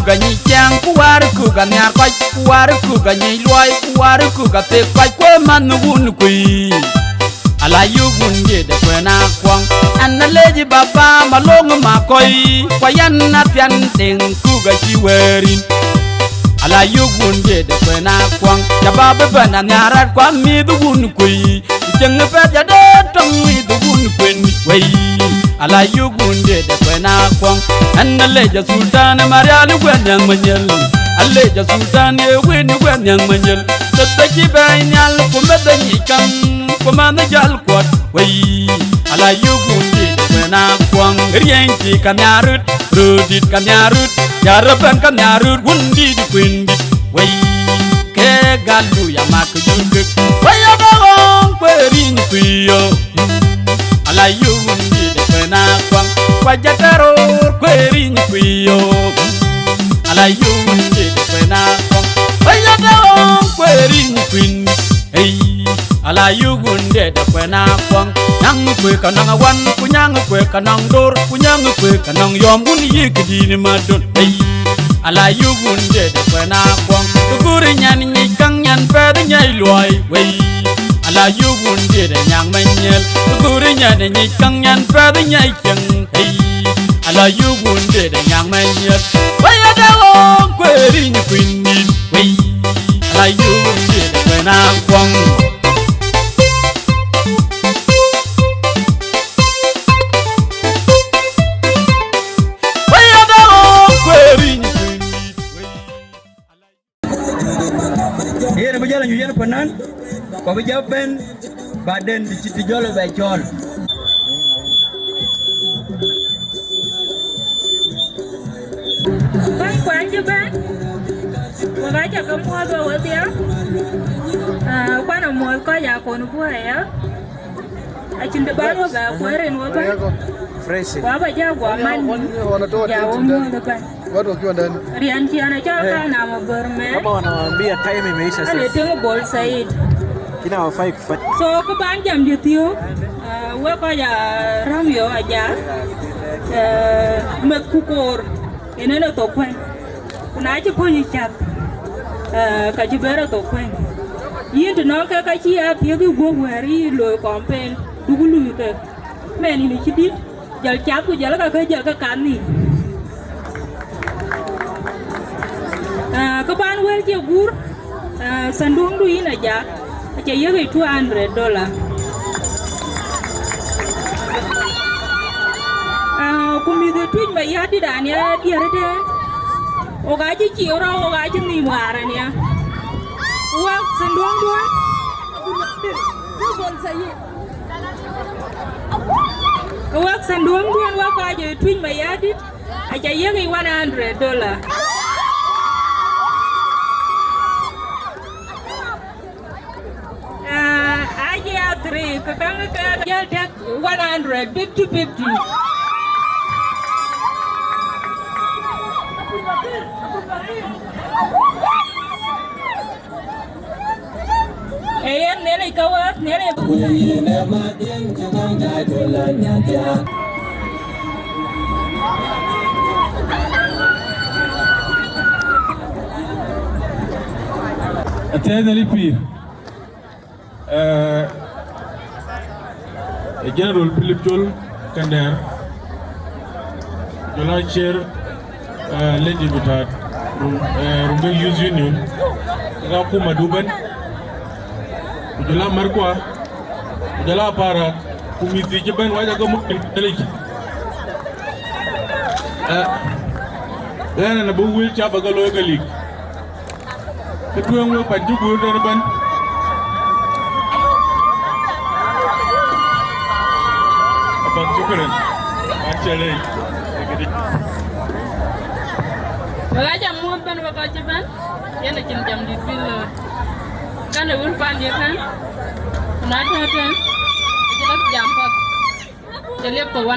Ganyi chang kuwar ku ganyar kai kuwar ku ganyi loy kuwar ku gate kai kwe man wun kui ala yugun ye de kwena kwang anna leji baba malong ma koi kwayan na pian ding ku ga chiwerin ala yugun ye de kwena kwang Jaba bebana nyarat kwa mi dugun kui Jeng pe jade tong mi dugun kwen Wey ala yugunde de kwena kwang Anna leja sultan marialu gwen yang menyel Aleja sultan ye gwen yang menyel Tete kibai nyal kumeda nyikam Kumanda jal kwat Wey ala yugunde de kwena kwang Rienki kanyarut Rudit kanyarut Yarapan kanyarut Wundi di kwendit Wey ke galu ya mak jungkek Waya bagong kwerin kuyo Ala yundi de kwena kwang Wajah teror kwerin kuyo Ala yundi de kwena kwang Waya bagong kwerin kuin Hey ala yundi de kwena kwang Nang kwe kanang awan Kunyang kwe kanang dor Kunyang kwe kanang yom Uni yikidini madon Hey ala yugunde de kwena kwang Tukuri nyan nyikang nyan pede nyai luai Wey ala yugunde de nyang menyel Tukuri nyan nyikang nyan pede nyai kyang Hey ala yugunde de nyang menyel Wey adawong kweri nyikwinin Wey ala yugunde de kwena kwang Wey adawong kweri Iya, nama jalan hujan penan. Kau berjalan badan di situ jual becol. Bang, kuan je bang. Wagai cak kamu ada wat ya? Kuan amal kau ya kau nubuat ya? Acin depan wagai kuarin wagai. Fresh. Wagai jah gua man. Ya umur depan. Waduh kiwan dan. Rian Ciana cakap nama bermen. Apa nama biar time meisha sih. Ada tengok bol Said. Kina wafai kufat. So keban jam jutiu. Wa kau ya ramyo aja. Mek kukur. Ini nak topeng. Kuna aja punya cat. Kaji bera topeng. Iya tu nak kaji apa? Dia tu gua hari lo kompen. Dulu tu. Men ini sedih. Jal cat tu jal kakak jal kakak ni. Keban wel je gur sandung du ina ja aja yegi $200 kumi de tuj ba ya di dan ya di rede o gaji ci ora o gaji ni maran ya wa sandung du bol sayi wa sandung du wa gaji tuj ba ya di aja yegi $100 Three, kakang dia dak 100, 50-50. Nene kawat, nene. Atene lipi. General Philip Joel Kander, Jola Chair, Lady Butat, Rumbek Youth Union, Raku Maduban, Jola Markwa, Jola Parak, Kumiti Japan, Wada Gamu, Eliki. Then a book will chap a galo galik. The two will put you good and a band. Wala jam mo ban waka jaban yana kin jam di fil kana wul pan dia kan na ta tan jelas jam pat jelep to 100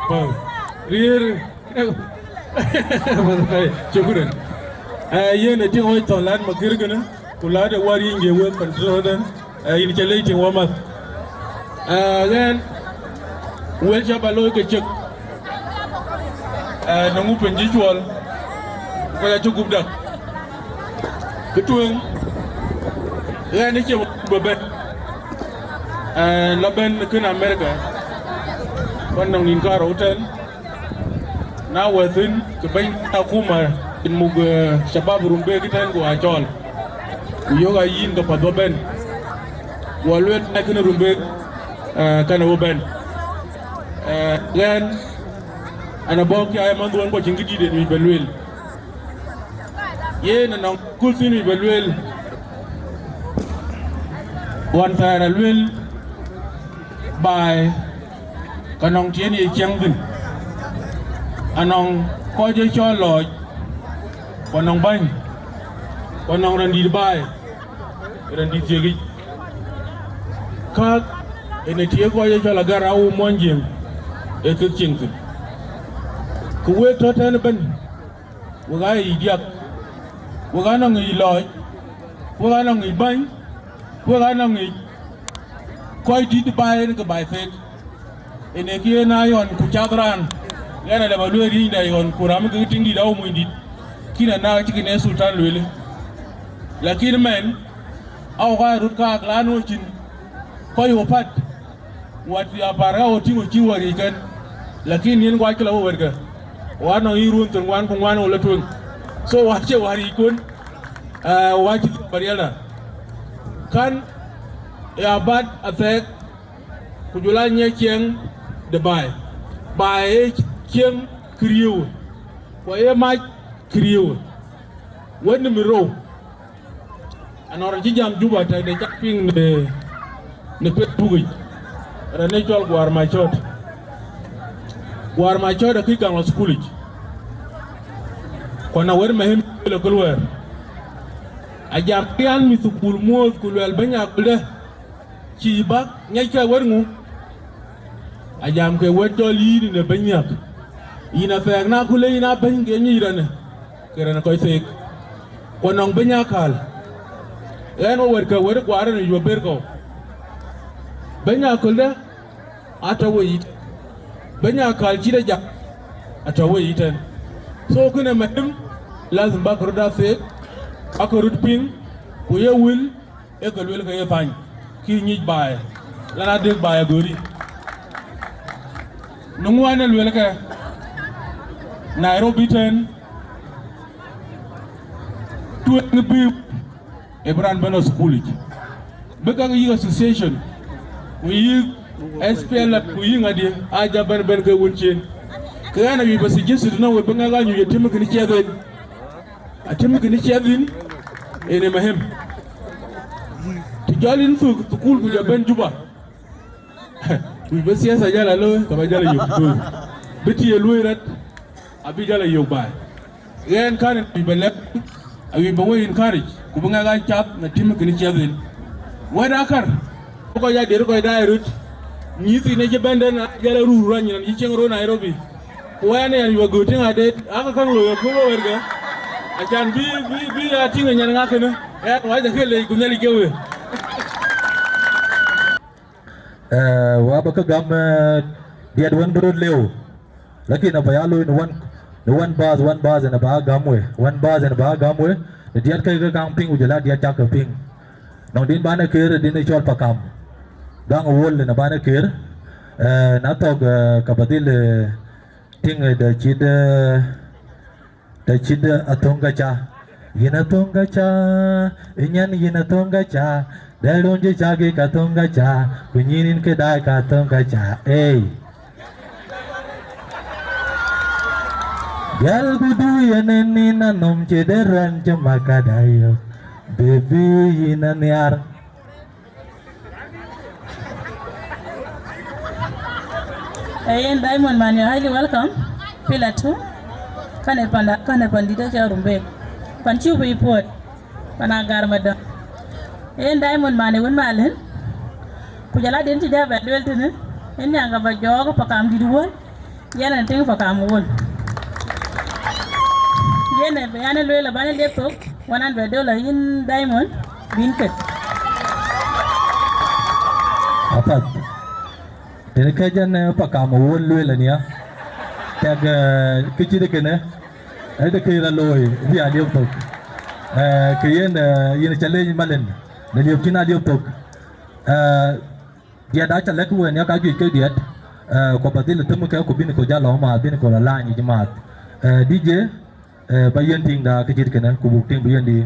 Wow rier Syukuran yana tin hoy to lan makir gana kula da wari nge we control dan ini chale tin wama then wel jabalo ke chek nangu penjual kaya cukup dah ketuang ya ni cuma beban laban ke Amerika pandang lingkar hotel na wazin ke bank akuma mug shabab rumbe kitan ko achol yoga yin ko pado ben walwet akina rumbe kana wo ben len ana bok ya man don ko jingidi de mi belwel ye na non kulsin mi belwel wan tara lwel by kanong tien ye changdin anong ko je cho loj konong bany konong randi bay randi tiegi ka ene tie ko je cho la gara u monjing e ke chingtin ku we to tan ben wo ga yi diak wo ga nong yi loj wo ga nong yi bany wo ga nong yi ko di bay ne ka bay fek ene ki na yon ku chadran yana da balweri da yon kuram ga tindi da mu indi kina na cikin ne sultan lwele lakini men au ga rut ka klano chin ko yo pat wati apara o tingo chiwari kan lakini yen gwa kila werga wano irun tun wan kun wano latun so wace wari kun wace bariyala kan ya bad attack kujula nye kieng de bai kieng kriu ko e ma kriu wani miro anora jam juba ta de japing ne pet bugi rane chol gwar ma chot da kigang lo school ko na wer mahim le kulwer ajam pian mi sukul mo kulwel banya kulde ci bak nyai ka wer ngu ajam ke wer to li ne banyak ina fek na kule ina ban ge ni rane kerana koy fek ko nong banyakal eno wer ka wer gwar ne yo berko banyakul da atawi banyakal ci da jak atawi tan so kuna mahim lazim bakru da fek akarut ping ku yewul e ko wel ka ye fany ki ñi baye lana deg baye gori nungu wane lwel ka Nairobi ten tueng bi ebran beno school beka yi association yi SPL ku yi ngadi aja ben ka wunchen kana bi basi jesu na we benga ga ñu yetim ki ni cheden atim ki ni chedin ene mahem tijalin su school ku jaben juba we basi ya jala lo ka ba jala yo to beti ye rat abi jala yo ba yen kan bi belep abi ba we encourage ku benga ga chat na tim ki ni chedin wada kar ko ya der ko da rut ni si ne jebende na jala ruru ran ni chengro Nairobi wane yan yo gotin ade aka kan lo ko werga ajan bi ya tinga nyan ngaka ne wa da kele ku nyali kewe wa ba ka gam dia don bro leo lakini apa ya lo no one bars na ba gamwe one bars na ba gamwe dia ka ga camping ujala dia cha camping nong din bana kere din chol pakam gang wol na bana kere na tog kabatil ting da chida atonga cha yina tonga cha inyan yina tonga cha dalonje chage ka tonga cha kunyinin ke da ka tonga cha gal gudu yaneni na nom chederan chamaka dayo baby yina nyar Ayen Diamond man, you're highly welcome. Pillar 2. Kane pandita cha rumbe. Panchu report. Panagar madam. Ayen Diamond man, won malen. Kujala denti da badwel tene. En yanga ba jogo pakam diduwon. Yana ting pakam won. Yene bayane loela bane laptop $100 in Diamond binket. Apat. Ini kajian pakam won loela niya. Tag kecil kene. Ada kira loy dia laptop. Kian ini challenge malen. Dari optina laptop. Dia dah challenge kuan ya kaki ke dia. Kau pasti letem ke aku bini kau jalan mah bini kau lalan ni jemat. DJ bayan ting da kejit kena kubuk ting bayan di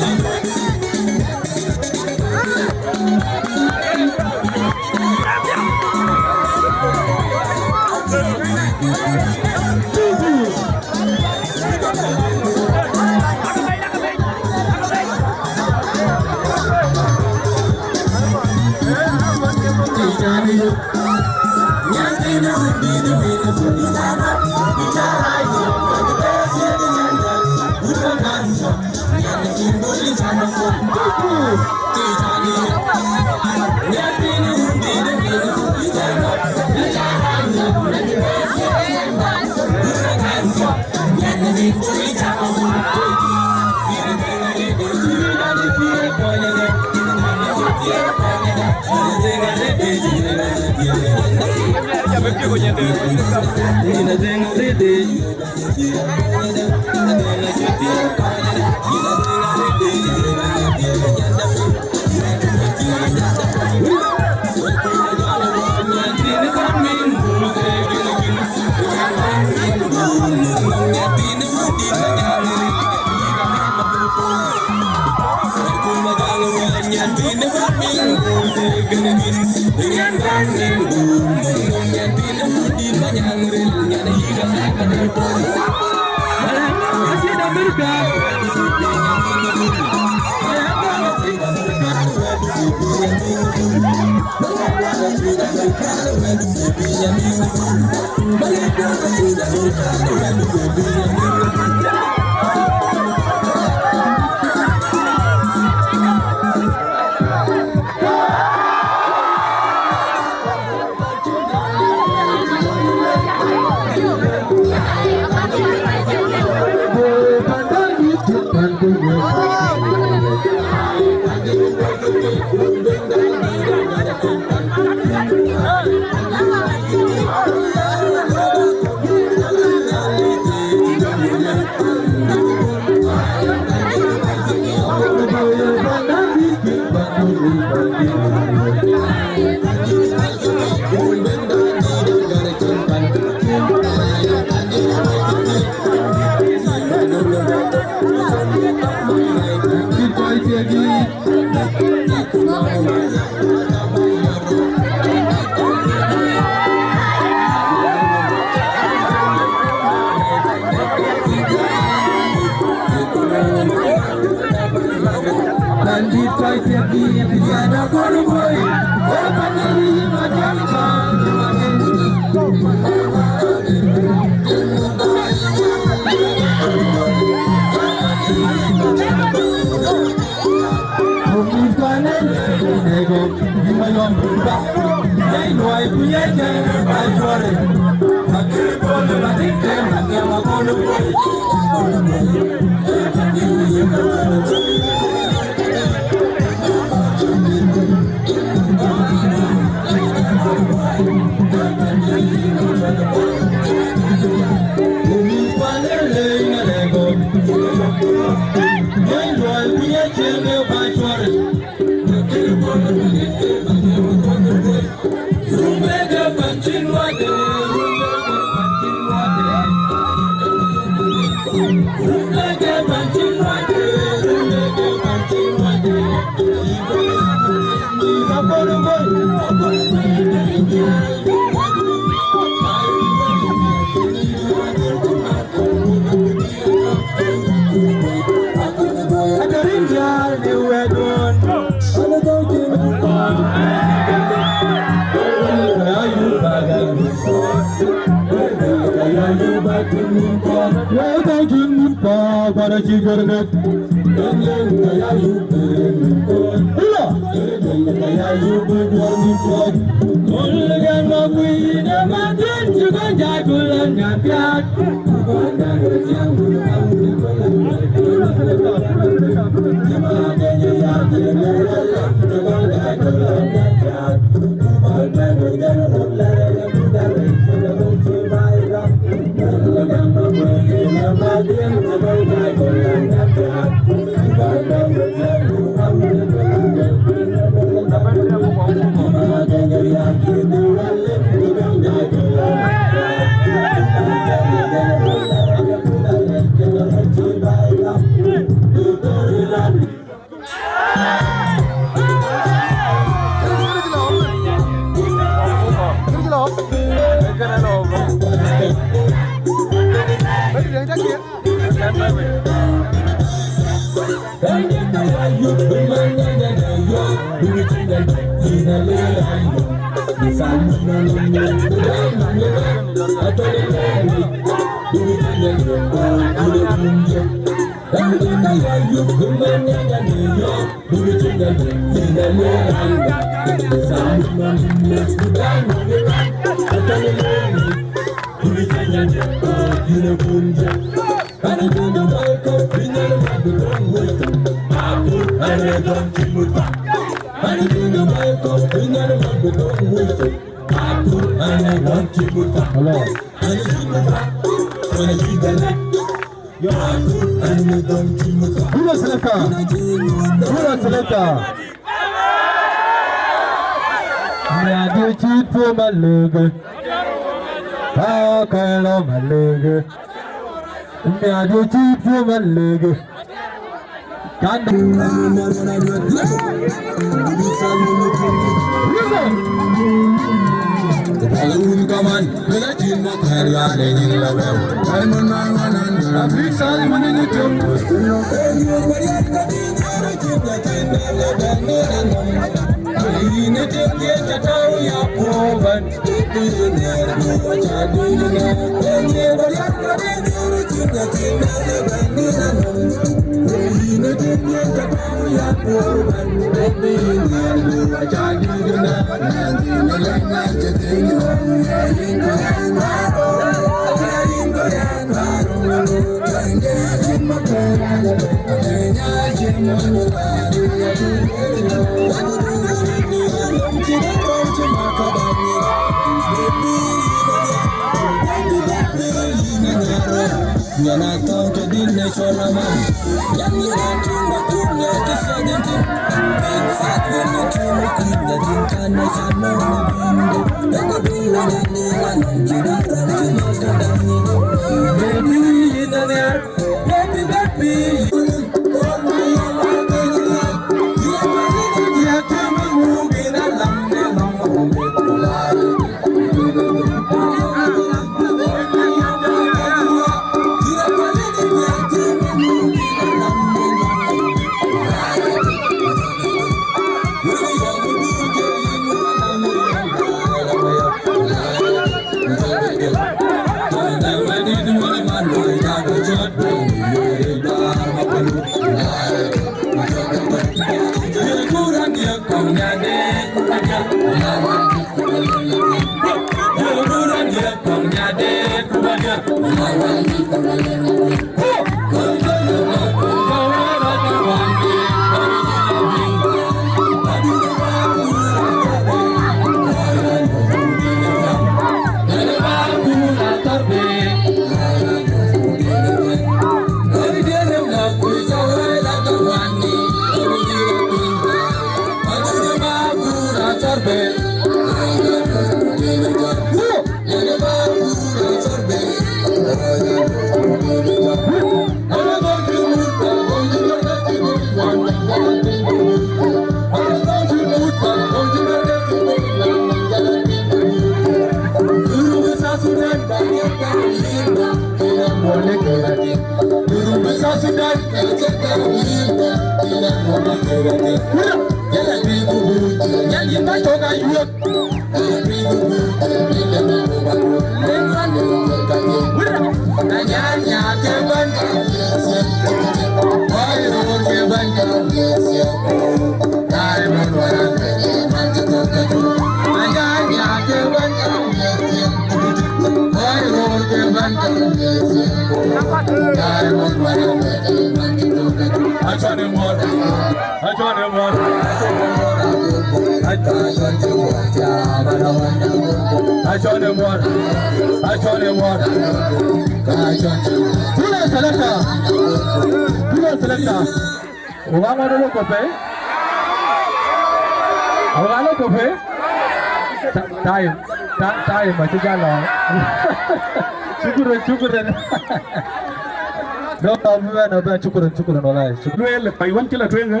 Chukuran olay. Luel paiwan kila twenga.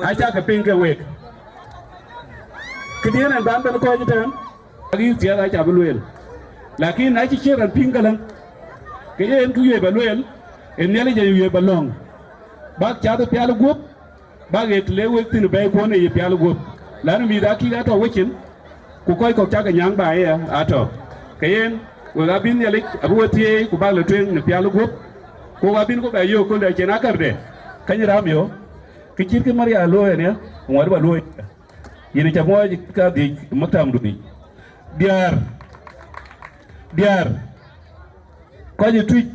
Acha ka pinga wek. Kedian an ban ban ko jitan. Agi tiada acha luel. Lakin acha chiran pinga lang. Kaya en kuye baluel. En yale je ye balong. Bak cha to pialu gup. Bak et le wek tin bay ko ne ye pialu gup. Lanu mi da ki ato wekin. Ku koy ko cha ka nyang ba ya ato. Kayen wega bin yale abu tie ku bak le twen ne pialu gup. Ko wabin ko bayo ko da kena karde kan ramyo kicir ke maria lo ya ngwar ba lo yini cha mo ka di matam du bi diar ko ji tuj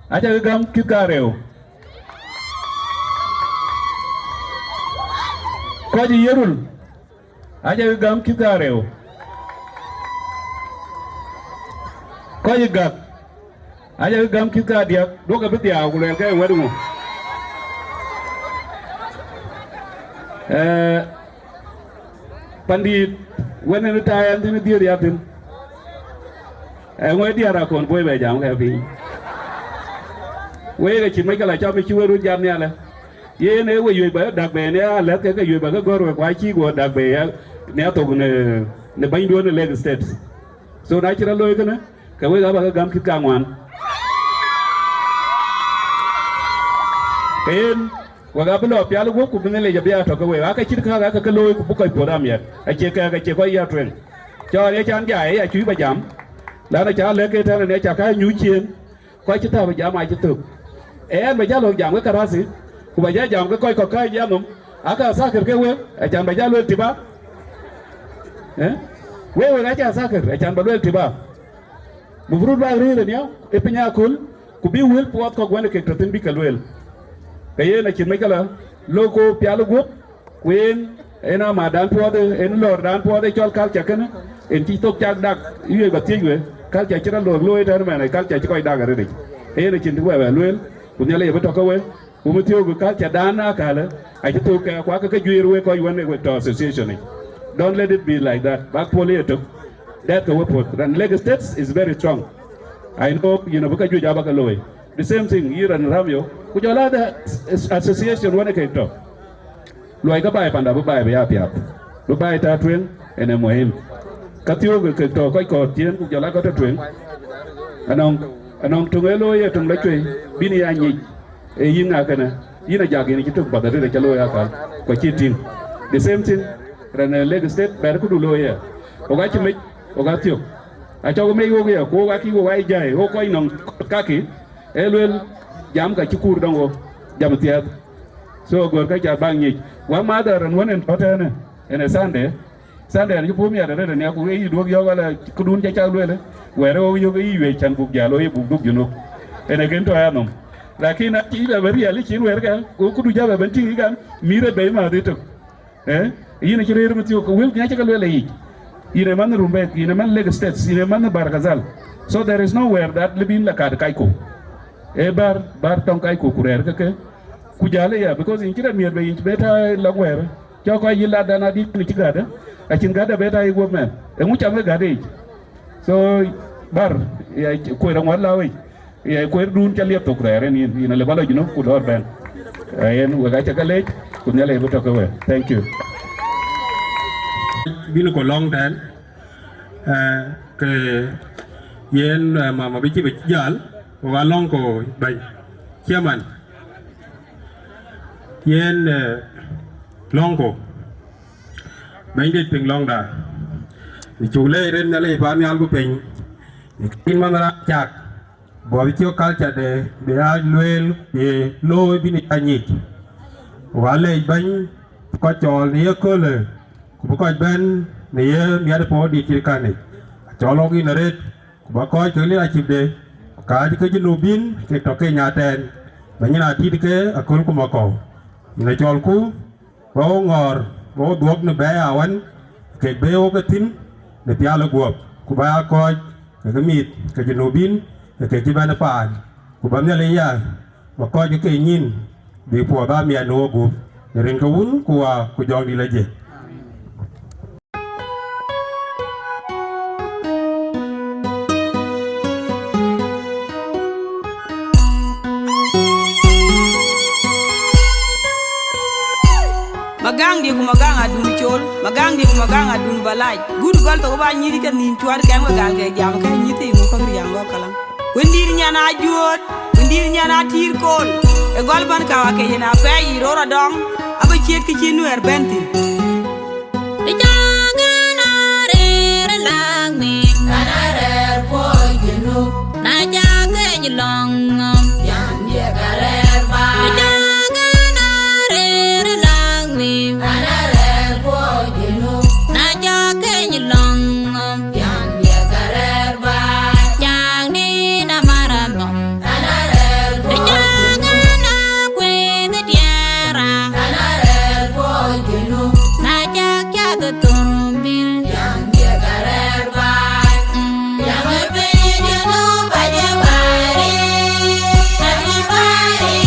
aja gam ki ka rew ko ji yerul aja gam kita rew ko ji gak aja gam kita dia do ka bitia ku le kay wedu pandit wenen tayan tin dir yatin ngoy diara kon boy be jam ka fi we ga chin mấy cái là cho mấy chú rút jam nha là ye ne we yui ba đặc be ne let cái yui ba cái gor kwa chi go đặc be ne to ne bain do ne leg state so na chira loy kana ka we ga ba gam kit ka ngwan ken wa ga blo pya lu ku ne le ja bia to ka we ka chit ka ka loy ku bu kai program ya a che ka che ko ya tren cho ne chan jai ya chu ba jam la na cha le ke ta ne cha ka nyu chien coi chúng ta bây giờ mai chúng tôi em bây giờ luôn giảm cái karasi của bây giờ giảm cái coi có cái gì không aka sakir cái quê chẳng bây giờ luôn tiba quê cái chẳng sakir chẳng bao luôn tiba bufurut ba ri rồi nhau epinya kul kubi wil puat ko gwana ke tratin bi kalwel kaye na chin mấy cái là loco pialo gup queen ena ma dan puat en lor dan puat chol kal chakan en chi tok chak dak yue ba ti yue kal cha chira lor loy tan ma này kal cha coi dak rồi đấy là chuyện thứ ba luôn cũng như là bây giờ có quên cũng tiêu của các cha đan á cả là ai cho tôi qua cái duy rồi coi vấn đề của association này don't let it be like that back politics that cái what and Lagos State is very strong I know you know because you jaba cái lối the same thing here and Ramyo cũng cho là association vấn đề cái đó loài các bài panda bài về áp áp lúc bài ta truyền anh em muhim các tiêu cái đó coi cột chiến cũng cho là có ta truyền anong tung elo tung la chwe bini anyi yinga kana yina jagi ni tung pada de chalo ya ka ko chitin the same thing ran Lagos State ber ku dulo ya oga chimik oga tio a cho me yo ya ko ga ki wo ai jai ho ko inong kaki elwel jam ka chikur dongo jam tiat so gor ka ja bangi wa ma da ran wonen totene ene sande ni pu mi ada de ne ku yi do yo ga ku dun cha lwele where yo ga yi we chan buk jalo yi buk duk juno ene gen to ya nom lakini ti da bari ali chin wer ga ku du ja ba ban ti ga mire be ma de to yina ci reer mati ko wel nya ci ga lwele yi yine man rumbe yine man Lagos State yine man Barkazal so there is nowhere that libin la kad kai ko bar tong kai ko kurer ke ku jale ya because in kira mier be in beta la wer cho ko yilla dana di ni ci gada a cin gada beta yi go men mu cham ga de so bar ya ko ran wala wi ya ko dun ca liep to kurer ni ina le balo juno ku dor ben yen waga ca kale ku nyale bu to ko we thank you bin ko long dan ke yen ma bi ci be jall wa long ko bay chairman yen long ko bay dit ping long da chu le ren na le ba mi al ko ping kin man ra chak bo bi ci kal cha de be a luel e lo bi ni ani wa le ban ko chol ni ko le ku ko ben ni mi ada po di ci kan ni cholo gi na ret ku ba ko to le a ci de ka di ke jinu bin ke to ke nya ten ba ni na ti ke akol ku ma ko ni chol ku bo ngor bo duok ne be awan ke be o ke tin ne pya lo guop ku ba ko ke mit ke jinu bin ke ti ba na pa ku ba ne le ya ba ko ju ke nyin bi po ba mi no gu ren ka wun ku wa ku jong di la je magang di kumagang adun chol magang di kumagang adun balai gud gal to ba nyiri kan nin tuar kan wa gal ke jam kan nyiti mu ko riyang go kala wendir nyana juot wendir nyana tir kol e gol ban ka wa ke na pe yi rora dong aba chiet ki chinu er benti e jagana re lang mi kana re po genu na jage ni long yan ye gare ba dil yang dia karer bai yang penye jono baje bari tapi bari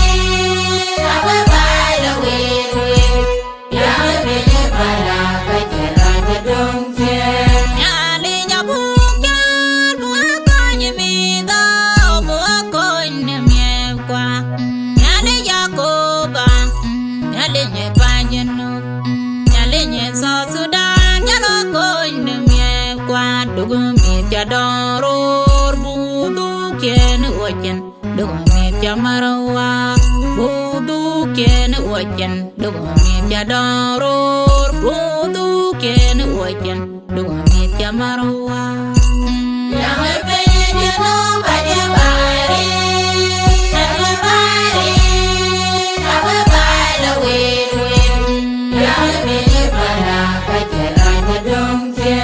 apa bala we yang penye bala baje raja dongke nyali nyabukal buako nyemido buako nyemyekwa nyali yakoba nyali nyepajenu nyali nyeso sudan nyalo konyemyekwa dugumi jadoror budu ken ochen dugumi jamarawa budu ken ochen dugumi jadoror budu ken ochen dugumi jamarawa yang penye jono baje bari tapi bari apa bala we yang penye bala baje raja dongke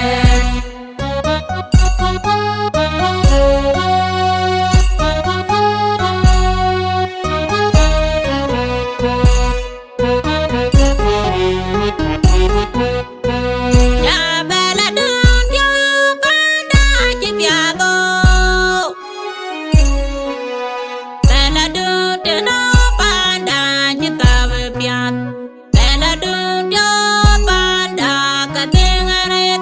ya bala dong yo pada jipiado bala dong deno pada jitabe piat bala dong yo pada katengaret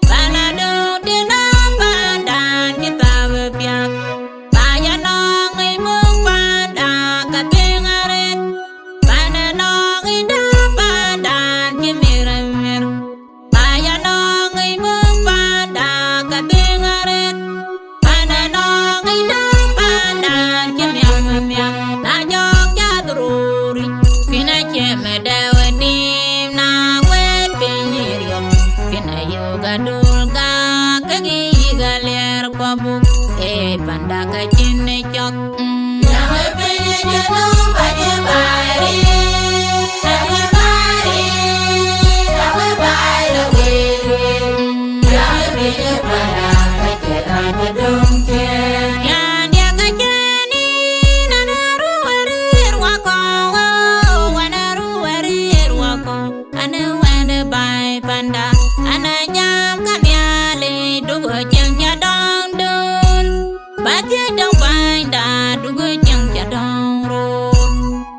bala dong deno pada jitabe piat baya nong imung pada katengaret bana nong ida pada jimiremir baya nong imung pada katengaret bana nong ida pada jimiremir na jok jadruri kina cheme deweni na wet pinyirium kina yoga dulga kagi galer kwabu panda kachine chok yang penye jono baje bari tapi bari apa bala we yang penye bala baje raja dongke yang dia kachani nanaru warir wako wanaru warir wako ane wende bai panda ana jam kamiale dugo jeng jadong dun baje dong panda dugo jeng jadong ro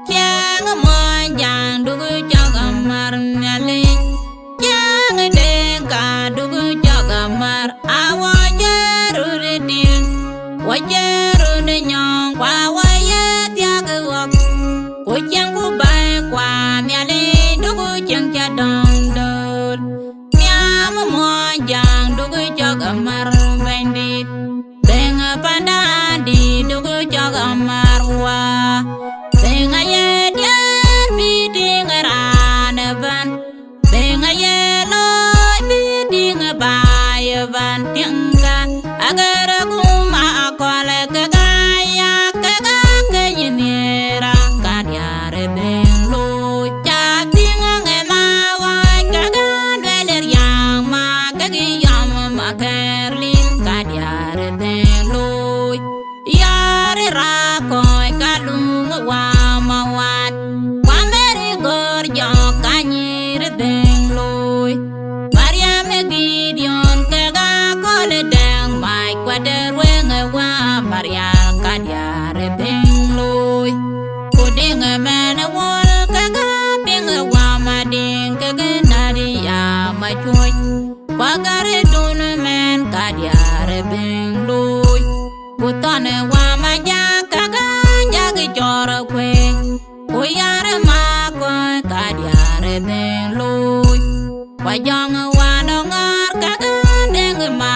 jeng monjang dugo jagamar nyale jeng dengka dugo jagamar awajeru redin wajeru nyong kwa waye tiaga wak kujang ku bai kwa nyale dugo jeng jadong dun nyam monjang dugo jagamar bendit benga panda di dugo jagamar wa benga ye dian biding ranaban benga ye loy biding bayaban tingka agar kuma akole kagaya kaganyira kadyare benglo chating ngemawa kagan veler yang ma kagiyam makerlin kadyare benglo yare rakoy kalung wa mawat kwameri gorjo kanyir dengloy Mariam Gideon kaga kole deng mai kwader wenga wa Mariam kadyare dengloy kuding mena wol kaga ding wa mading kaga nari ya machoy kwagare dun men kadyare dengloy Butane wa majaka jagi jora kwe Kuyare ma kwe kadyare den loy Wajong wa nongar kaga deng ma